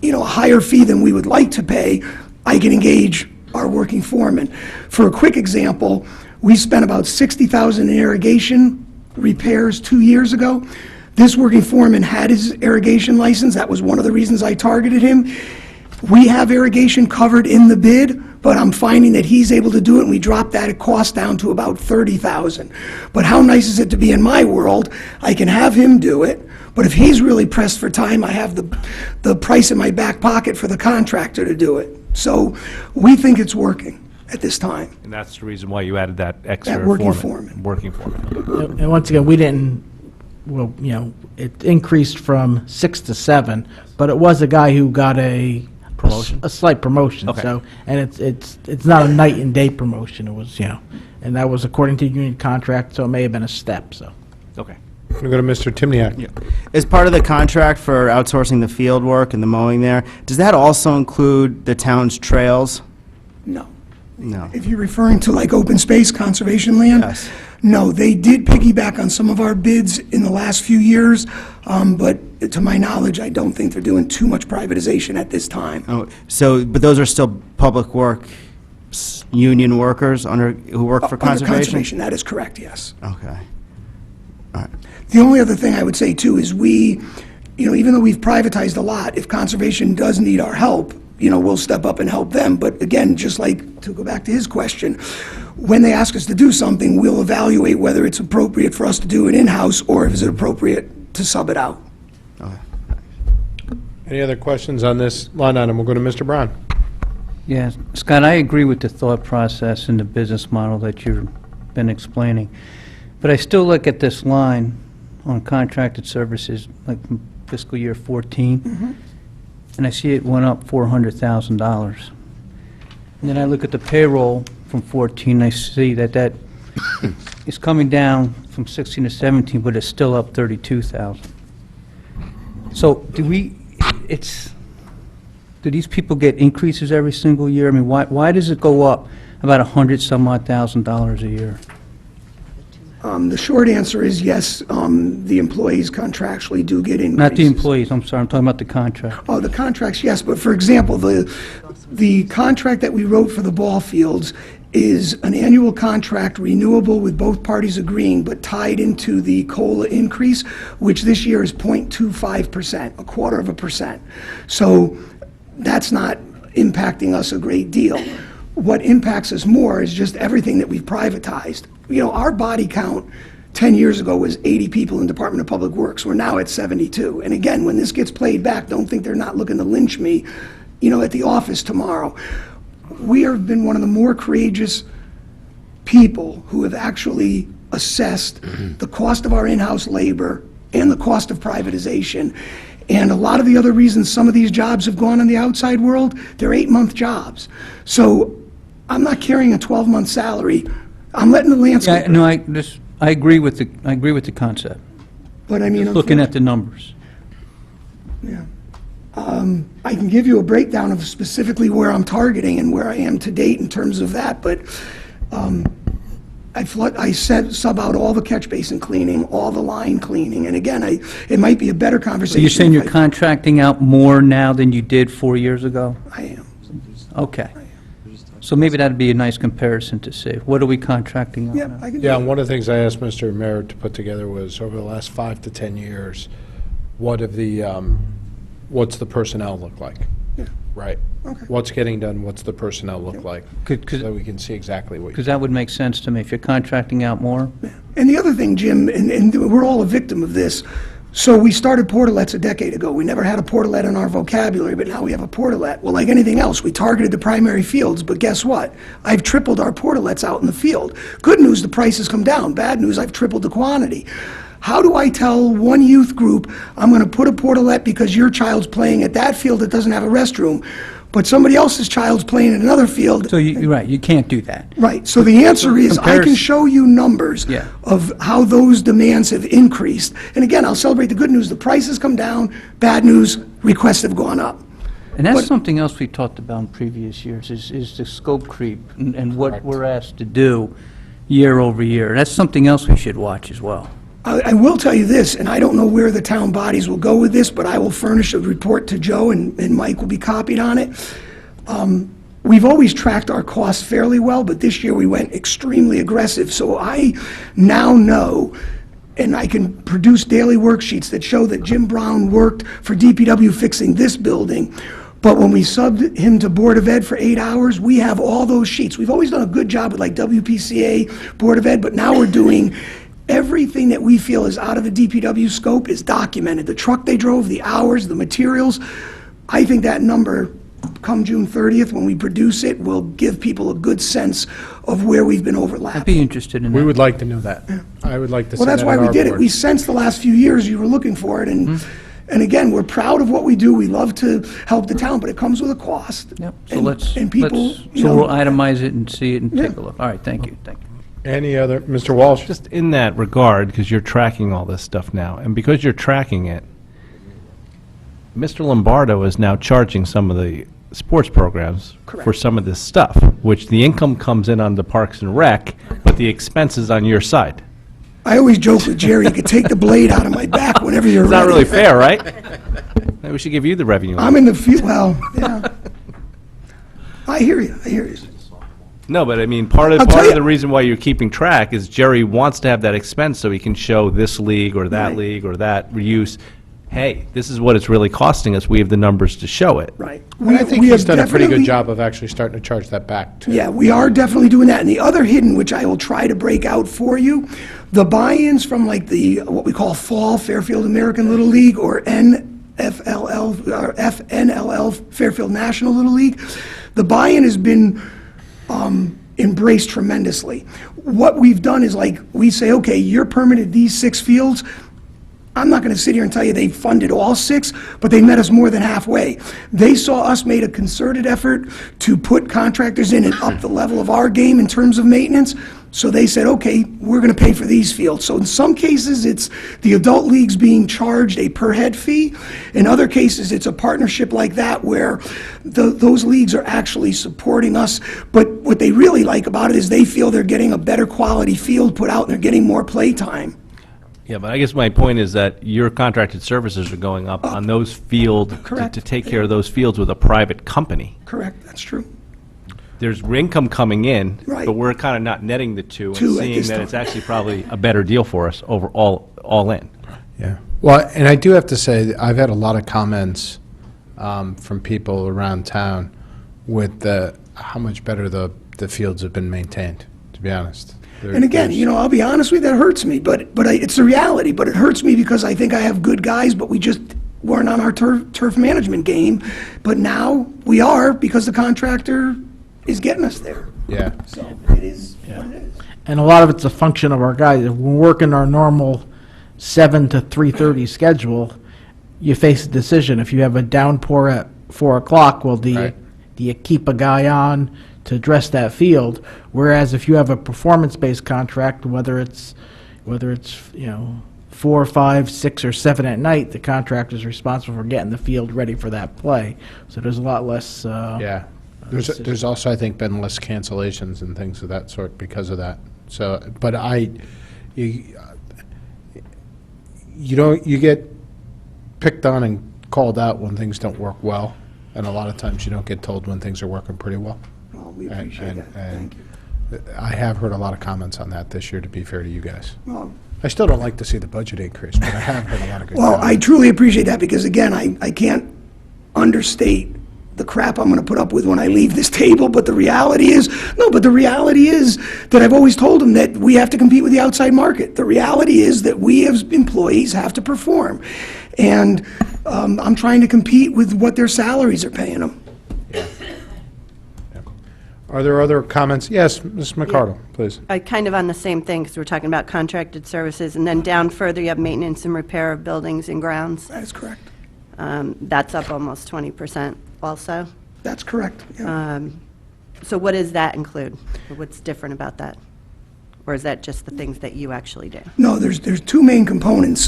a higher fee than we would like to pay. I can engage our working foreman. For a quick example, we spent about $60,000 in irrigation repairs 2 years ago. This working foreman had his irrigation license. That was one of the reasons I targeted him. We have irrigation covered in the bid, but I'm finding that he's able to do it, and we dropped that cost down to about $30,000. But how nice is it to be in my world? I can have him do it, but if he's really pressed for time, I have the price in my back pocket for the contractor to do it. So we think it's working at this time.
And that's the reason why you added that extra
That working foreman.
Working foreman.
And once again, we didn't, well, it increased from 6 to 7, but it was a guy who got a
Promotion?
a slight promotion.
Okay.
So, and it's not a night and day promotion. It was, and that was according to union contract, so it may have been a step, so.
Okay.
I'm going to go to Mr. Timniak.
As part of the contract for outsourcing the field work and the mowing there, does that also include the town's trails?
No.
No.
If you're referring to like open space conservation land?
Yes.
No, they did piggyback on some of our bids in the last few years, but to my knowledge, I don't think they're doing too much privatization at this time.
Oh, so, but those are still public work union workers who work for
Under
conservation?
conservation, that is correct, yes.
Okay. All right.
The only other thing I would say too is we, even though we've privatized a lot, if conservation does need our help, we'll step up and help them. But again, just like, to go back to his question, when they ask us to do something, we'll evaluate whether it's appropriate for us to do it in-house or if it's appropriate to sub it out.
Any other questions on this line item? We'll go to Mr. Brown.
Yeah, Scott, I agree with the thought process and the business model that you've been explaining. But I still look at this line on contracted services, like from fiscal year 14, and I see it went up $400,000. And then I look at the payroll from 14, I see that is coming down from 16 to 17, but it's still up 32,000. So do these people get increases every single year? I mean, why does it go up about $100-some-odd-thousand a year?
The short answer is yes, the employees contractually do get increases.
Not the employees, I'm sorry, I'm talking about the contract.
Oh, the contracts, yes, but for example, the contract that we wrote for the ball fields is an annual contract renewable with both parties agreeing, but tied into the COLA increase, which this year is 0.25%, 0.25%. So that's not impacting us a great deal. What impacts us more is just everything that we've privatized. Our body count 10 years ago was 80 people in Department of Public Works. We're now at 72. And again, when this gets played back, don't think they're not looking to lynch me, at the office tomorrow. We have been one of the more courageous people who have actually assessed the cost of our in-house labor and the cost of privatization. And a lot of the other reasons some of these jobs have gone in the outside world, they're 8-month jobs. So I'm not carrying a 12-month salary. I'm letting the landscape.
Yeah, no, I agree with the concept.
But I mean,
Looking at the numbers.
Yeah. I can give you a breakdown of specifically where I'm targeting and where I am to date in terms of that, but I sub out all the catch basin cleaning, all the line cleaning, and again, it might be a better
So
conversation.
you're saying
if
you're
I-
contracting out more now than you did 4 years ago?
I am.
Okay. So maybe that'd be a nice comparison to see. What are we contracting out
Yeah,
now?
I can.
Yeah, and one of the things I asked Mr. Merritt to put together was, over the last 5 to 10 years, what's the personnel look like?
Yeah.
Right?
Okay.
What's getting done, what's the personnel look like?
Could-
So that we can see exactly what
Because that would make sense to me. If you're contracting out more,
And the other thing, Jim, and we're all a victim of this, so we started portalets a decade ago. We never had a portalet in our vocabulary, but now we have a portalet. Well, like anything else, we targeted the primary fields, but guess what? I've tripled our portalets out in the field. Good news, the price has come down. Bad news, I've tripled the quantity. How do I tell one youth group, I'm going to put a portalet because your child's playing at that field that doesn't have a restroom, but somebody else's child's playing in another field?
so you're right, you can't do that.
Right, so the answer is, I can
Comparison-
show you numbers
Yeah.
of how those demands have increased. And again, I'll celebrate the good news, the prices come down, bad news, requests have gone up.
And that's
But-
something else we talked about in previous years, is the scope creep and what we're asked to do. year over year. That's something else we should watch as well.
I will tell you this, and I don't know where the town bodies will go with this, but I will furnish a report to Joe, and Mike will be copied on it. We've always tracked our costs fairly well, but this year we went extremely aggressive. So I now know, and I can produce daily worksheets that show that Jim Brown worked for DPW fixing this building. But when we subbed him to Board of Ed for 8 hours, we have all those sheets. We've always done a good job with like WPCA, Board of Ed, but now we're doing everything that we feel is out of the DPW scope is documented. The truck they drove, the hours, the materials. I think that number, come June 30th, when we produce it, will give people a good sense of where we've been
I'd
overlapping.
be interested in that.
We would like to know that. I would like to see
Well,
that
that's why
at
we
our
did it.
board.
We sensed the last few years you were looking for it, and again, we're proud of what we do. We love to help the town, but it comes with a cost.
Yep, so
And-
let's,
and people,
let's,
you
so
know-
we'll itemize it and see it and take
Yeah.
a look. All right, thank you, thank you.
Any other, Mr. Walsh?
Just in that regard, because you're tracking all this stuff now, and because you're tracking it, Mr. Lombardo is now charging some of the sports programs for some of this stuff, which the income comes in on the Parks and Rec, but the expense is on your side.
I always joke with Jerry, you could take the blade out of my back whenever you're
It's
ready.
not really fair, right? Maybe we should give you the revenue.
I'm in the field, well, yeah. I hear you, I hear you.
No, but I mean, part
I'll
of
tell you-
the reason why you're keeping track is Jerry wants to have that expense so he can show this league or that
Right.
league or that use, hey, this is what it's really costing us. We have the numbers to show it.
Right.
And I think
We
he's
have
done a pretty good
definitely-
job of actually starting to charge that back, too.
Yeah, we are definitely doing that. And the other hidden, which I will try to break out for you, the buy-ins from like the, what we call Fall Fairfield American Little League or NFLL, or FNLL Fairfield National Little League, the buy-in has been embraced tremendously. What we've done is like, we say, okay, you're permitted these 6 fields. I'm not going to sit here and tell you they funded all 6, but they met us more than halfway. They saw us made a concerted effort to put contractors in and up the level of our game in terms of maintenance. So they said, okay, we're going to pay for these fields. So in some cases, it's the adult leagues being charged a per-head fee. In other cases, it's a partnership like that where those leagues are actually supporting us. But what they really like about it is they feel they're getting a better quality field put out and they're getting more play time.
Yeah, but I guess my point is that your contracted services are going up on those fields
Correct.
to take care of those fields with a private company.
Correct, that's true.
There's income coming in,
Right.
but we're kind of not netting the two
Two
and
at
seeing
this
that
time.
it's actually probably a better deal for us overall, all in.
Yeah. Well, and I do have to say, that I've had a lot of comments from people around town with how much better the fields have been maintained, to be honest.
And again, you know, I'll be honest with you, that hurts me, but it's a reality. But it hurts me because I think I have good guys, but we just weren't on our turf management game. But now we are because the contractor is getting us there.
Yeah.
So it is what it is.
And a lot of it's a function of our guys. If we're working our normal 7 to 3:30 schedule, you face a decision. If you have a downpour at 4 o'clock, well, do you keep a guy on to address that field? Whereas if you have a performance-based contract, whether it's 4, 5, 6, or 7 at night, the contractor is responsible for getting the field ready for that play. So there's a lot less.
Yeah. There's also, I think, been less cancellations and things of that sort because of that. So, but you get picked on and called out when things don't work well, and a lot of times you don't get told when things are working pretty well.
Well, we appreciate that.
And I have heard a lot of comments on that this year, to be fair to you guys.
Well,
I still don't like to see the budget increase, but I have heard a lot of good
Well, I
comments.
truly appreciate that because, again, I can't understate the crap I'm going to put up with when I leave this table, but the reality is that I've always told them that we have to compete with the outside market. The reality is that we as employees have to perform. And I'm trying to compete with what their salaries are paying them.
Are there other comments? Yes, Ms. McCardle, please.
Kind of on the same thing, because we're talking about contracted services, and then down further, you have maintenance and repair of buildings and grounds.
That is correct.
That's up almost 20% also.
That's correct, yeah.
So what does that include? Or what's different about that? Or is that just the things that you actually do?
No, there's two main components.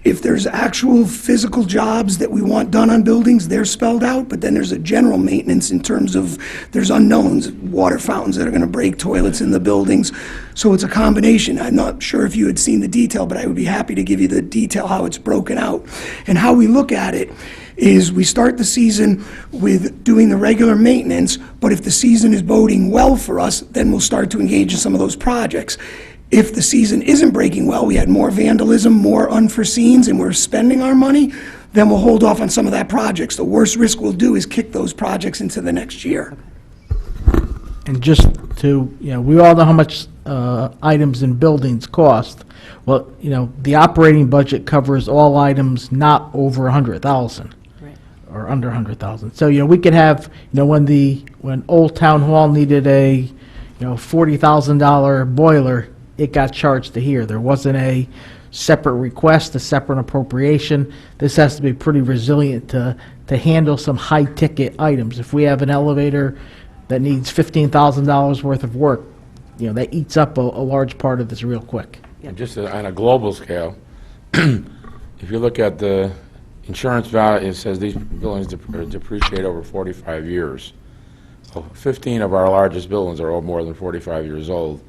If there's actual physical jobs that we want done on buildings, they're spelled out, but then there's a general maintenance in terms of, there's unknowns, water fountains that are going to break, toilets in the buildings. So it's a combination. I'm not sure if you had seen the detail, but I would be happy to give you the detail how it's broken out. And how we look at it is we start the season with doing the regular maintenance, but if the season is boding well for us, then we'll start to engage in some of those projects. If the season isn't breaking well, we had more vandalism, more unforeseens, and we're spending our money, then we'll hold off on some of that projects. The worst risk we'll do is kick those projects into the next year.
And just to, we all know how much items in buildings cost. Well, the operating budget covers all items not over 100,000. Or under 100,000. So, we could have, when Old Town Hall needed a, $40,000 boiler, it got charged to here. There wasn't a separate request, a separate appropriation. This has to be pretty resilient to handle some high-ticket items. If we have an elevator that needs $15,000 worth of work, that eats up a large part of this real quick.
And just on a global scale, if you look at the insurance value, it says these buildings depreciate over 45 years. So 15 of our largest buildings are more than 45 years old,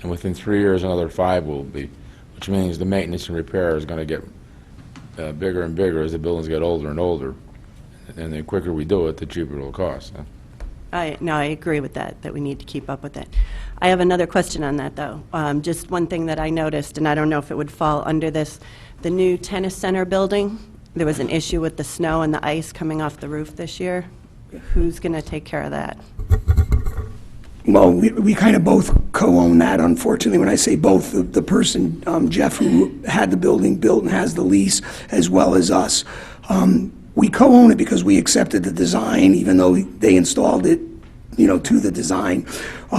and within 3 years, another 5 will be, which means the maintenance and repair is going to get bigger and bigger as the buildings get older and older. And the quicker we do it, the cheaper it'll cost.
I agree with that we need to keep up with it. I have another question on that, though. Just one thing that I noticed, and I don't know if it would fall under this, the new tennis center building, there was an issue with the snow and the ice coming off the roof this year. Who's going to take care of that?
Well, we kind of both co-own that, unfortunately. When I say both, the person, Jeff, who had the building built and has the lease, as well as us. We co-own it because we accepted the design, even though they installed it, to the design.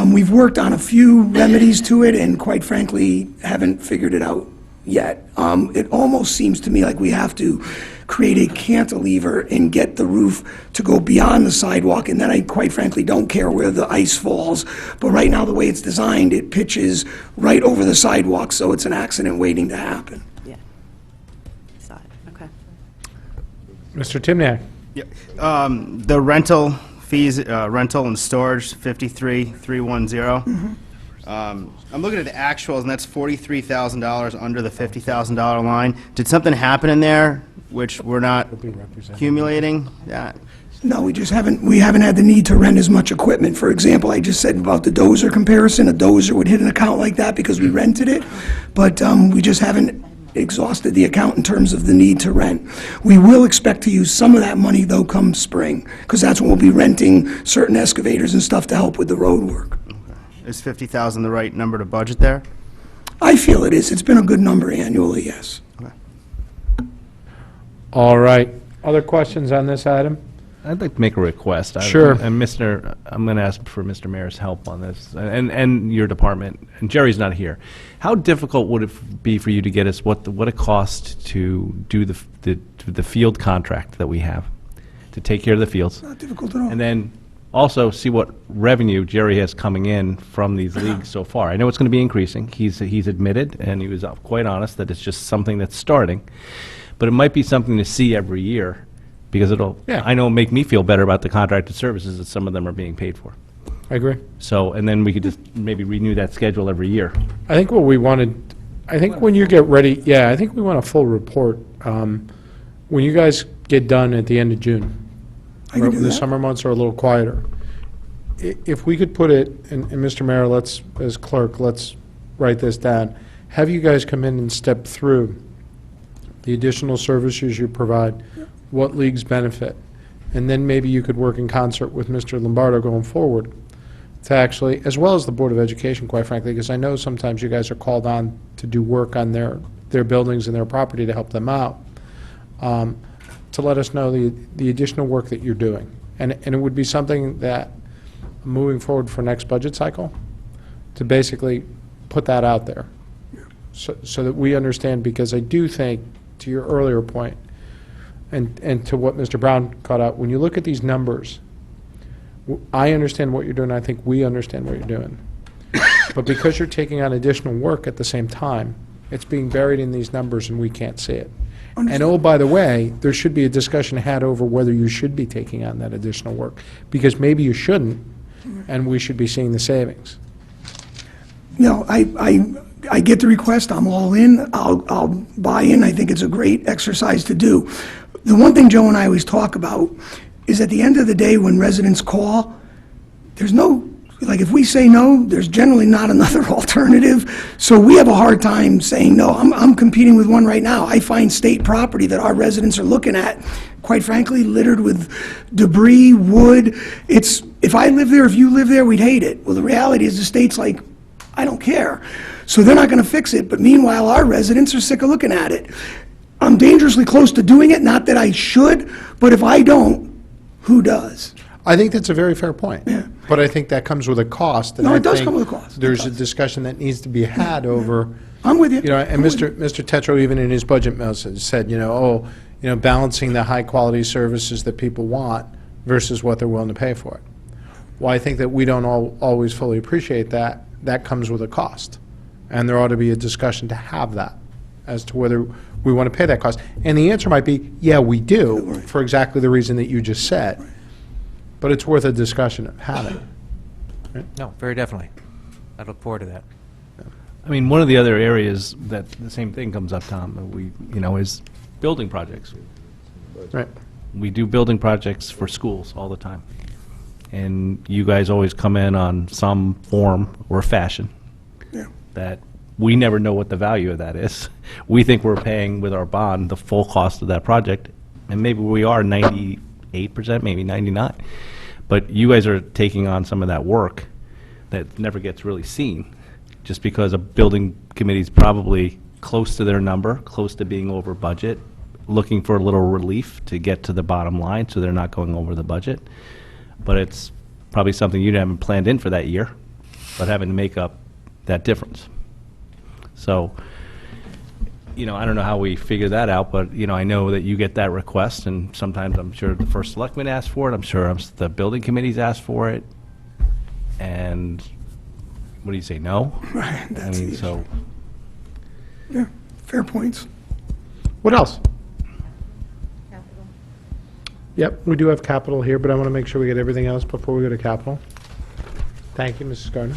We've worked on a few remedies to it and, quite frankly, haven't figured it out yet. It almost seems to me like we have to create a cantilever and get the roof to go beyond the sidewalk, and then I quite frankly don't care where the ice falls. But right now, the way it's designed, it pitches right over the sidewalk, so it's an accident waiting to happen.
Yeah. Saw it. Okay.
Mr. Timniak?
The rental fees, rental and storage, 53,310. I'm looking at the actuals, and that's $43,000 under the $50,000 line. Did something happen in there which we're not accumulating? Yeah.
No, we haven't had the need to rent as much equipment. For example, I just said about the dozer comparison, a dozer would hit an account like that because we rented it, but we just haven't exhausted the account in terms of the need to rent. We will expect to use some of that money, though, come spring, because that's when we'll be renting certain excavators and stuff to help with the road work.
Is 50,000 the right number to budget there?
I feel it is. It's been a good number annually, yes.
All right. Other questions on this item?
I'd like to make a request.
Sure.
I'm going to ask for Mr. Mayor's help on this, and your department, and Jerry's not here. How difficult would it be for you to get us what it costs to do the field contract that we have, to take care of the fields?
Not difficult at all.
And then also see what revenue Jerry has coming in from these leagues so far. I know it's going to be increasing. He's admitted, and he was quite honest, that it's just something that's starting. But it might be something to see every year, because I know, make me feel better about the contracted services that some of them are being paid for.
I agree.
So, and then we could just maybe renew that schedule every year.
I think what we wanted, when you get ready, I think we want a full report. When you guys get done at the end of June,
I can do
the
that.
summer months are a little quieter. If we could put it, and Mr. Mayor, as clerk, let's write this down. Have you guys come in and step through the additional services you provide, what leagues benefit, and then maybe you could work in concert with Mr. Lombardo going forward to actually, as well as the Board of Education, quite frankly, because I know sometimes you guys are called on to do work on their buildings and their property to help them out, to let us know the additional work that you're doing. And it would be something that, moving forward for next budget cycle, to basically put that out there, so that we understand, because I do think, to your earlier point, and to what Mr. Brown caught out, when you look at these numbers, I understand what you're doing, I think we understand what you're doing. But because you're taking on additional work at the same time, it's being buried in these numbers and we can't see it. And oh, by the way, there should be a discussion had over whether you should be taking on that additional work, because maybe you shouldn't, and we should be seeing the savings.
No, I get the request, I'm all in, I'll buy in, I think it's a great exercise to do. The one thing Joe and I always talk about is at the end of the day, when residents call, there's no, like, if we say no, there's generally not another alternative, so we have a hard time saying no. I'm competing with one right now. I find state property that our residents are looking at, quite frankly, littered with debris, wood. If I live there, if you live there, we'd hate it. Well, the reality is the state's like, I don't care. So they're not going to fix it, but meanwhile, our residents are sick of looking at it. I'm dangerously close to doing it, not that I should, but if I don't, who does?
I think that's a very fair point. But I think that comes with a cost. And
No,
I
it does
think
come with a cost. It
There's a
does.
discussion that needs to be had over,
I'm with you.
you know, and Mr. Tetro, even in his budget memos, said, balancing the high-quality services that people want versus what they're willing to pay for it. Well, I think that we don't always fully appreciate that. That comes with a cost. And there ought to be a discussion to have that as to whether we want to pay that cost. And the answer might be, yeah, we do, for exactly the reason that you just said. But it's worth a discussion of having.
No, very definitely. I look forward to that.
I mean, one of the other areas that the same thing comes up, Tom, is building projects.
Right.
We do building projects for schools all the time. And you guys always come in on some form or fashion that we never know what the value of that is. We think we're paying with our bond the full cost of that project, and maybe we are 98%, maybe 99%. But you guys are taking on some of that work that never gets really seen, just because a building committee's probably close to their number, close to being over budget, looking for a little relief to get to the bottom line so they're not going over the budget. But it's probably something you haven't planned in for that year, but having to make up that difference. So, I don't know how we figure that out, but, I know that you get that request, and sometimes I'm sure the first selectman asks for it, I'm sure the building committees ask for it, and what do you say, no?
Right, that's the issue.
So.
Yeah, fair points.
What else? Yep, we do have capital here, but I want to make sure we get everything else before we go to capital. Thank you, Mrs. Gardner.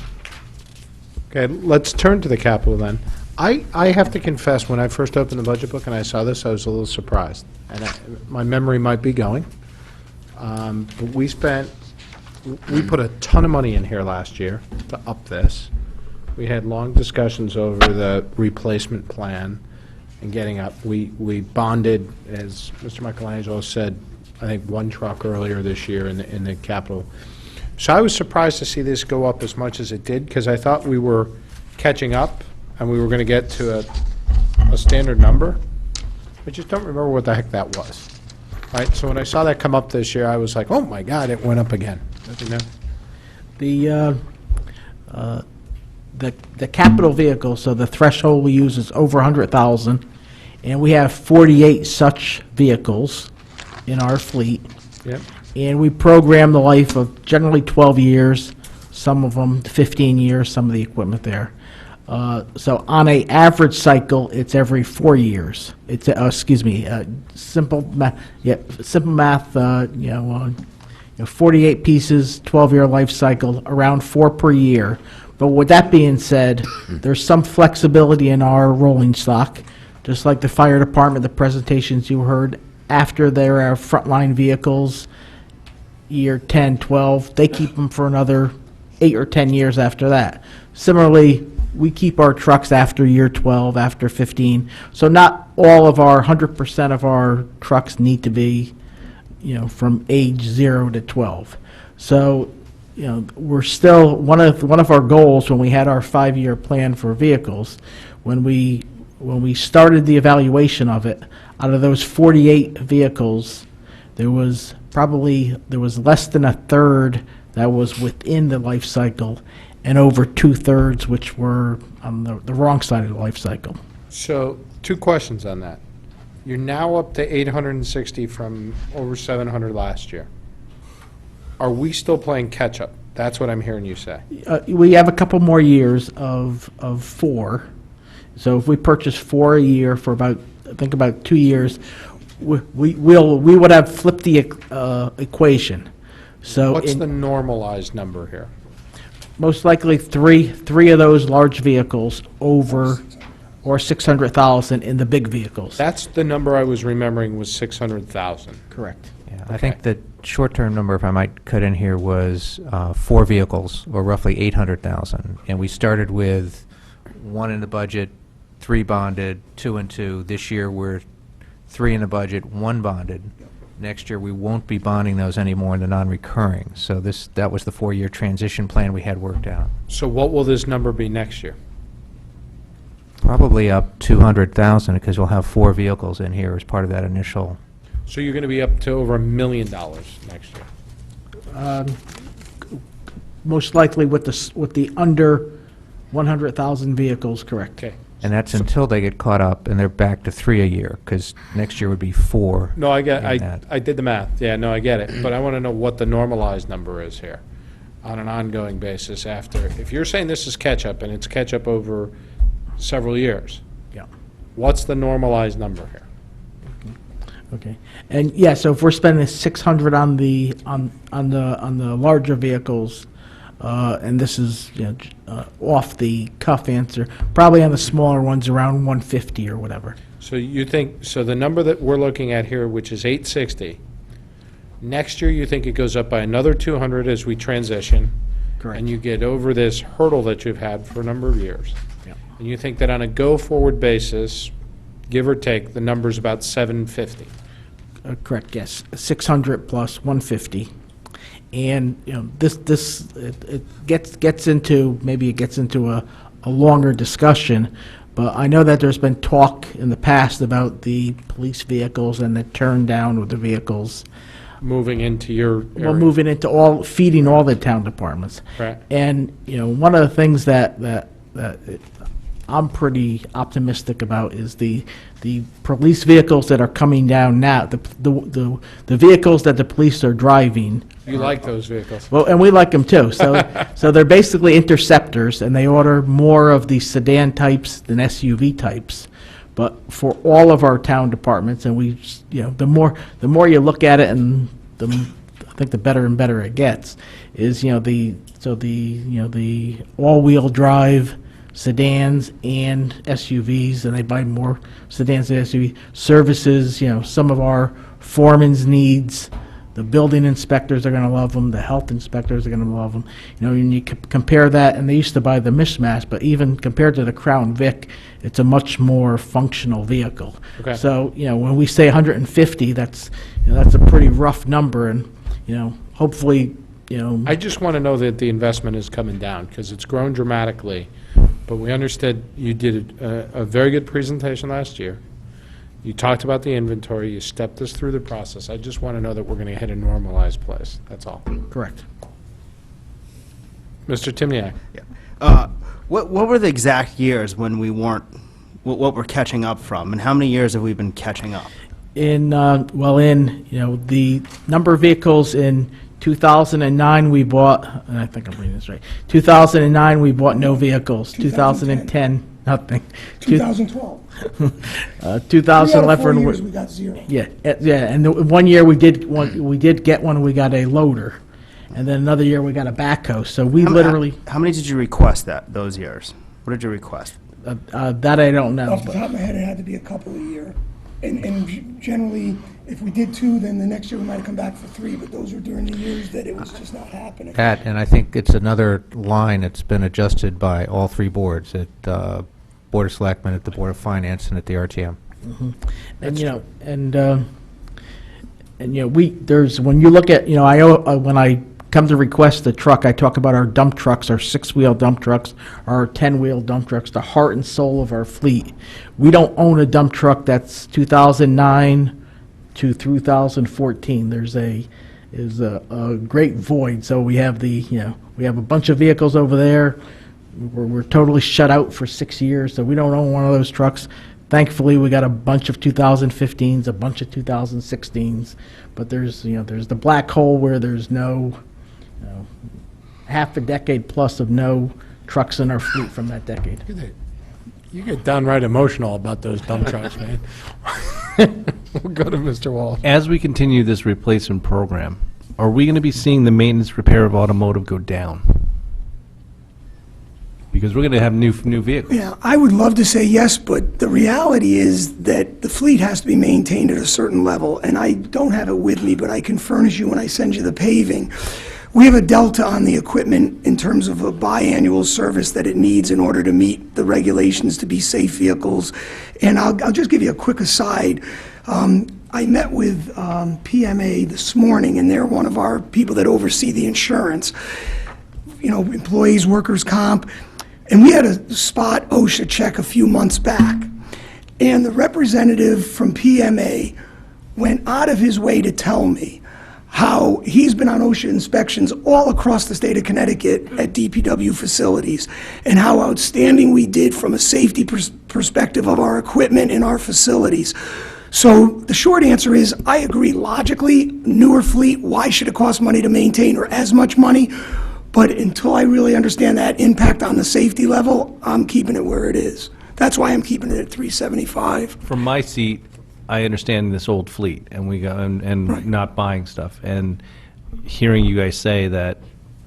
Okay, let's turn to the capital then. I have to confess, when I first opened the budget book and I saw this, I was a little surprised. And my memory might be going. But we put a ton of money in here last year to up this. We had long discussions over the replacement plan and getting up. We bonded, as Mr. Michelangelo said, I think one truck earlier this year in the capital. So I was surprised to see this go up as much as it did, because I thought we were catching up and we were going to get to a standard number. I just don't remember what the heck that was. Right, so when I saw that come up this year, I was like, oh my God, it went up again.
The capital vehicle, so the threshold we use is over 100,000, and we have 48 such vehicles in our fleet.
Yep.
And we program the life of generally 12 years, some of them 15 years, some of the equipment there. So on a average cycle, it's every 4 years. It's, simple math, 48 pieces, 12-year life cycle, around 4 per year. But with that being said, there's some flexibility in our rolling stock, just like the fire department, the presentations you heard, after their frontline vehicles, year 10, 12, they keep them for another 8 or 10 years after that. Similarly, we keep our trucks after year 12, after 15. So not all of our, 100% of our trucks need to be, from age 0 to 12. So, we're still, one of our goals when we had our 5-year plan for vehicles, when we started the evaluation of it, out of those 48 vehicles, there was less than a third that was within the life cycle, and over 2/3 which were on the wrong side of the life cycle.
So, 2 questions on that. You're now up to 860 from over 700 last year. Are we still playing catch-up? That's what I'm hearing you say.
We have a couple more years of 4. So if we purchase 4 a year for about think about 2 years, we would have flipped the equation. So
What's
in-
the normalized number here?
most likely three of those large vehicles over, or 600,000 in the big vehicles.
That's the number I was remembering was 600,000.
Correct.
Yeah, I think the short-term number, if I might cut in here, was 4 vehicles, or roughly 800,000. And we started with 1 in the budget, 3 bonded, 2 and 2. This year, we're 3 in the budget, 1 bonded. Next year, we won't be bonding those anymore in the non-recurring. So that was the 4-year transition plan we had worked out.
So what will this number be next year?
Probably up 200,000, because we'll have 4 vehicles in here as part of that initial.
So you're going to be up to over $1 million next year.
Most likely with the under 100,000 vehicles, correct.
Okay.
And that's until they get caught up and they're back to 3 a year, because next year would be 4.
No, I
in that.
I did the math. Yeah, no, I get it. But I want to know what the normalized number is here on an ongoing basis after. If you're saying this is catch-up and it's catch-up over several years,
Yeah.
what's the normalized number here?
Okay. And yeah, so if we're spending 600 on the larger vehicles, and this is, off the cuff answer, probably on the smaller ones around 150 or whatever.
So you think, so the number that we're looking at here, which is 860, next year you think it goes up by another 200 as we transition?
Correct.
And you get over this hurdle that you've had for a number of years?
Yep.
And you think that on a go-forward basis, give or take, the number's about 750?
Correct, yes. 600 plus 150. And, it gets into a longer discussion, but I know that there's been talk in the past about the police vehicles and the turn down of the vehicles.
Moving into your area?
Well, moving into feeding all the town departments.
Right.
And, one of the things that I'm pretty optimistic about is the police vehicles that are coming down now, the vehicles that the police are driving.
You like those vehicles?
Well, and we like them too. So they're basically interceptors, and they order more of the sedan types than SUV types. But for all of our town departments, and the more you look at it, and I think the better and better it gets, is the all-wheel drive sedans and SUVs, and they buy more sedans and SUVs. Services, some of our foremen's needs, the building inspectors are going to love them, the health inspectors are going to love them. When you compare that, and they used to buy the mishmash, but even compared to the Crown Vic, it's a much more functional vehicle.
Okay.
So, when we say 150, that's a pretty rough number, and, hopefully,
I just want to know that the investment is coming down, because it's grown dramatically, but we understood you did a very good presentation last year. You talked about the inventory, you stepped us through the process. I just want to know that we're going to hit a normalized place, that's all.
correct.
Mr. Timniak?
What were the exact years when we weren't, what we're catching up from, and how many years have we been catching up?
The number of vehicles in 2009, we bought, and I think I'm reading this right, 2009, we bought no vehicles. 2010, nothing.
2012.
2011.
4 years, we got 0.
Yeah, and the 1 year we did get one, we got a loader. And then another year, we got a backhoe. So we literally,
How many did you request those years? What did you request?
that I don't know.
Off the
but-
top of my head, it had to be a couple a year. And generally, if we did 2, then the next year we might have come back for 3, but those were during the years that it was just not happening.
That, and I think it's another line that's been adjusted by all 3 boards, at Board of Selectmen, at the Board of Finance, and at the RTM.
When you look at, when I come to request a truck, I talk about our dump trucks, our 6-wheel dump trucks, our 10-wheel dump trucks, the heart and soul of our fleet. We don't own a dump truck that's 2009 to 2014. There's a great void. So we have we have a bunch of vehicles over there. We're totally shut out for 6 years, so we don't own one of those trucks. Thankfully, we got a bunch of 2015s, a bunch of 2016s, but there's the black hole where there's no, half a decade plus of no trucks in our fleet from that decade.
You get downright emotional about those dump trucks, man. We'll go to Mr. Walsh.
As we continue this replacement program, are we going to be seeing the maintenance repair of automotive go down? Because we're going to have new vehicles.
Yeah, I would love to say yes, but the reality is that the fleet has to be maintained at a certain level, and I don't have it with me, but I can furnish you when I send you the paving. We have a delta on the equipment in terms of a biannual service that it needs in order to meet the regulations to be safe vehicles. And I'll just give you a quick aside. I met with PMA this morning, and they're one of our people that oversee the insurance, employees, workers' comp. And we had a spot OSHA check a few months back. And the representative from PMA went out of his way to tell me how he's been on OSHA inspections all across the state of Connecticut at DPW facilities, and how outstanding we did from a safety perspective of our equipment and our facilities. So the short answer is, I agree logically, newer fleet, why should it cost money to maintain or as much money? But until I really understand that impact on the safety level, I'm keeping it where it is. That's why I'm keeping it at 375.
From my seat, I understand this old fleet, and we go and not buying stuff, and hearing you guys say that,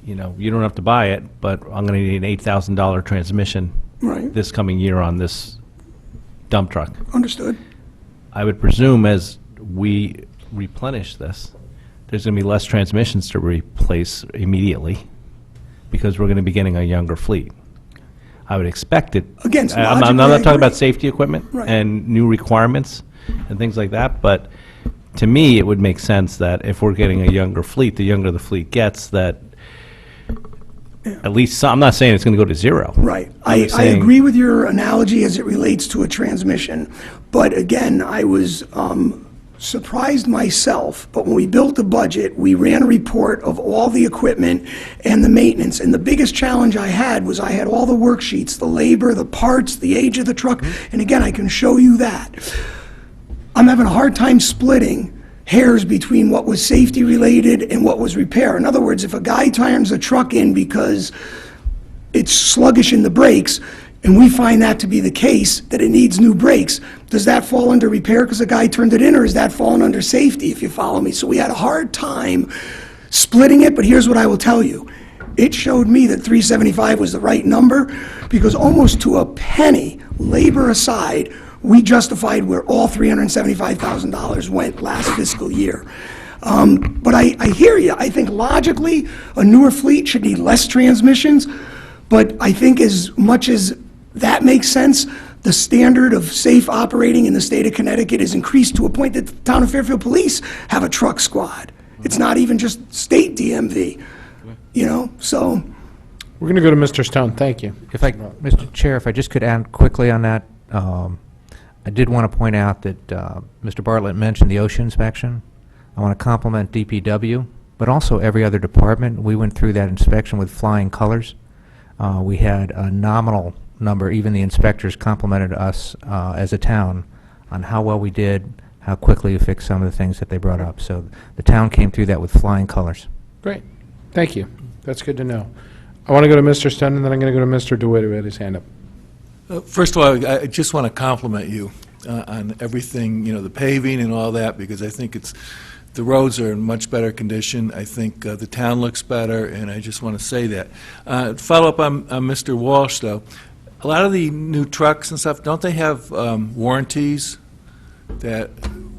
you don't have to buy it, but I'm going to need an $8,000 transmission this coming year on this dump truck.
Understood.
I would presume as we replenish this, there's going to be less transmissions to replace immediately, because we're going to be getting a younger fleet. I would expect it.
Against
I'm
logic,
not
I
talking about
agree.
safety equipment
Right.
and new requirements and things like that, but to me, it would make sense that if we're getting a younger fleet, the younger the fleet gets, that at least some, I'm not saying it's going to go to zero.
Right.
I'm
I
saying-
agree with your analogy as it relates to a transmission. But again, I was surprised myself, but when we built the budget, we ran a report of all the equipment and the maintenance. And the biggest challenge I had was I had all the worksheets, the labor, the parts, the age of the truck. And again, I can show you that. I'm having a hard time splitting hairs between what was safety related and what was repair. In other words, if a guy turns a truck in because it's sluggish in the brakes, and we find that to be the case, that it needs new brakes, does that fall under repair because the guy turned it in, or is that falling under safety, if you follow me? So we had a hard time splitting it, but here's what I will tell you. It showed me that 375 was the right number, because almost to a penny, labor aside, we justified where all $375,000 went last fiscal year. But I hear you. I think logically, a newer fleet should need less transmissions, but I think as much as that makes sense, the standard of safe operating in the state of Connecticut is increased to a point that the town of Fairfield Police have a truck squad. It's not even just state DMV, so.
We're going to go to Mr. Stone. Thank you.
Mr. Chair, if I just could add quickly on that, I did want to point out that Mr. Bartlett mentioned the OSHA inspection. I want to compliment DPW, but also every other department. We went through that inspection with flying colors. We had a nominal number. Even the inspectors complimented us as a town on how well we did, how quickly we fixed some of the things that they brought up. So the town came through that with flying colors.
Great. Thank you. That's good to know. I want to go to Mr. Stone, and then I'm going to go to Mr. DeWitt, who had his hand up.
First of all, I just want to compliment you on everything, the paving and all that, because I think the roads are in much better condition. I think the town looks better, and I just want to say that. Follow up on Mr. Walsh, though. A lot of the new trucks and stuff, don't they have warranties that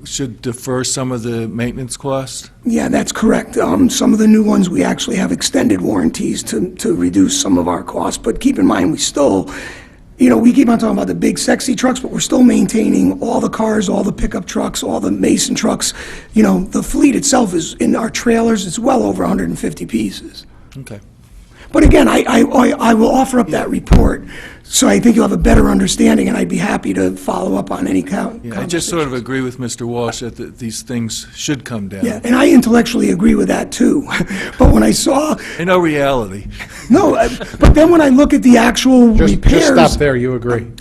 should defer some of the maintenance costs?
Yeah, that's correct. Some of the new ones, we actually have extended warranties to reduce some of our costs, but keep in mind, we still, we keep on talking about the big sexy trucks, but we're still maintaining all the cars, all the pickup trucks, all the Mason trucks. The fleet itself is, in our trailers, it's well over 150 pieces.
Okay.
But again, I will offer up that report, so I think you'll have a better understanding, and I'd be happy to follow up on any
I just sort of agree with Mr. Walsh that these things should come down.
Yeah, and I intellectually agree with that, too. But when I saw...
I know reality.
No, but then when I look at the actual
Just
repairs...
stop there, you agree.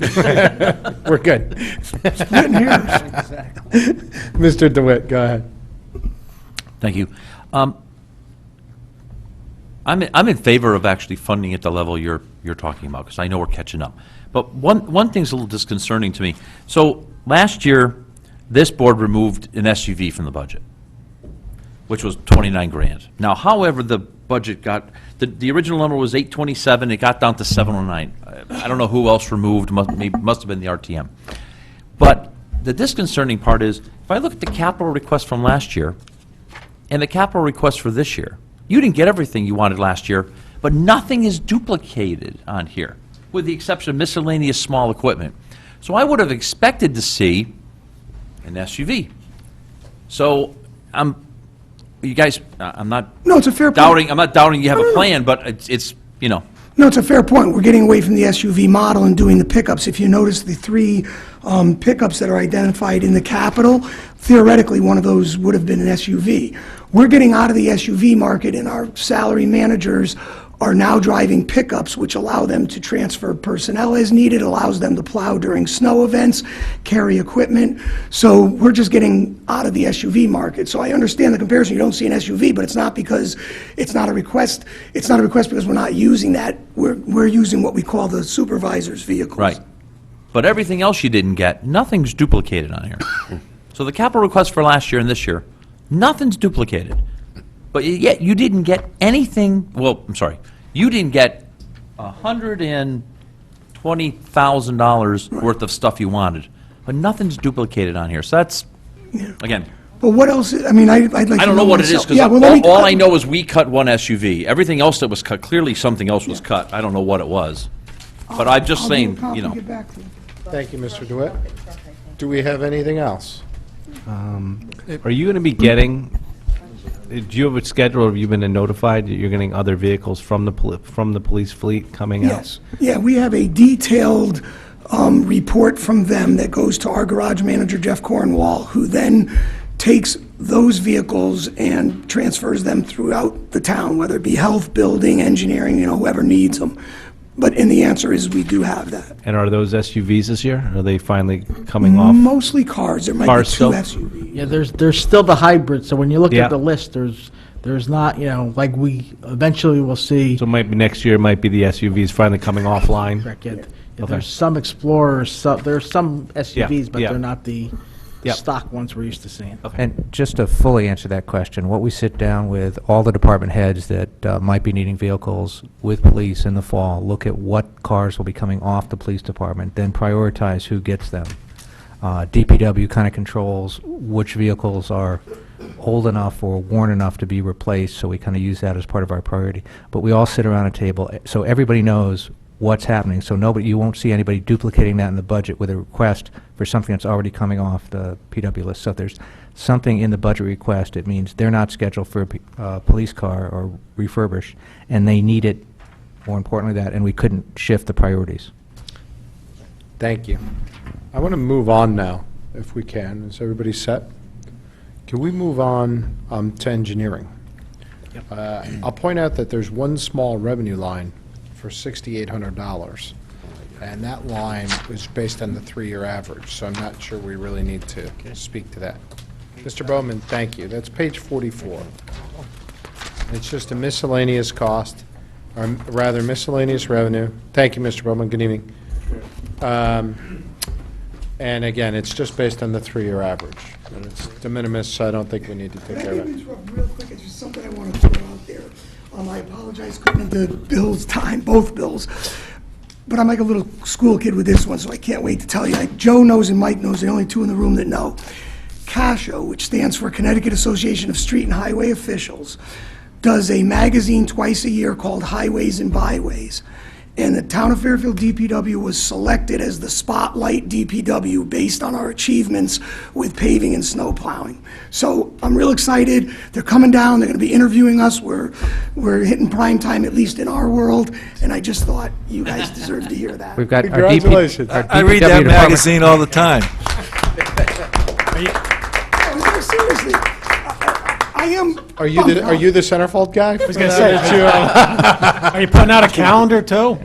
We're good.
Splitting hairs.
Mr. DeWitt, go ahead.
Thank you. I'm in favor of actually funding at the level you're talking about, because I know we're catching up. But one thing's a little disconcerting to me. So last year, this board removed an SUV from the budget, which was 29 grand. Now, however, the budget got, the original number was 827, it got down to 709. I don't know who else removed, must have been the RTM. But the disconcerting part is, if I look at the capital request from last year and the capital request for this year, you didn't get everything you wanted last year, but nothing is duplicated on here, with the exception of miscellaneous small equipment. So I would have expected to see an SUV. So you guys, I'm not
No, it's a fair point.
doubting, I'm not doubting you have
No,
a
no,
plan, but it's, you know.
No, it's a fair point. We're getting away from the SUV model and doing the pickups. If you notice the three pickups that are identified in the capital, theoretically, one of those would have been an SUV. We're getting out of the SUV market, and our salary managers are now driving pickups, which allow them to transfer personnel as needed, allows them to plow during snow events, carry equipment. So we're just getting out of the SUV market. So I understand the comparison. You don't see an SUV, but it's not because it's not a request. It's not a request because we're not using that. We're using what we call the supervisor's vehicles.
Right. But everything else you didn't get, nothing's duplicated on here. So the capital request for last year and this year, nothing's duplicated. But yet you didn't get anything, well, I'm sorry, you didn't get $120,000 worth of stuff you wanted, but nothing's duplicated on here. So that's, again,
But what else, I'd like to know
I don't know what it is,
myself.
because
Yeah, well, let me-
all I know is we cut one SUV. Everything else that was cut, clearly something else was cut. I don't know what it was. But I'm just
I'll do a
saying,
copy
you
and
know.
get back to you.
Thank you, Mr. DeWitt. Do we have anything else?
Are you going to be getting, do you have a schedule, or have you been notified that you're getting other vehicles from the police fleet coming out?
Yes. Yeah, we have a detailed report from them that goes to our garage manager, Jeff Cornwall, who then takes those vehicles and transfers them throughout the town, whether it be health, building, engineering, whoever needs them. But, and the answer is we do have that.
And are those SUVs this year? Are they finally coming off?
Mostly cars. There might be
Cars
two
still?
SUVs.
Yeah, there's still the hybrid, so when you look
Yeah.
at the list, there's not, like we eventually will see.
So maybe next year might be the SUVs finally coming offline?
Correct, yeah. Yeah,
Okay.
there's some Explorers, there's some SUVs, but
yeah.
they're not the
Yep.
stock ones we're used to seeing.
And just to fully answer that question, what we sit down with all the department heads that might be needing vehicles with police in the fall, look at what cars will be coming off the police department, then prioritize who gets them. DPW kind of controls which vehicles are old enough or worn enough to be replaced, so we kind of use that as part of our priority. But we all sit around a table, so everybody knows what's happening, so you won't see anybody duplicating that in the budget with a request for something that's already coming off the PW list. So if there's something in the budget request, it means they're not scheduled for a police car or refurbished, and they need it, more importantly that, and we couldn't shift the priorities.
Thank you. I want to move on now, if we can. Is everybody set? Can we move on to engineering? I'll point out that there's one small revenue line for $6,800, and that line is based on the three-year average, so I'm not sure we really need to speak to that. Mr. Bowman, thank you. That's page 44. It's just a miscellaneous cost, or rather miscellaneous revenue. Thank you, Mr. Bowman. Good evening. And again, it's just based on the three-year average. And it's de minimis, so I don't think we need to take care of
Can I
it.
interrupt real quick? It's just something I want to throw out there. I apologize, couldn't into Bill's time, both Bills. But I'm like a little school kid with this one, so I can't wait to tell you. Like Joe knows and Mike knows, the only two in the room that know. CASHO, which stands for Connecticut Association of Street and Highway Officials, does a magazine twice a year called Highways and Byways. And the town of Fairfield DPW was selected as the spotlight DPW based on our achievements with paving and snow plowing. So I'm real excited. They're coming down. They're going to be interviewing us. We're hitting prime time, at least in our world. And I just thought you guys deserve to hear that.
We've got
Congratulations.
I read that magazine all the time.
No, seriously, I am.
Are you the centerfold guy? I
was going to say, are you putting out a calendar, too?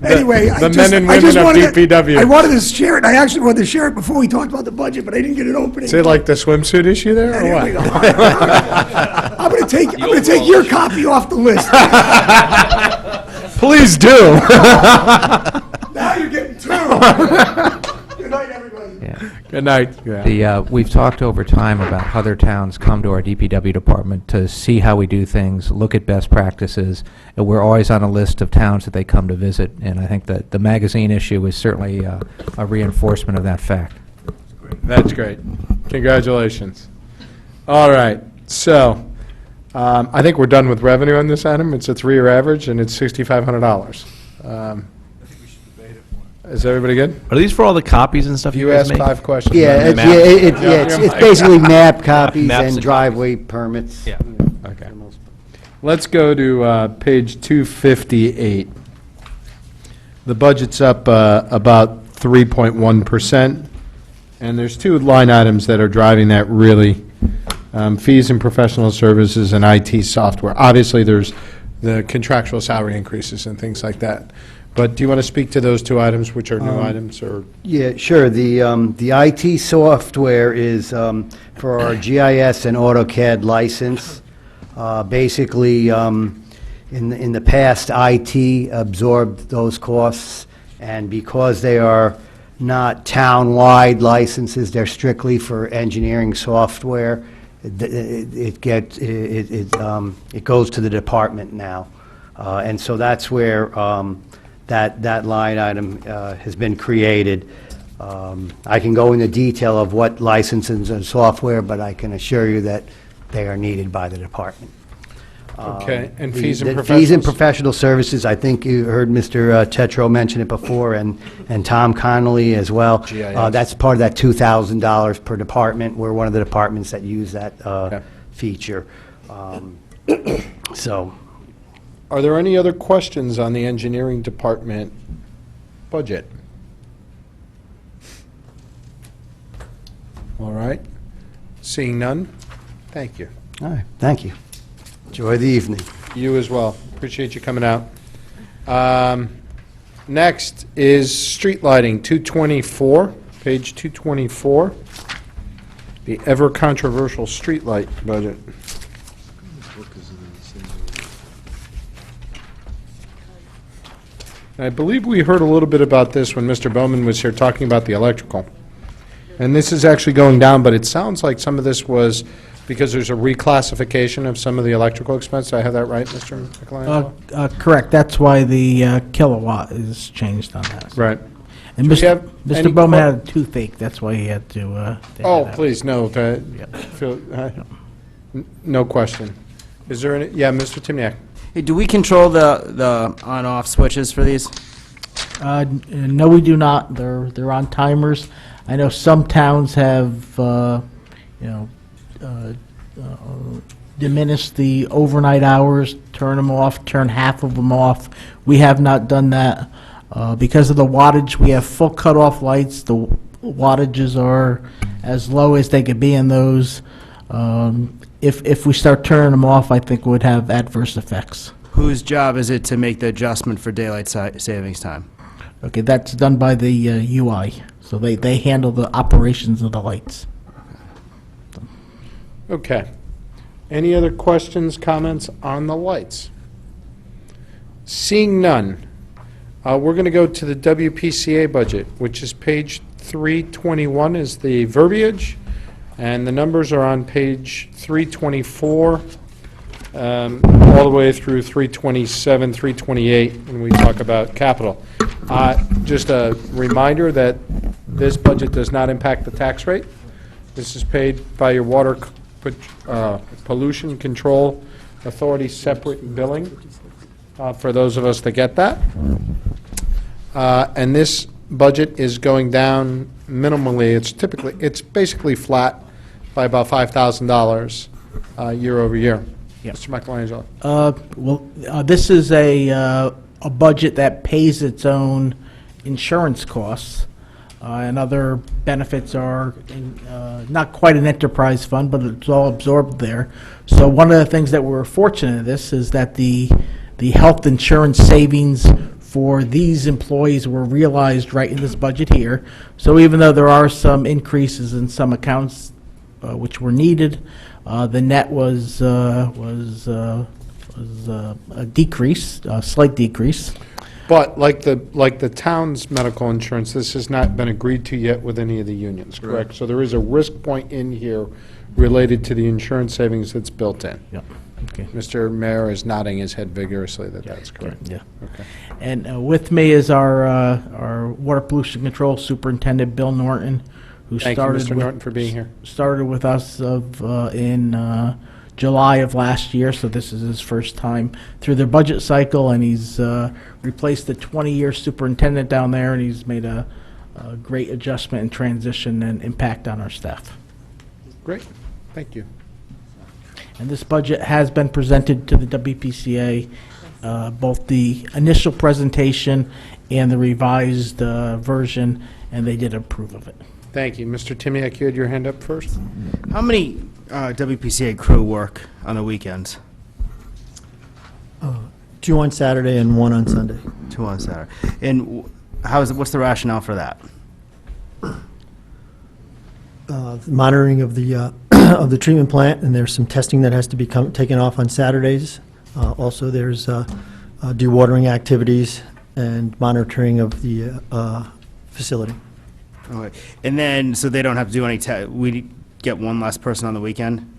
Anyway,
the men and women of DPW.
I wanted to share it. I actually wanted to share it before we talked about the budget, but I didn't get an opening.
Say like the swimsuit issue there, or
Here
what?
we go. I'm going gonna take your copy off the list.
Please do.
Now you're getting two. Good night, everybody.
Good night. Yeah.
We've talked over time about how other towns come to our DPW department to see how we do things, look at best practices, and we're always on a list of towns that they come to visit, and I think that the magazine issue is certainly a reinforcement of that fact.
That's great. Congratulations. All right, so I think we're done with revenue on this item. It's a 3-year average, and it's $6,500. Is everybody good?
Are these for all the copies and stuff you
You
guys
asked
make?
5 questions.
Yeah,
Maps.
it's basically map copies
Maps
and
and
driveway permits.
Yeah.
Okay. Let's go to page 258. The budget's up about 3.1%, and there's 2 line items that are driving that really. Fees and professional services and IT software. Obviously, there's the contractual salary increases and things like that. But do you want to speak to those 2 items, which are new items, or?
Yeah, sure. The IT software is for our GIS and AutoCAD license. Basically, in the past, IT absorbed those costs, and because they are not town-wide licenses, they're strictly for engineering software. It goes to the department now, and so that's where that line item has been created. I can go into detail of what licenses and software, but I can assure you that they are needed by the department.
Okay, and
The-
fees and
the
professionals?
Fees and professional services, I think you heard Mr. Tetro mention it before, and Tom Connolly as well.
GIS.
That's part of that $2,000 per department. We're one of the departments that use that feature. So,
Are there any other questions on the engineering department budget? All right. Seeing none, thank you.
all right, thank you. Enjoy the evening.
You as well. Appreciate you coming out. Next is street lighting, 224, page 224, the ever controversial street light budget. I believe we heard a little bit about this when Mr. Bowman was here talking about the electrical. And this is actually going down, but it sounds like some of this was because there's a reclassification of some of the electrical expense. Did I have that right, Mr. Michelangelo?
Correct, that's why the kilowatt is changed on that.
Right.
And
Do we have any
Mr. Bowman
que-
had a toothache, that's why he had to.
Oh, please, no, no question. Is there any, yeah, Mr. Timniak?
Hey, do we control the on-off switches for these?
No, we do not. They're on timers. I know some towns have, diminished the overnight hours, turn them off, turn half of them off. We have not done that. Because of the wattage, we have full cutoff lights. The wattages are as low as they could be in those. If we start turning them off, I think it would have adverse effects.
Whose job is it to make the adjustment for daylight savings time?
Okay, that's done by the UI, so they handle the operations of the lights.
Okay. Any other questions, comments on the lights? Seeing none, we're going to go to the WPCA budget, which is page 321 is the verbiage, and the numbers are on page 324, all the way through 327, 328, when we talk about capital. Just a reminder that this budget does not impact the tax rate. This is paid by your Water Pollution Control Authority separate billing, for those of us that get that. And this budget is going down minimally. It's basically flat by about $5,000 year over year. Mr. Michelangelo.
This is a budget that pays its own insurance costs, and other benefits are not quite an enterprise fund, but it's all absorbed there. So one of the things that we're fortunate in this is that the health insurance savings for these employees were realized right in this budget here. So even though there are some increases in some accounts, which were needed. The net was a decrease, a slight decrease.
But like the town's medical insurance, this has not been agreed to yet with any of the unions, correct? So there is a risk point in here related to the insurance savings that's built in.
Yeah. Okay.
Mr. Mayor is nodding his head vigorously that that's correct.
Yeah.
Okay.
And with me is our Water Pollution Control Superintendent, Bill Norton, who
Thank you,
started
Mr. Norton, for being here.
Started with us in July of last year, so this is his first time through the budget cycle, and he's replaced the 20-year superintendent down there, and he's made a great adjustment and transition and impact on our staff.
Great. Thank you.
And this budget has been presented to the WPCA, both the initial presentation and the revised version, and they did approve of it.
Thank you. Mr. Timiak, you had your hand up first?
How many WPCA crew work on the weekends?
2 on Saturday and 1 on Sunday.
2 on Saturday. And what's the rationale for that?
Monitoring of the of the treatment plant, and there's some testing that has to be taken off on Saturdays. Also, there's dewatering activities and monitoring of the facility.
Okay. And then, so they don't have to do any we get one less person on the weekend?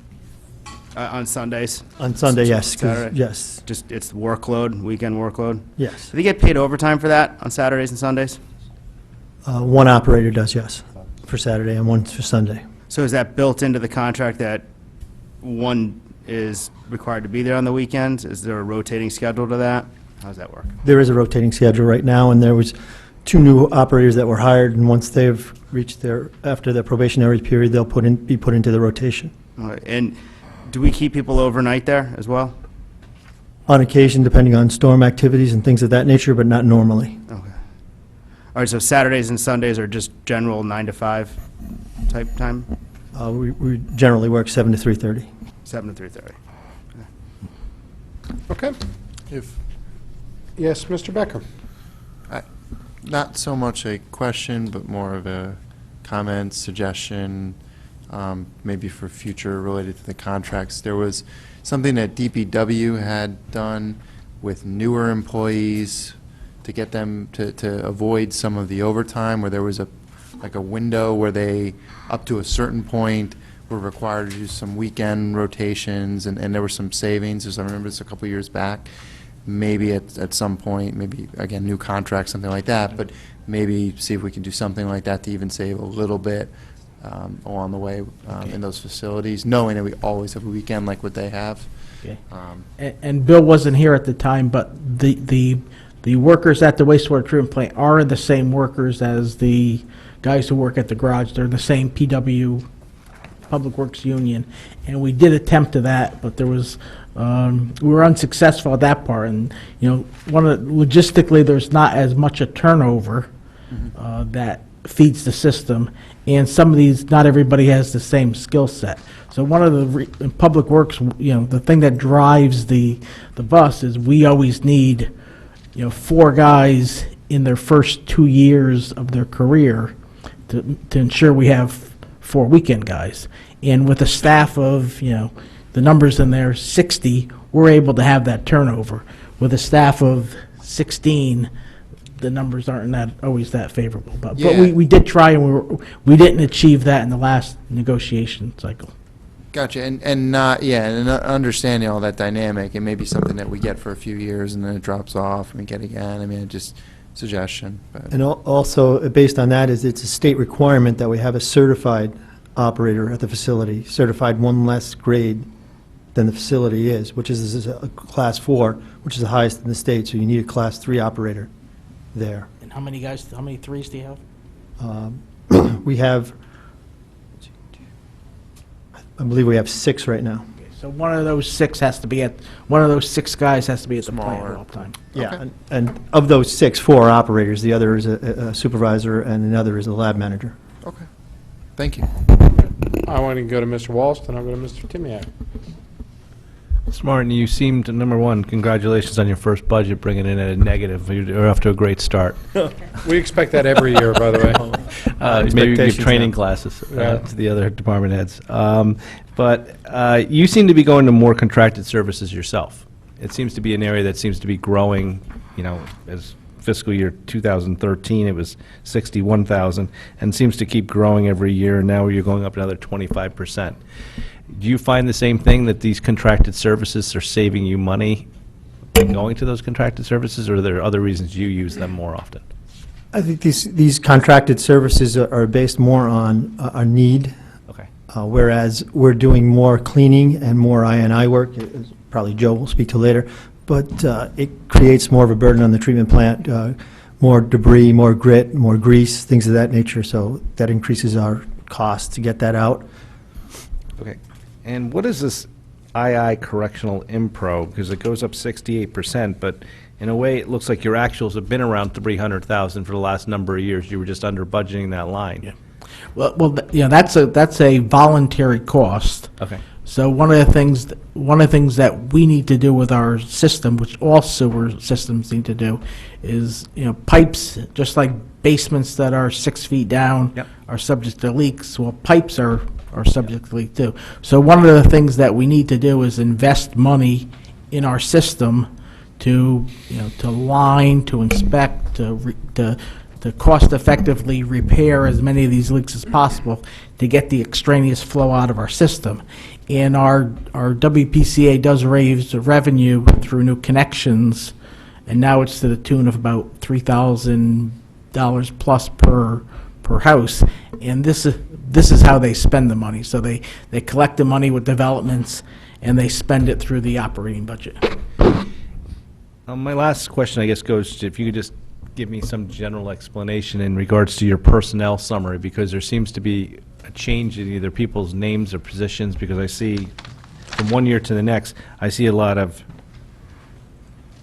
On Sundays?
On Sunday, yes. 'Cause-
Saturday?
yes.
Just, it's workload, weekend workload?
Yes.
Do they get paid overtime for that on Saturdays and Sundays?
One operator does, yes, for Saturday and 1 for Sunday.
So is that built into the contract that one is required to be there on the weekends? Is there a rotating schedule to that? How does that work?
There is a rotating schedule right now, and there was 2 new operators that were hired, and once they've reached after their probationary period, they'll be put into the rotation.
All right. And do we keep people overnight there as well?
On occasion, depending on storm activities and things of that nature, but not normally.
Okay. All right, so Saturdays and Sundays are just general 9 to 5 type time?
We generally work 7 to 3:30.
7 to 3:30.
Okay. Yes, Mr. Becker.
Not so much a question, but more of a comment, suggestion, maybe for future related to the contracts. There was something that DPW had done with newer employees to get them to avoid some of the overtime, where there was a window where they, up to a certain point, were required to do some weekend rotations, and there were some savings, as I remember this a couple years back. Maybe at some point, maybe, again, new contract, something like that, but maybe see if we can do something like that to even save a little bit along the way in those facilities, knowing that we always have a weekend like what they have.
Okay. And Bill wasn't here at the time, but the workers at the wastewater treatment plant are the same workers as the guys who work at the garage. They're the same PW, Public Works Union, and we did attempt to that, but there was we were unsuccessful at that part. And logistically, there's not as much a turnover that feeds the system, and some of these, not everybody has the same skill set. So one of the in Public Works, the thing that drives the bus is we always need 4 guys in their first 2 years of their career to ensure we have 4 weekend guys. And with a staff of, the numbers in there, 60, we're able to have that turnover. With a staff of 16, the numbers aren't always that favorable. But we did try, and we didn't achieve that in the last negotiation cycle.
Gotcha, and understanding all that dynamic, it may be something that we get for a few years and then it drops off and we get again. I mean, just suggestion. But.
And also, based on that, it's a state requirement that we have a certified operator at the facility, certified 1 less grade than the facility is, which is a Class 4, which is the highest in the state, so you need a Class 3 operator there.
And how many 3s do you have?
We have, I believe we have 6 right now.
Okay, so one of those 6 guys has to be at the plant at all time.
Yeah,
Okay.
and of those 6, 4 are operators, the other is a supervisor, and another is a lab manager.
Okay, thank you.
I want to go to Mr. Walsh, then I'll go to Mr. Timiak.
Mr. Martin, you seemed, number one, congratulations on your first budget, bringing in at a negative. You're off to a great start.
We expect that every year, by the way.
Maybe we give
Expectations
training
now.
classes
Yeah.
to the other department heads. But you seem to be going to more contracted services yourself. It seems to be an area that seems to be growing, as fiscal year 2013, it was 61,000, and seems to keep growing every year, and now you're going up another 25%. Do you find the same thing, that these contracted services are saving you money by going to those contracted services, or are there other reasons you use them more often?
I think these contracted services are based more on a need.
Okay.
Whereas we're doing more cleaning and more I&I work, as probably Joe will speak to later, but it creates more of a burden on the treatment plant, more debris, more grit, more grease, things of that nature, so that increases our cost to get that out.
Okay. And what is this II Correctional Impro? Because it goes up 68%, but in a way, it looks like your actuals have been around 300,000 for the last number of years. You were just under budgeting that line.
Yeah. Well, that's a voluntary cost.
Okay.
So one of the things that we need to do with our system, which all sewer systems need to do, is, pipes, just like basements that are 6 feet down are subject to leaks. Well, pipes are subject to leak too. So one of the things that we need to do is invest money in our system to line, to inspect, to cost-effectively repair as many of these leaks as possible to get the extraneous flow out of our system. And our WPCA does raise the revenue through new connections, and now it's to the tune of about $3,000 plus per house. And this is how they spend the money. So they collect the money with developments, and they spend it through the operating budget.
My last question, I guess, goes to if you could just give me some general explanation in regards to your personnel summary, because there seems to be a change in either people's names or positions, because I see from one year to the next, I see a lot of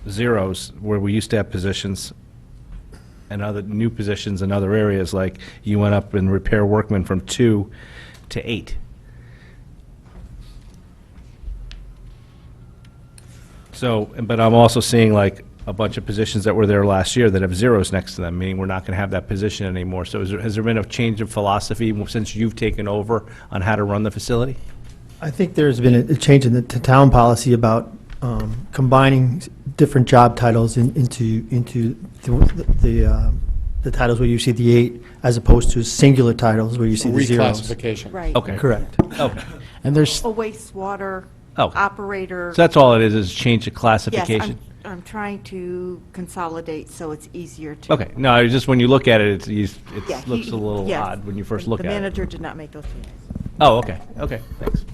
zeros where we used to have positions and other new positions in other areas, like you went up in repair workman from 2 to 8. So, but I'm also seeing like a bunch of positions that were there last year that have zeros next to them, meaning we're not going to have that position anymore. So has there been a change of philosophy since you've taken over on how to run the facility?
I think there's been a change in the town policy about combining different job titles into the titles where you see the 8, as opposed to singular titles where you see the zeros.
Reclassification.
Right.
Okay.
Correct.
Okay.
And there's
A wastewater
Oh.
operator.
So that's all it is change of
Yes,
classification?
I'm trying to consolidate so it's easier to.
Okay, no, it's just when you look at it,
Yeah,
it looks a little
yes.
odd when you first look
The
at it.
manager did not make those changes.
Oh, okay, thanks.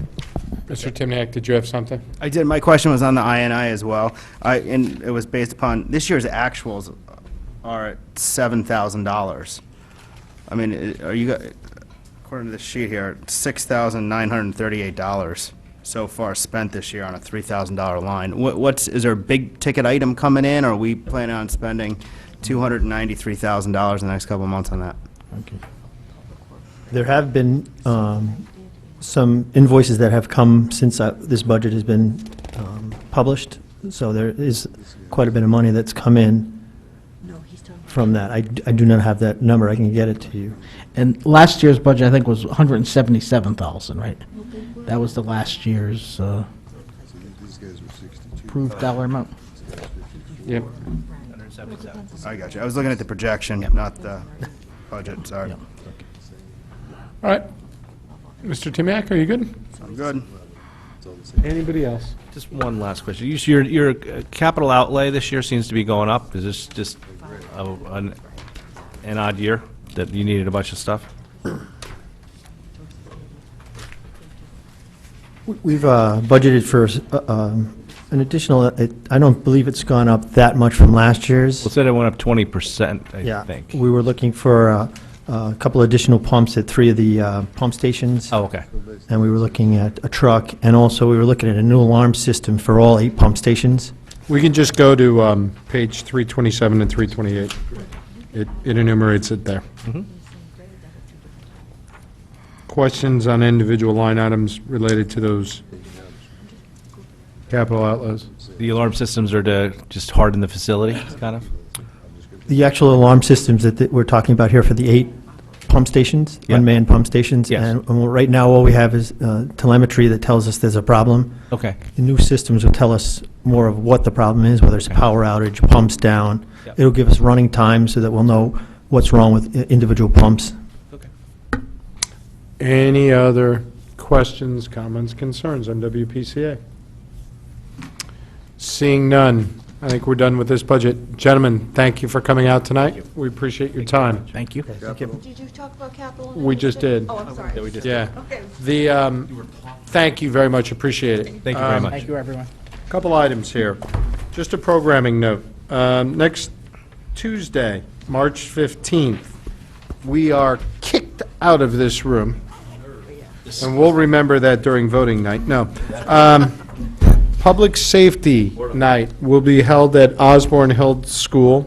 Mr. Timniak, did you have something?
I did. My question was on the INI as well. And it was based upon, this year's actuals are at $7,000. I mean, are you, according to the sheet here, $6,938 so far spent this year on a $3,000 line. Is there a big ticket item coming in, or are we planning on spending $293,000 in the next couple of months on that?
There have been some invoices that have come since this budget has been published, so there is quite a bit of money that's come in from that. I do not have that number. I can get it to you.
And last year's budget, I think, was $177,000, right? That was the last year's approved dollar amount.
Yep.
I got you. I was looking at the projection, not the budget, sorry.
All right. Mr. Timniak, are you good?
I'm good.
Anybody else?
Just one last question. Your capital outlay this year seems to be going up. Is this just an odd year that you needed a bunch of stuff?
We've budgeted for an additional, I don't believe it's gone up that much from last year's.
Well, it said it went up 20%, I think.
We were looking for a couple additional pumps at 3 of the pump stations.
Oh, okay.
And we were looking at a truck, and also we were looking at a new alarm system for all 8 pump stations.
We can just go to page 327 and 328. It enumerates it there. Questions on individual line items related to those capital outlays?
The alarm systems are to just harden the facility, kind of?
The actual alarm systems that we're talking about here for the 8 pump stations,
Yeah.
unmanned pump stations.
Yes.
And right now, all we have is telemetry that tells us there's a problem.
Okay.
The new systems will tell us more of what the problem is, whether it's a power outage, pumps down.
Yep.
It'll give us running time so that we'll know what's wrong with individual pumps.
Any other questions, comments, concerns on WPCA? Seeing none, I think we're done with this budget. Gentlemen, thank you for coming out tonight. We appreciate your time.
Thank you.
Did you talk about capital?
We just did.
Oh, I'm sorry.
Yeah.
Okay.
Thank you very much, appreciate it.
Thank you very much.
Thank you, everyone.
Couple items here. Just a programming note. Next Tuesday, March 15th, we are kicked out of this room. And we'll remember that during voting night. No. Public Safety Night will be held at Osborne Hill School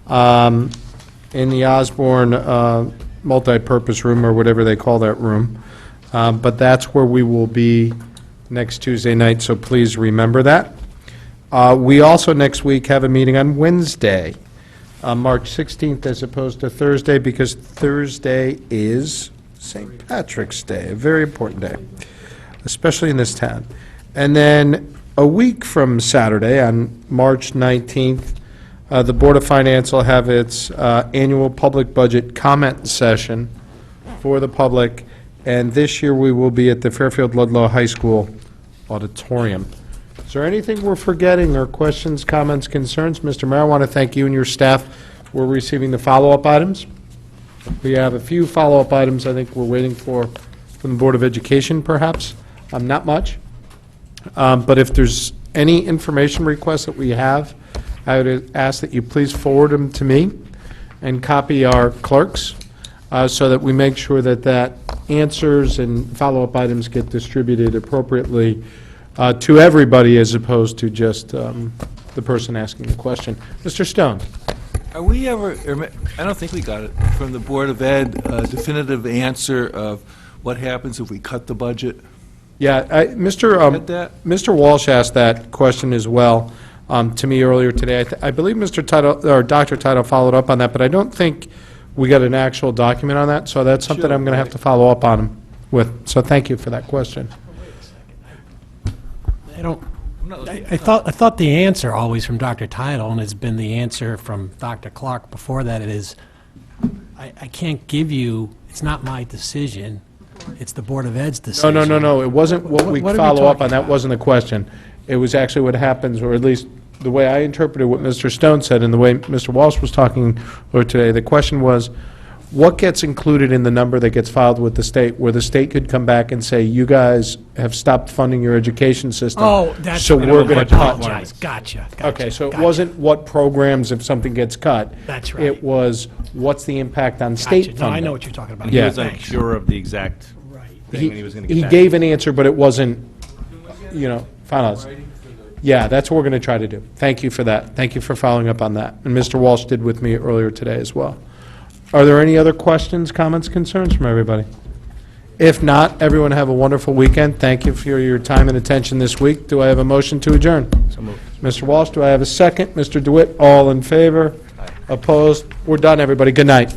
in the Osborne multipurpose room, or whatever they call that room. But that's where we will be next Tuesday night, so please remember that. We also next week have a meeting on Wednesday, March 16th, as opposed to Thursday, because Thursday is St. Patrick's Day, a very important day, especially in this town. And then a week from Saturday, on March 19th, the Board of Finance will have its annual public budget comment session for the public, and this year we will be at the Fairfield Ludlow High School auditorium. Is there anything we're forgetting, or questions, comments, concerns? Mr. Mayor, I want to thank you and your staff for receiving the follow-up items. We have a few follow-up items I think we're waiting for from the Board of Education, perhaps. Not much. But if there's any information requests that we have, I would ask that you please forward them to me and copy our clerks so that we make sure that answers and follow-up items get distributed appropriately to everybody as opposed to just the person asking the question. Mr. Stone.
Are we ever, I don't think we got it, from the Board of Ed, a definitive answer of what happens if we cut the budget?
Yeah, Mr. Walsh asked that question as well to me earlier today. I believe Mr. Title, or Dr. Title followed up on that, but I don't think we got an actual document on that, so that's something I'm going to have to follow up on him with. So thank you for that question.
I thought the answer always from Dr. Title, and it's been the answer from Dr. Clark before that, it is, I can't give you, it's not my decision, it's the Board of Ed's decision.
No, it wasn't what we
What are we
follow up
talking
on, that
about?
wasn't the question. It was actually what happens, or at least the way I interpreted what Mr. Stone said and the way Mr. Walsh was talking earlier today. The question was, what gets included in the number that gets filed with the state, where the state could come back and say, you guys have stopped funding your education system.
Oh, that's.
So we're going to cut.
apologize. Gotcha.
Okay, so it wasn't what programs if something gets cut.
That's right.
It was, what's the impact on state
Gotcha.
funding?
No, I know what you're talking about.
He
Yeah.
was unsure of the exact thing, and he was going to get
He
back.
gave an answer, but it wasn't, finalized. Yeah, that's what we're going to try to do. Thank you for that. Thank you for following up on that. And Mr. Walsh did with me earlier today as well. Are there any other questions, comments, concerns from everybody? If not, everyone have a wonderful weekend. Thank you for your time and attention this week. Do I have a motion to adjourn?
So moved.
Mr. Walsh, do I have a second? Mr. DeWitt, all in favor? Opposed? We're done, everybody. Good night.